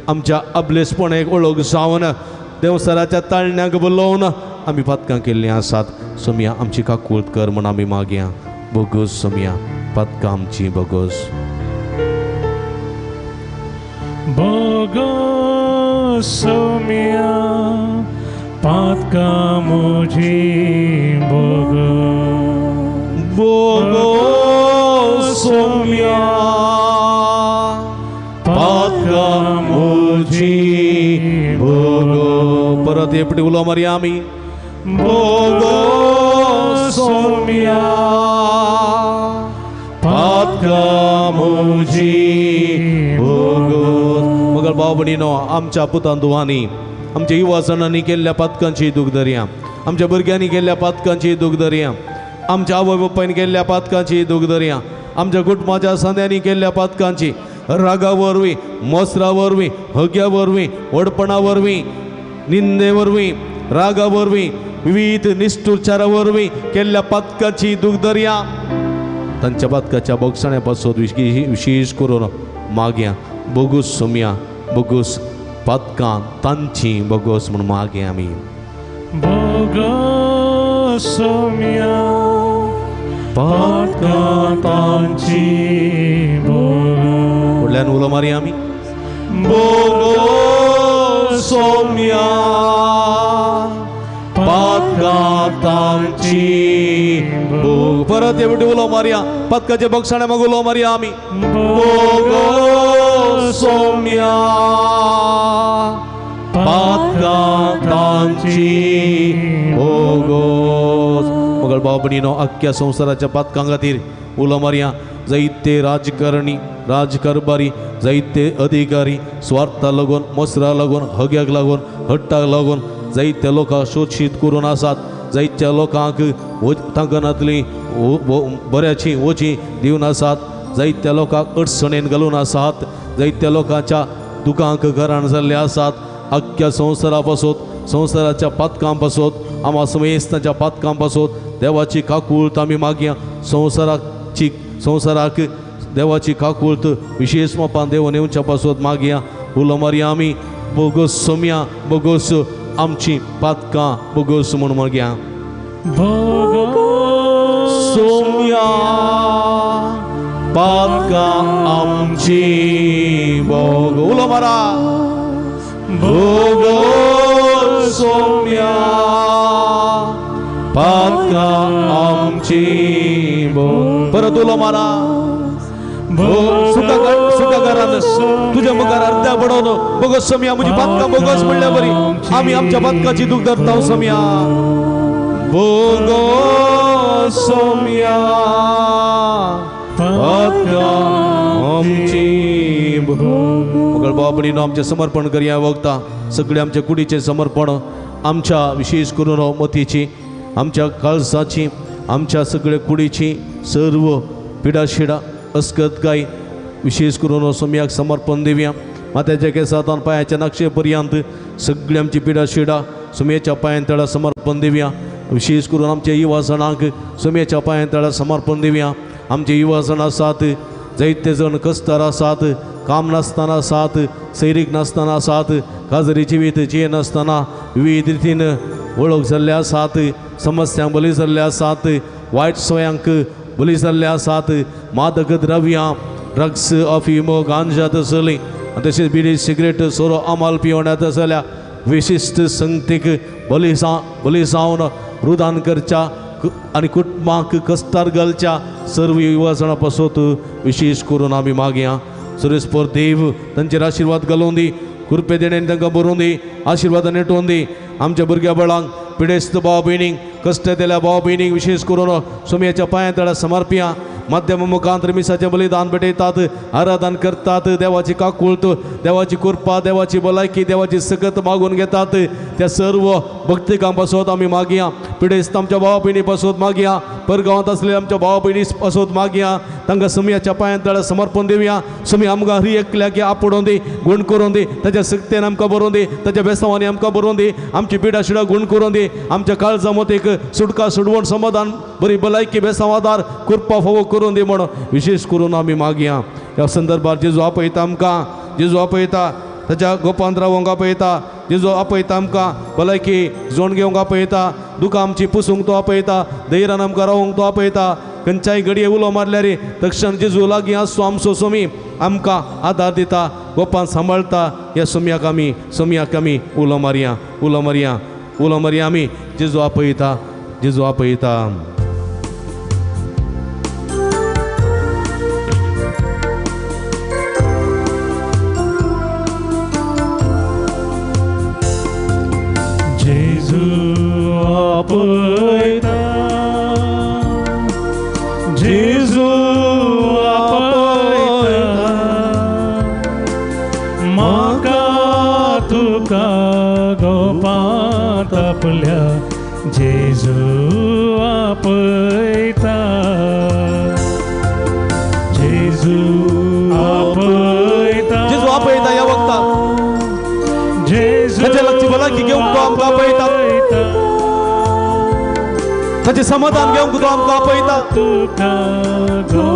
आमच्या अबलेसपणाक वळख जावन देवसराच्या ताळण्यांक बलोवन आमी पदकां केल्लीं आसात सुमिया आमची काकूळट कर म्हूण आमी मागया बोगोस सुमिया पदकां आमची बोगोस बोगोस सुमिया पदकां म्हजी बोगोस सुमिया पदकां म्हजी परत एपटी उलो मारया आमी बोगोस सुमिया पदकां म्हजी मगर भाव भयणीनो आमच्या पुतांदुवांनी आमच्या युवा जणांनी केल्ल्या पदकांची दूख धरया आमच्या भुरग्यांनी केल्ल्या पदकांची दूख धरया आमच्या आवय बापायन केल्ल्या पदकांची दूख धरया आमच्या कुटुंबाच्या संद्यांनी केल्ल्या पदकांची रागा वरवीं मोसरा वरवीं हग्या वरवीं वडपणा वरवीं निंदे वरवीं रागा वरवीं विविध निष्ठुरचारा वरवीं केल्ल्या पदकांची दूख धरया तांच्या पदकाच्या बोगसण्या पासून विशेष करून मागया बोगूस सुमिया बोगूस पदकां तांची बोगोस म्हूण मागया आमी बोगोस सुमिया पदकां तांची सगळ्यान उलो मारी आमी बोगो सोम्या पातकां आमची परत एवढी उलो मारया पातकाचे बक्षाणे मग उलो मारया आमी बोगो सोम्या पातकां आमची बोगो मगळ भाव भयणीनो अख्ख्या संवसाराच्या पातकां खातीर उलो मारया जायते राजकारणी राजकारबारी जायते अधिकारी स्वार्था लागून मसरा लागून हग्याक लागून हट्टाक लागून जायत्या लोकांक शोषीत करून आसात जायत्या लोकांक तांकनातली बऱ्याची ओची दिवन आसात जायत्या लोकांक अडचणेन घालून आसात जायत्या लोकांच्या दुखांक घराण जाल्ले आसात अख्ख्या संवसारा पासून संवसाराच्या पातकां पासून आमा समेस्ताच्या पातकां पासून देवाची काकूळट आमी मागया संवसाराक देवाची काकूळट विशेष मोपान देवन येवच्या पासून मागया उलो मारया आमी बोगोस सोम्या बोगोस आमची पातकां बोगोस म्हूण मागया सोम्या पातकां आमची बोगो उलो मारा बोगो सोम्या पातकां आमची परत उलो मारा सुका घरान तुझ्या मुखार अर्ध्या बडोवन बोगस सोम्या म्हजी पातकां बोगस म्हणल्या बरी आमी आमच्या पातकाची दूख धरता सोम्या बोगो सोम्या पातकां आमची मगळ बाबडीनो आमचें समर्पण करया वखता सगळे आमच्या कुडीचें समर्पण आमच्या विशेष करून मतीची आमच्या काळजाची आमच्या सगळे कुडीची सर्व पिडाशिडा अस्कतकाय विशेष करून सोम्याक समर्पण दिवया माथ्याच्या केसांतल्यान पांयाच्या नक्षे पर्यंत सगळी आमची पिडाशिडा सोम्याच्या पांयां तळा समर्पण दिवया विशेष करून आमच्या युवा जणांक सोम्याच्या पांयां तळा समर्पण दिवया आमचे युवा जण आसात जायते जण कस्तार आसात काम नासतना आसात सैरीक नासतना आसात काजरी जिवीत जिये नासतना विविध रितीन वळख जाल्ले आसात समस्यांक बली जाल्ले आसात वायट सवयांक बली जाल्ले आसात मादक द्रव्यां ड्रग्स अफिमो गांजा तसली तशेंच बिडी सिगरेट सोरो अमाल पिवण्यात जाल्या विशिश्ट संगतीक बली जावन रुदान करच्या आनी कुटुंबाक कस्तार घालच्या सर्व युवा जणां पासून विशेष करून आमी मागया सुरेस्पर देव तांचेर आशिर्वाद घालून दी कृपे देणेन तांकां बरोवन दी आशिर्वाद नेटोवन दी आमच्या भुरग्या बळांक पिडेस्त भाव भयणींक कश्ट दिल्या भाव भयणींक विशेष करून सोम्याच्या पांयां तळा समर्पया माध्यम मुखांतर मिसाचें बलिदान भेटयतात आराधन करतात देवाची काकूळट देवाची कृपा देवाची भलायकी देवाची सकत मागून घेतात त्या सर्व भक्तिकां पासून आमी मागया पिडेस्त आमच्या भाव भयणी पासून मागया परगांवांत आसलेल्या आमच्या भाव भयणी पासून मागया तांकां सोम्याच्या पांयां तळा समर्पण दिवया सोमी आमकां हरी एकल्याक आपडोवन दी गुण करून दी ताच्या सक्तेन आमकां बरोवन दी ताच्या बेसांवांनी आमकां बरोवन दी आमची पिडाशिडा गुण करून दी आमच्या काळजा मतीक सुटका सुडवण समाधान बरी भलायकी बेसांवादार कृपा फावो करून दी म्हण विशेष करून आमी मागया ह्या संदर्भात जेजू आपयता आमकां जेजू आपयता ताच्या गोपांत रावंक आपयता जेजू आपयता आमकां भलायकी जोण घेवंक आपयता दुखां आमची पुसूंक तो आपयता धैर्यान आमकां रावंक तो आपयता खंयच्याय घडये उलो मारल्यार तक्षण जेजू लागीं आसचो आमचो सोमी आमकां आदार दिता गोपांत सांबाळटा ह्या सोम्याक आमी उलो मारया उलो मारया उलो मारया आमी जेजू आपयता जेजू आपयता आपयता जेजू आपयता म्हाका तुका गोपांत आपल्या जेजू आपयता जेजू आपयता जेजू आपयता ह्या वखताक जेजू ताचे लागची भलायकी घेवंक तो आमकां आपयता ताचे समाधान घेवंक तो आमकां आपयता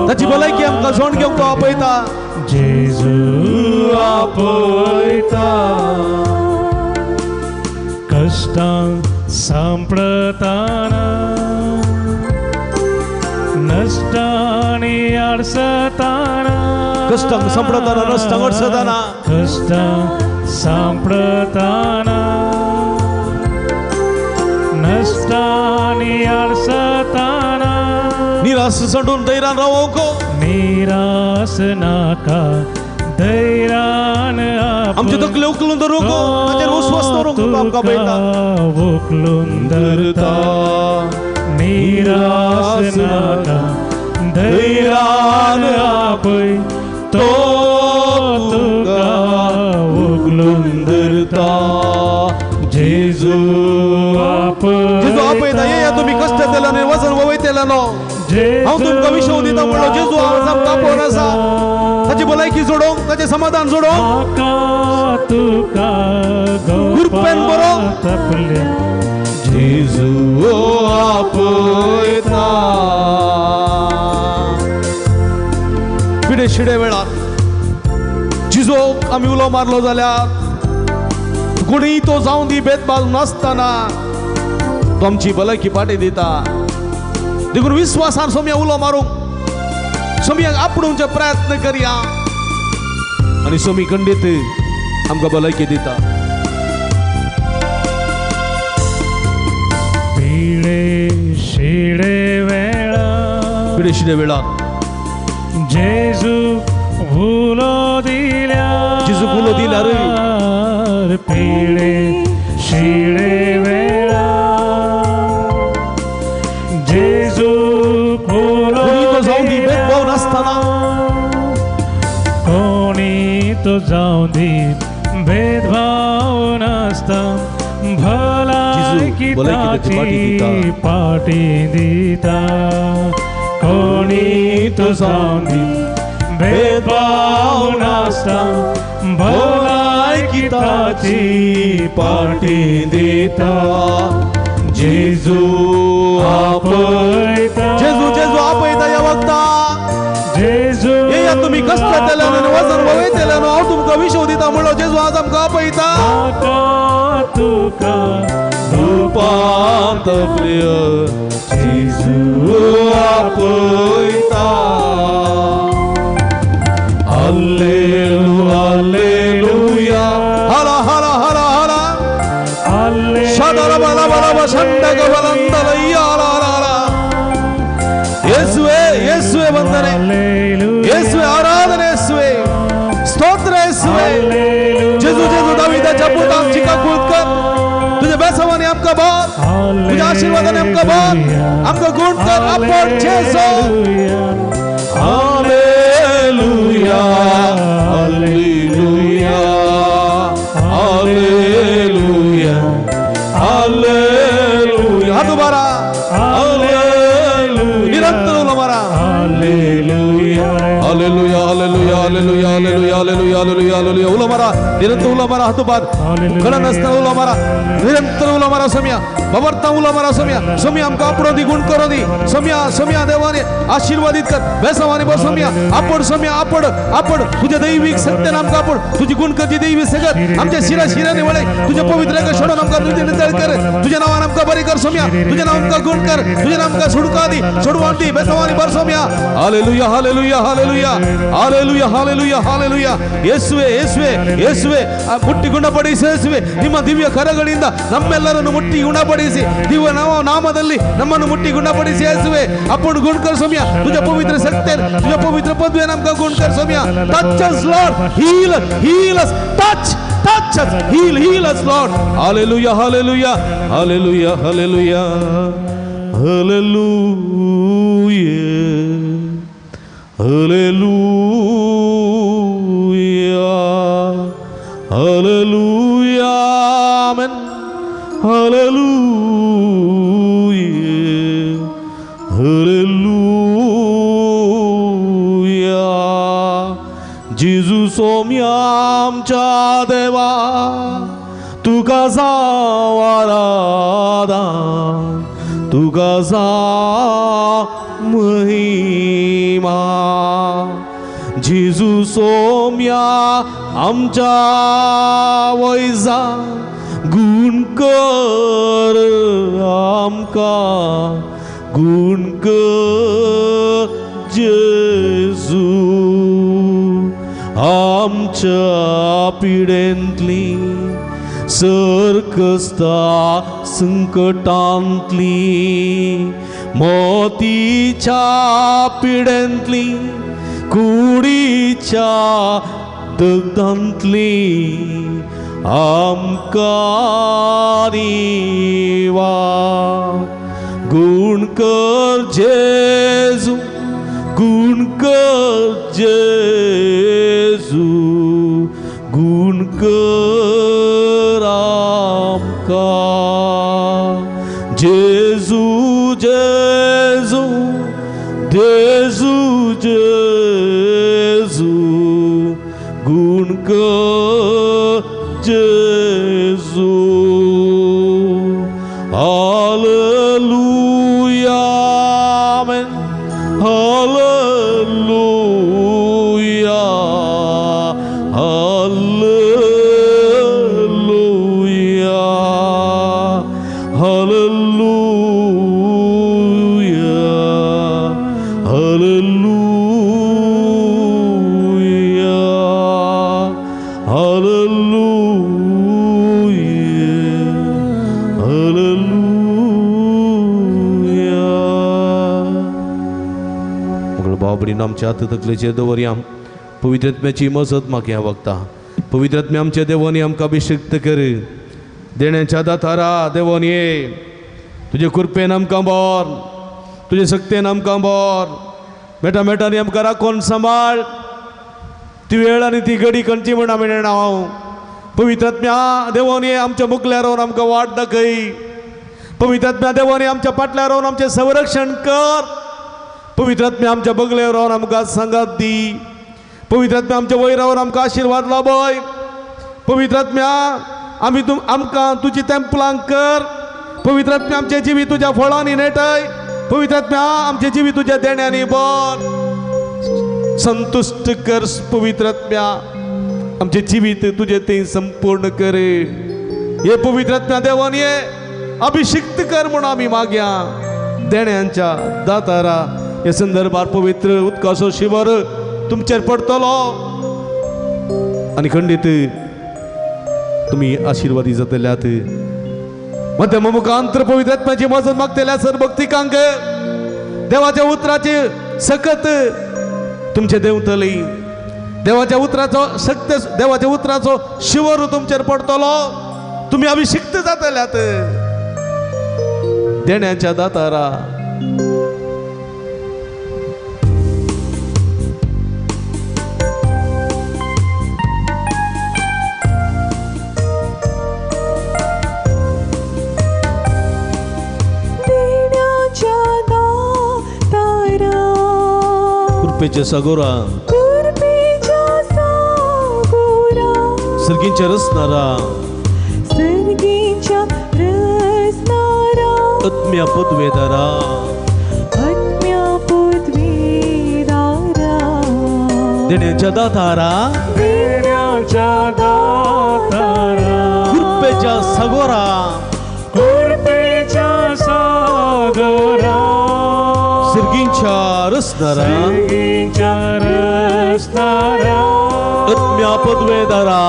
ताची भलायकी आमकां जोण घेवंक तो आपयता जेजू आपयता कष्टां सांपडताना नश्टांनी आडसताना कष्टांक संपडताना नष्टांक अडसताना कष्ट संपडताना नष्टांनी अडसताना निराश संडून दैरान रावोको निराश नाका दैरान आमचे तकले उकलून धरूको ताचेर विश्वास दवरूंक आमकां पळयता उकलून धरता निराश नाका दैरान आपय तो तुका उगलून धरता जेजू आपयता येया तुमी कष्ट केला न्ही वजन वयतलें न्हू हांव तुमकां विश्व दिता म्हणलो जेजू आमकां आपोवन आसा ताची भलायकी जोडोंक ताचें समाधान जोडोंक कृपेन बरो जेजू आपयता पिडे शिडे वेळार जिजोक आमी उलो मारलो जाल्यार कोणी तो जावं दी भेदभाव नासतना तो आमची भलायकी पाटी दिता देखून विश्वासान सोम्या उलो मारूंक सोम्याक आपणूचे प्रयत्न करया आनी सोमी खंडीत आमकां भलायकी दिता पिडे शिडे वेळार जेजू उलो दिल्यार पिडे शिडे वेळार जेजू उलो भेदभाव नासतना कोणी तो जावं दी भेदभाव नासता भलायकी ताची पाटी दिता कोणी तो जावं दी भेदभाव नासता भलायकी ताची पाटी दिता जेजू आपयता या वक्ता जेजू येया तुमी कष्ट केल्यान आनी वजन वयतलें न्हू हांव तुमकां विश्व दिता म्हणलो जेजू आज आमकां आपयता तुका उपांत प्रिय जेजू आपयता हालेलुया हालेलुया हला हला हला हला शदर बला बला बसंडग बलंदलय्या ला ला ला येशुवे येशुवे वंदने येशुवे आराधने येशुवे स्तोत्र येशुवे जेजू जेजू दाविदाच्या पुतांची काकूत कर तुझे बेसवानी आमकां भर तुझ्या आशीर्वादाने आमकां भर आमकां गुण कर आपण जेजू हालेलुया हालेलुया हालेलुया हालेलुया हाथ उभारा हालेलुया निरंतर उलो मारा हालेलुया hallelujah hallelujah hallelujah hallelujah hallelujah hallelujah hallelujah उलो मारा निरंतर उलो मारा हाथ उभार कडन आसतना उलो मारा निरंतर उलो मारा सोम्या बाबरता उलो मारा सोम्या सोम्या आमकां आपणो दी गुण करो दी सोम्या सोम्या देवाने आशीर्वादित कर बेसवानी बस सोम्या आपण सोम्या आपण आपण तुझ्या दैविक सत्यान आमकां आपण तुझी गुण करची दैवी सगत आमच्या शिरा शिराने वळे तुझ्या पवित्र सोडून आमकां तुझे नितळ कर तुझ्या नावान आमकां बरी कर सोम्या तुझ्या नांव आमकां गुण कर तुझ्या नांव आमकां सुडका दी सोडवान दी बेसवानी बर सोम्या hallelujah hallelujah hallelujah hallelujah hallelujah hallelujah ಯೇಸುವೆ ಯೇಸುವೆ ಯೇಸುವೆ ಮುಟ್ಟಿ ಗುಣಪಡಿಸಿ ಯೇಸುವೆ ನಿಮ್ಮ ದಿವ್ಯ ಕರಗಳಿಂದ ನಮ್ಮೆಲ್ಲರನ್ನು ಮುಟ್ಟಿ ಗುಣಪಡಿಸಿ ದಿವ್ಯ ನಾಮದಲ್ಲಿ ನಮ್ಮನ್ನು ಮುಟ್ಟಿ ಗುಣಪಡಿಸಿ ಯೇಸುವೆ आपण गुण कर सोम्या तुझ्या पवित्र सत्तेन तुझ्या पवित्र पदवेन आमकां गुण कर सोम्या टच अस लॉर्ड हील हील अस touch touch us heal us Lord hallelujah hallelujah hallelujah hallelujah hallelujah hallelujah hallelujah amen hallelujah hallelujah Jesus सोम्या आमच्या देवा तुका जाव आराधन तुका जाव महिमा जेजू सोम्या आमच्या वैजा गुण कर आमकां गुण कर जेजू आमच्या पिडेंतली सरकस्ता संकटांतली मोतीच्या पिडेंतली कुडीच्या दगदांतली आमकां निवा गुण कर जेजू गुण कर जेजू गुण कर आमकां जेजू जेजू जेजू जेजू गुण कर जेजू हालेलुया आमेन हालेलुया हालेलुया हालेलुया हालेलुया हालेलुया हालेलुया मगळ बाबडीन आमच्या हात तकलेचेर दवरया पवित्रात्म्याची मजत म्हाका ह्या वखदां पवित्रात्मे आमच्या देवानी आमकां अभिषेक्त कर देण्याच्या दातारा देवान ये तुजे कृपेन आमकां बोर तुजे शक्तीन आमकां बोर मेटा मेटांनी आमकां राखून सांबाळ ती वेळ आनी ती घडी खंयची म्हण आमी हांव पवित्रात्म्या देवान ये आमच्या मुखल्यार रावन आमकां वाट दाखय पवित्रात्म्या देवान आमच्या फाटल्यार रावन आमचें संरक्षण कर पवित्रात्म्या आमच्या बगलेर रावन आमकां सांगात दी पवित्रात्म्या आमच्या वयर रावन आमकां आशिर्वाद लाभय पवित्रात्म्या आमी आमकां तुजी तेंपलांक कर पवित्रात्म्या आमचे जिवी तुज्या फळांनी नेटय पवित्रात्म्या आमचे जिवी तुज्या देण्यांनी भर संतुष्ट कर पवित्रात्म्या आमचे जिवीत तुझे ते संपूर्ण कर हे पवित्रात्म्या देवान ये अभिषिक्त कर म्हणून आमी मागया देण्यांच्या दातारा हे संदर्भात पवित्र उदकाचो शिवर तुमचेर पडतलो आनी खंडीत तुम्ही आशीर्वादी जातल्यात मध्यम मुखांतर पवित्रात्म्याची मजत मागतल्या सर भक्तिकांक देवाच्या उतराची सकत तुमचे देवतली देवाच्या उतराचो शक्त देवाच्या उतराचो शिवर तुमचेर पडतलो तुम्ही अभिषिक्त जातल्यात देण्याच्या दातारा कृपेच्या सागोरा सर्गींच्या रसनारा आत्म्या पदवेदारा देण्याच्या दातारा कृपेच्या सागोरा सर्गींच्या रसनारा आत्म्या पदवेदारा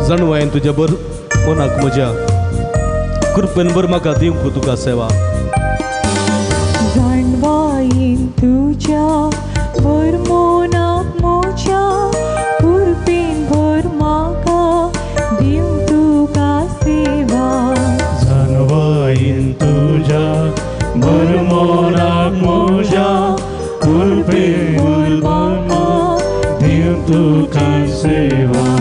जाणवायन तुझ्या बर मनाक म्हज्या कृपेन बर म्हाका दिवंक तुका सेवा जाणवायन तुझ्या बर मनाक म्हज्या कृपेन बर म्हाका दिवंक तुका सेवा जाणवायन तुझ्या बर मनाक म्हज्या कृपेन बर म्हाका दिवंक तुका सेवा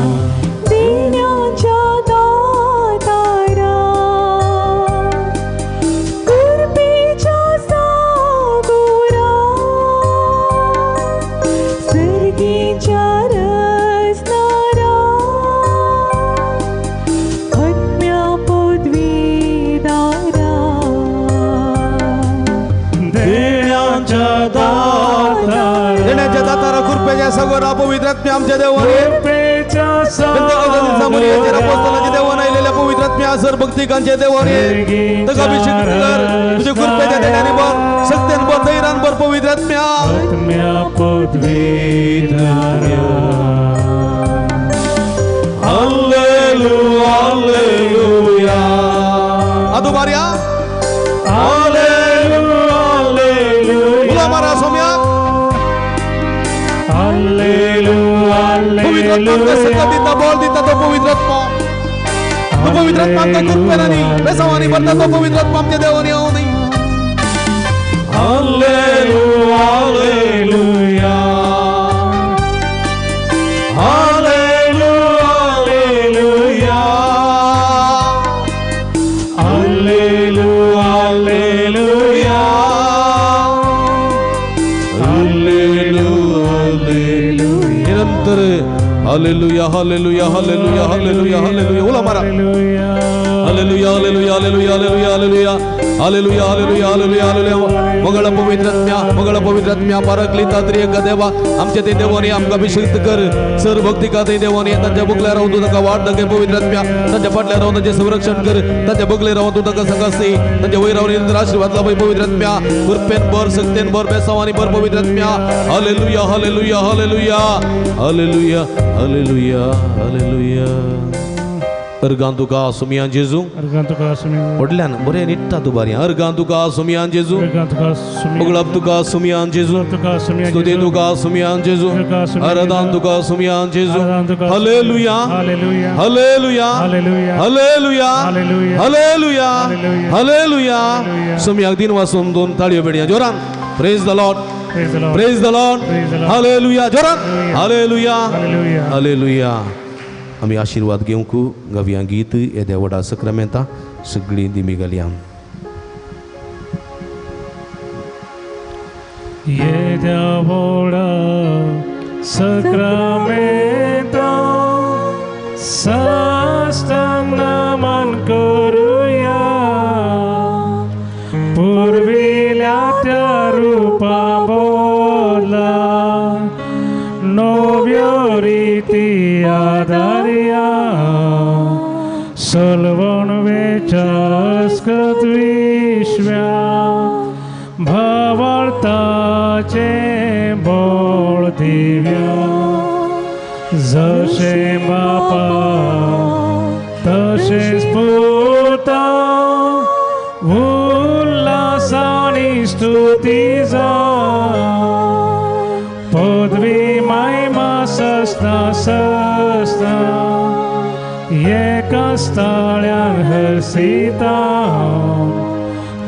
सगोरा पवित्रात्म्या आमच्या देवाने देवान आयलेल्या पवित्रात्म्या म्या सर भक्तिकांचे देवाने तक अभिषेक कर तुझे कृपेच्या देण्याने बर सत्यान बर दैरान बर पवित्र आत्म्या हालेलुया हालेलुया अदुबारिया हालेलुया हालेलुया बोला मारा सोम्या हालेलुया पवित्र आत्मा सत्यातीता बोल दीता तो पवित्र आत्मा तो पवित्र आत्मा आमच्या कृपेने बेसावानी बरता तो पवित्र आत्मा आमच्या देवाने येऊ नाही हालेलुया हालेलुया हालेलुया हालेलुया हालेलुया हालेलुया निरंतर हालेलुया हालेलुया हालेलुया हालेलुया हालेलुया बोला मारा हालेलुया hallelujah hallelujah hallelujah hallelujah hallelujah hallelujah hallelujah हालेलुया मंगळ पवित्रात्म्या पारकलिता त्रिएक देवा आमच्या ते देवाने आमका अभिषेक कर सर भक्ती का ते देवाने त्यांच्या बुकल्या राहून तू नका वाट नके पवित्रात्म्या त्यांच्या पाटल्या राहून त्यांचे संरक्षण कर त्यांच्या बुकले राहून तू नका सकासी त्यांच्या वै राहून आशीर्वाद लाभ पवित्रात्म्या कृपेन बर सक्तेन बर बेसावानी बर पवित्रात्म्या हालेलुया हालेलुया हालेलुया हालेलुया हालेलुया हालेलुया अर्गांतुका सुमियान जेजू पडल्यान बरे निट्टा दुबारी अर्गांतुका सुमियान जेजू उगळपतुका सुमियान जेजू स्तुतितुका सुमियान जेजू आराधनतुका सुमियान जेजू हालेलुया हालेलुया हालेलुया हालेलुया हालेलुया सुमियाक दिन वासून दोन ताळयो बेडया जोरान praise the lord praise the lord हालेलुया जोरान हालेलुया हालेलुया आम्ही आशीर्वाद घेऊंक गावया गीत येद्या व्हडा सक्रामेंता सगळीं दिमी घालया येद्या व्हडा सक्रामेंता साष्टांग नमन करूया पूर्विल्या त्या रूपा बोला नव्यो रीती आधारिया सलवण वेचास्कत विश्व्या भावार्थाचे बोळ दिव्या जशे बापा तशेच पुता उल्हासानी स्तुती जा पदवी महिमा सस्ता सस्ता एका स्थळ्यान हसिता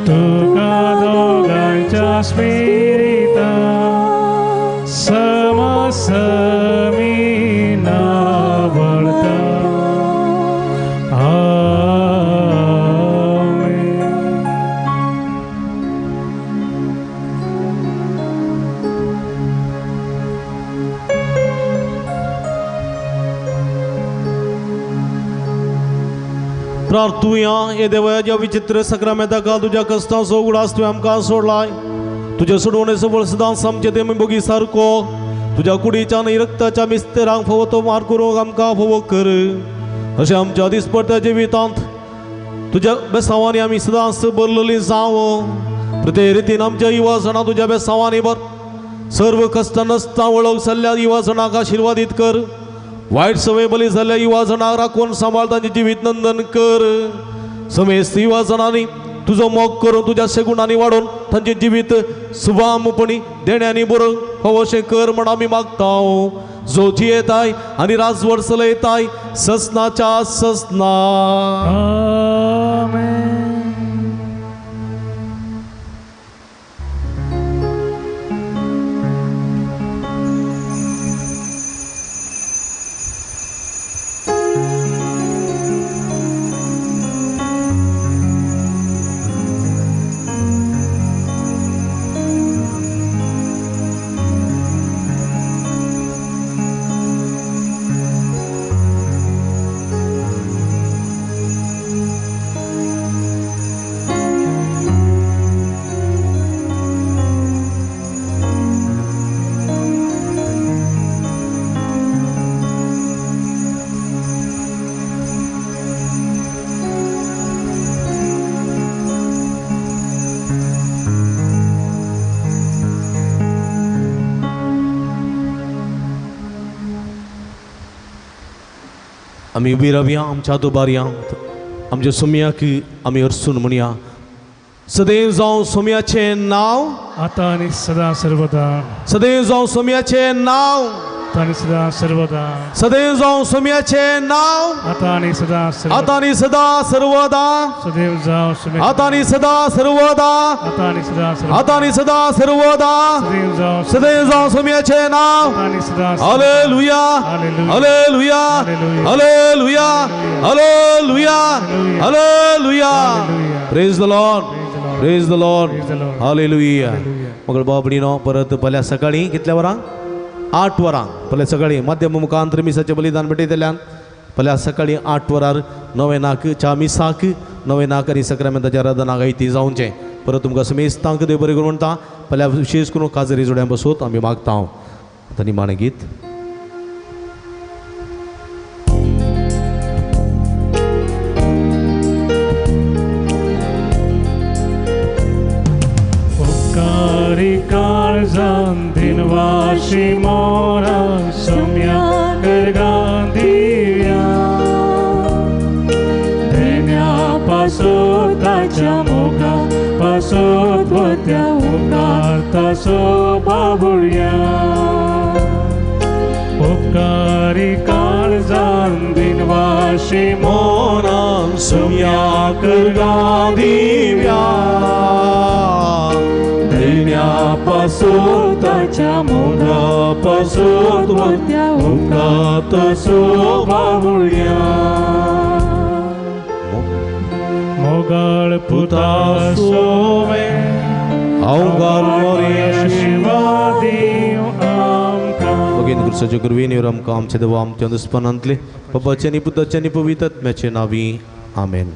तुका दोगांच्या स्पिरिता समसमी नावळता प्रार्थुया ये देवाच्या विचित्र सक्रामेंताका तुझ्या कष्टाचो उगडास तुवें आमकां सोडलाय तुझ्या सोडवणेचो बळ सदांच आमचे ते बोगी सारको तुझ्या कुडीच्या न्ही रक्ताच्या मिस्तेरांक फोव तो मार करूंक आमकां फोव कर अशें आमच्या दिसपट्ट्या जिवितांत तुझ्या बेसांवांनी आमी सदांच बरलेलीं जावं प्रत्येक रितीन आमच्या युवासणां तुझ्या बेसांवांनी बर सर्व कश्ट नसता वळख जाल्ल्या युवासणाक आशिर्वादीत कर वाईट सवय बली जाल्ल्या युवाजनाक राखून सांबाळ तांचे जिवीत नंदन कर समेस्त युवाजनांनी तुजो मोग करून तुझ्या सेगुणांनी वाडोवन तांचे जिवीत सुभामपणी देण्यानी बरो हवशें कर म्हण आमी मागता जो जियेताय आनी राजवट चलयताय ससनाच्या ससना आमी उबी रावया आमच्या दुबारयांत आमच्या सुमयाक आमी हरसून म्हणया सदैव जावं सुमयाचें नांव आता आणि सदा सर्वदा सदैव जावं सुमयाचें नांव आता आणि सदा सर्वदा सदैव जावं सुमयाचें नांव आता आणि सदा आता आणि सदा सर्वदा सदैव जाव सुमे आता आणि सदा सर्वदा आता आणि सदा सर्वदा आता आणि सदा सर्वदा सदैव जाव सदैव जावं सुमयाचें नांव आता आणि सदा हालेलुया हालेलुया हालेलुया हालेलुया हालेलुया प्रेज द लॉर्ड हालेलुया मग बाबडीनो परत फाल्यां सकाळीं कितल्या वरांक 8 वरांक फाल्यां सकाळीं माध्यम मुखांतर मिसाचें बलिदान भेटयतल्यान फाल्यां सकाळीं 8 वरार नवेनाक च्या मिसाक नवेनाक आनी सक्रामेंताच्या आराधनाक आयती जावचें परत तुमकां समेस्तांक देव बरें करून म्हणटा फाल्यां विशेश करून काजरी जोड्यां बसोत आमी मागता आतां निमाणें गीत काळजान दिनवाशी मोरा सुम्या करगां दिव्या देण्या पासोत ताच्या मोगा पासोत वत्या उपकार तासो बाबुळ्या उपकारी काळजान दिनवाशी मोरा सुम्या करगां दिव्या पासोत ताच्या मोगा पासोत वत्या उपकार तासो बाबुळ्या मोगाळ पुता सोवे अवघाल मोरे आशीर्वादी आमकां भगीन गुरुसाच्या गुरवेनीवर आमकां आमचे देवा आमच्या दुस्पनांतले बापाचे आनी पुताचे आनी पवित्र आत्म्याचे नांवी आमेन.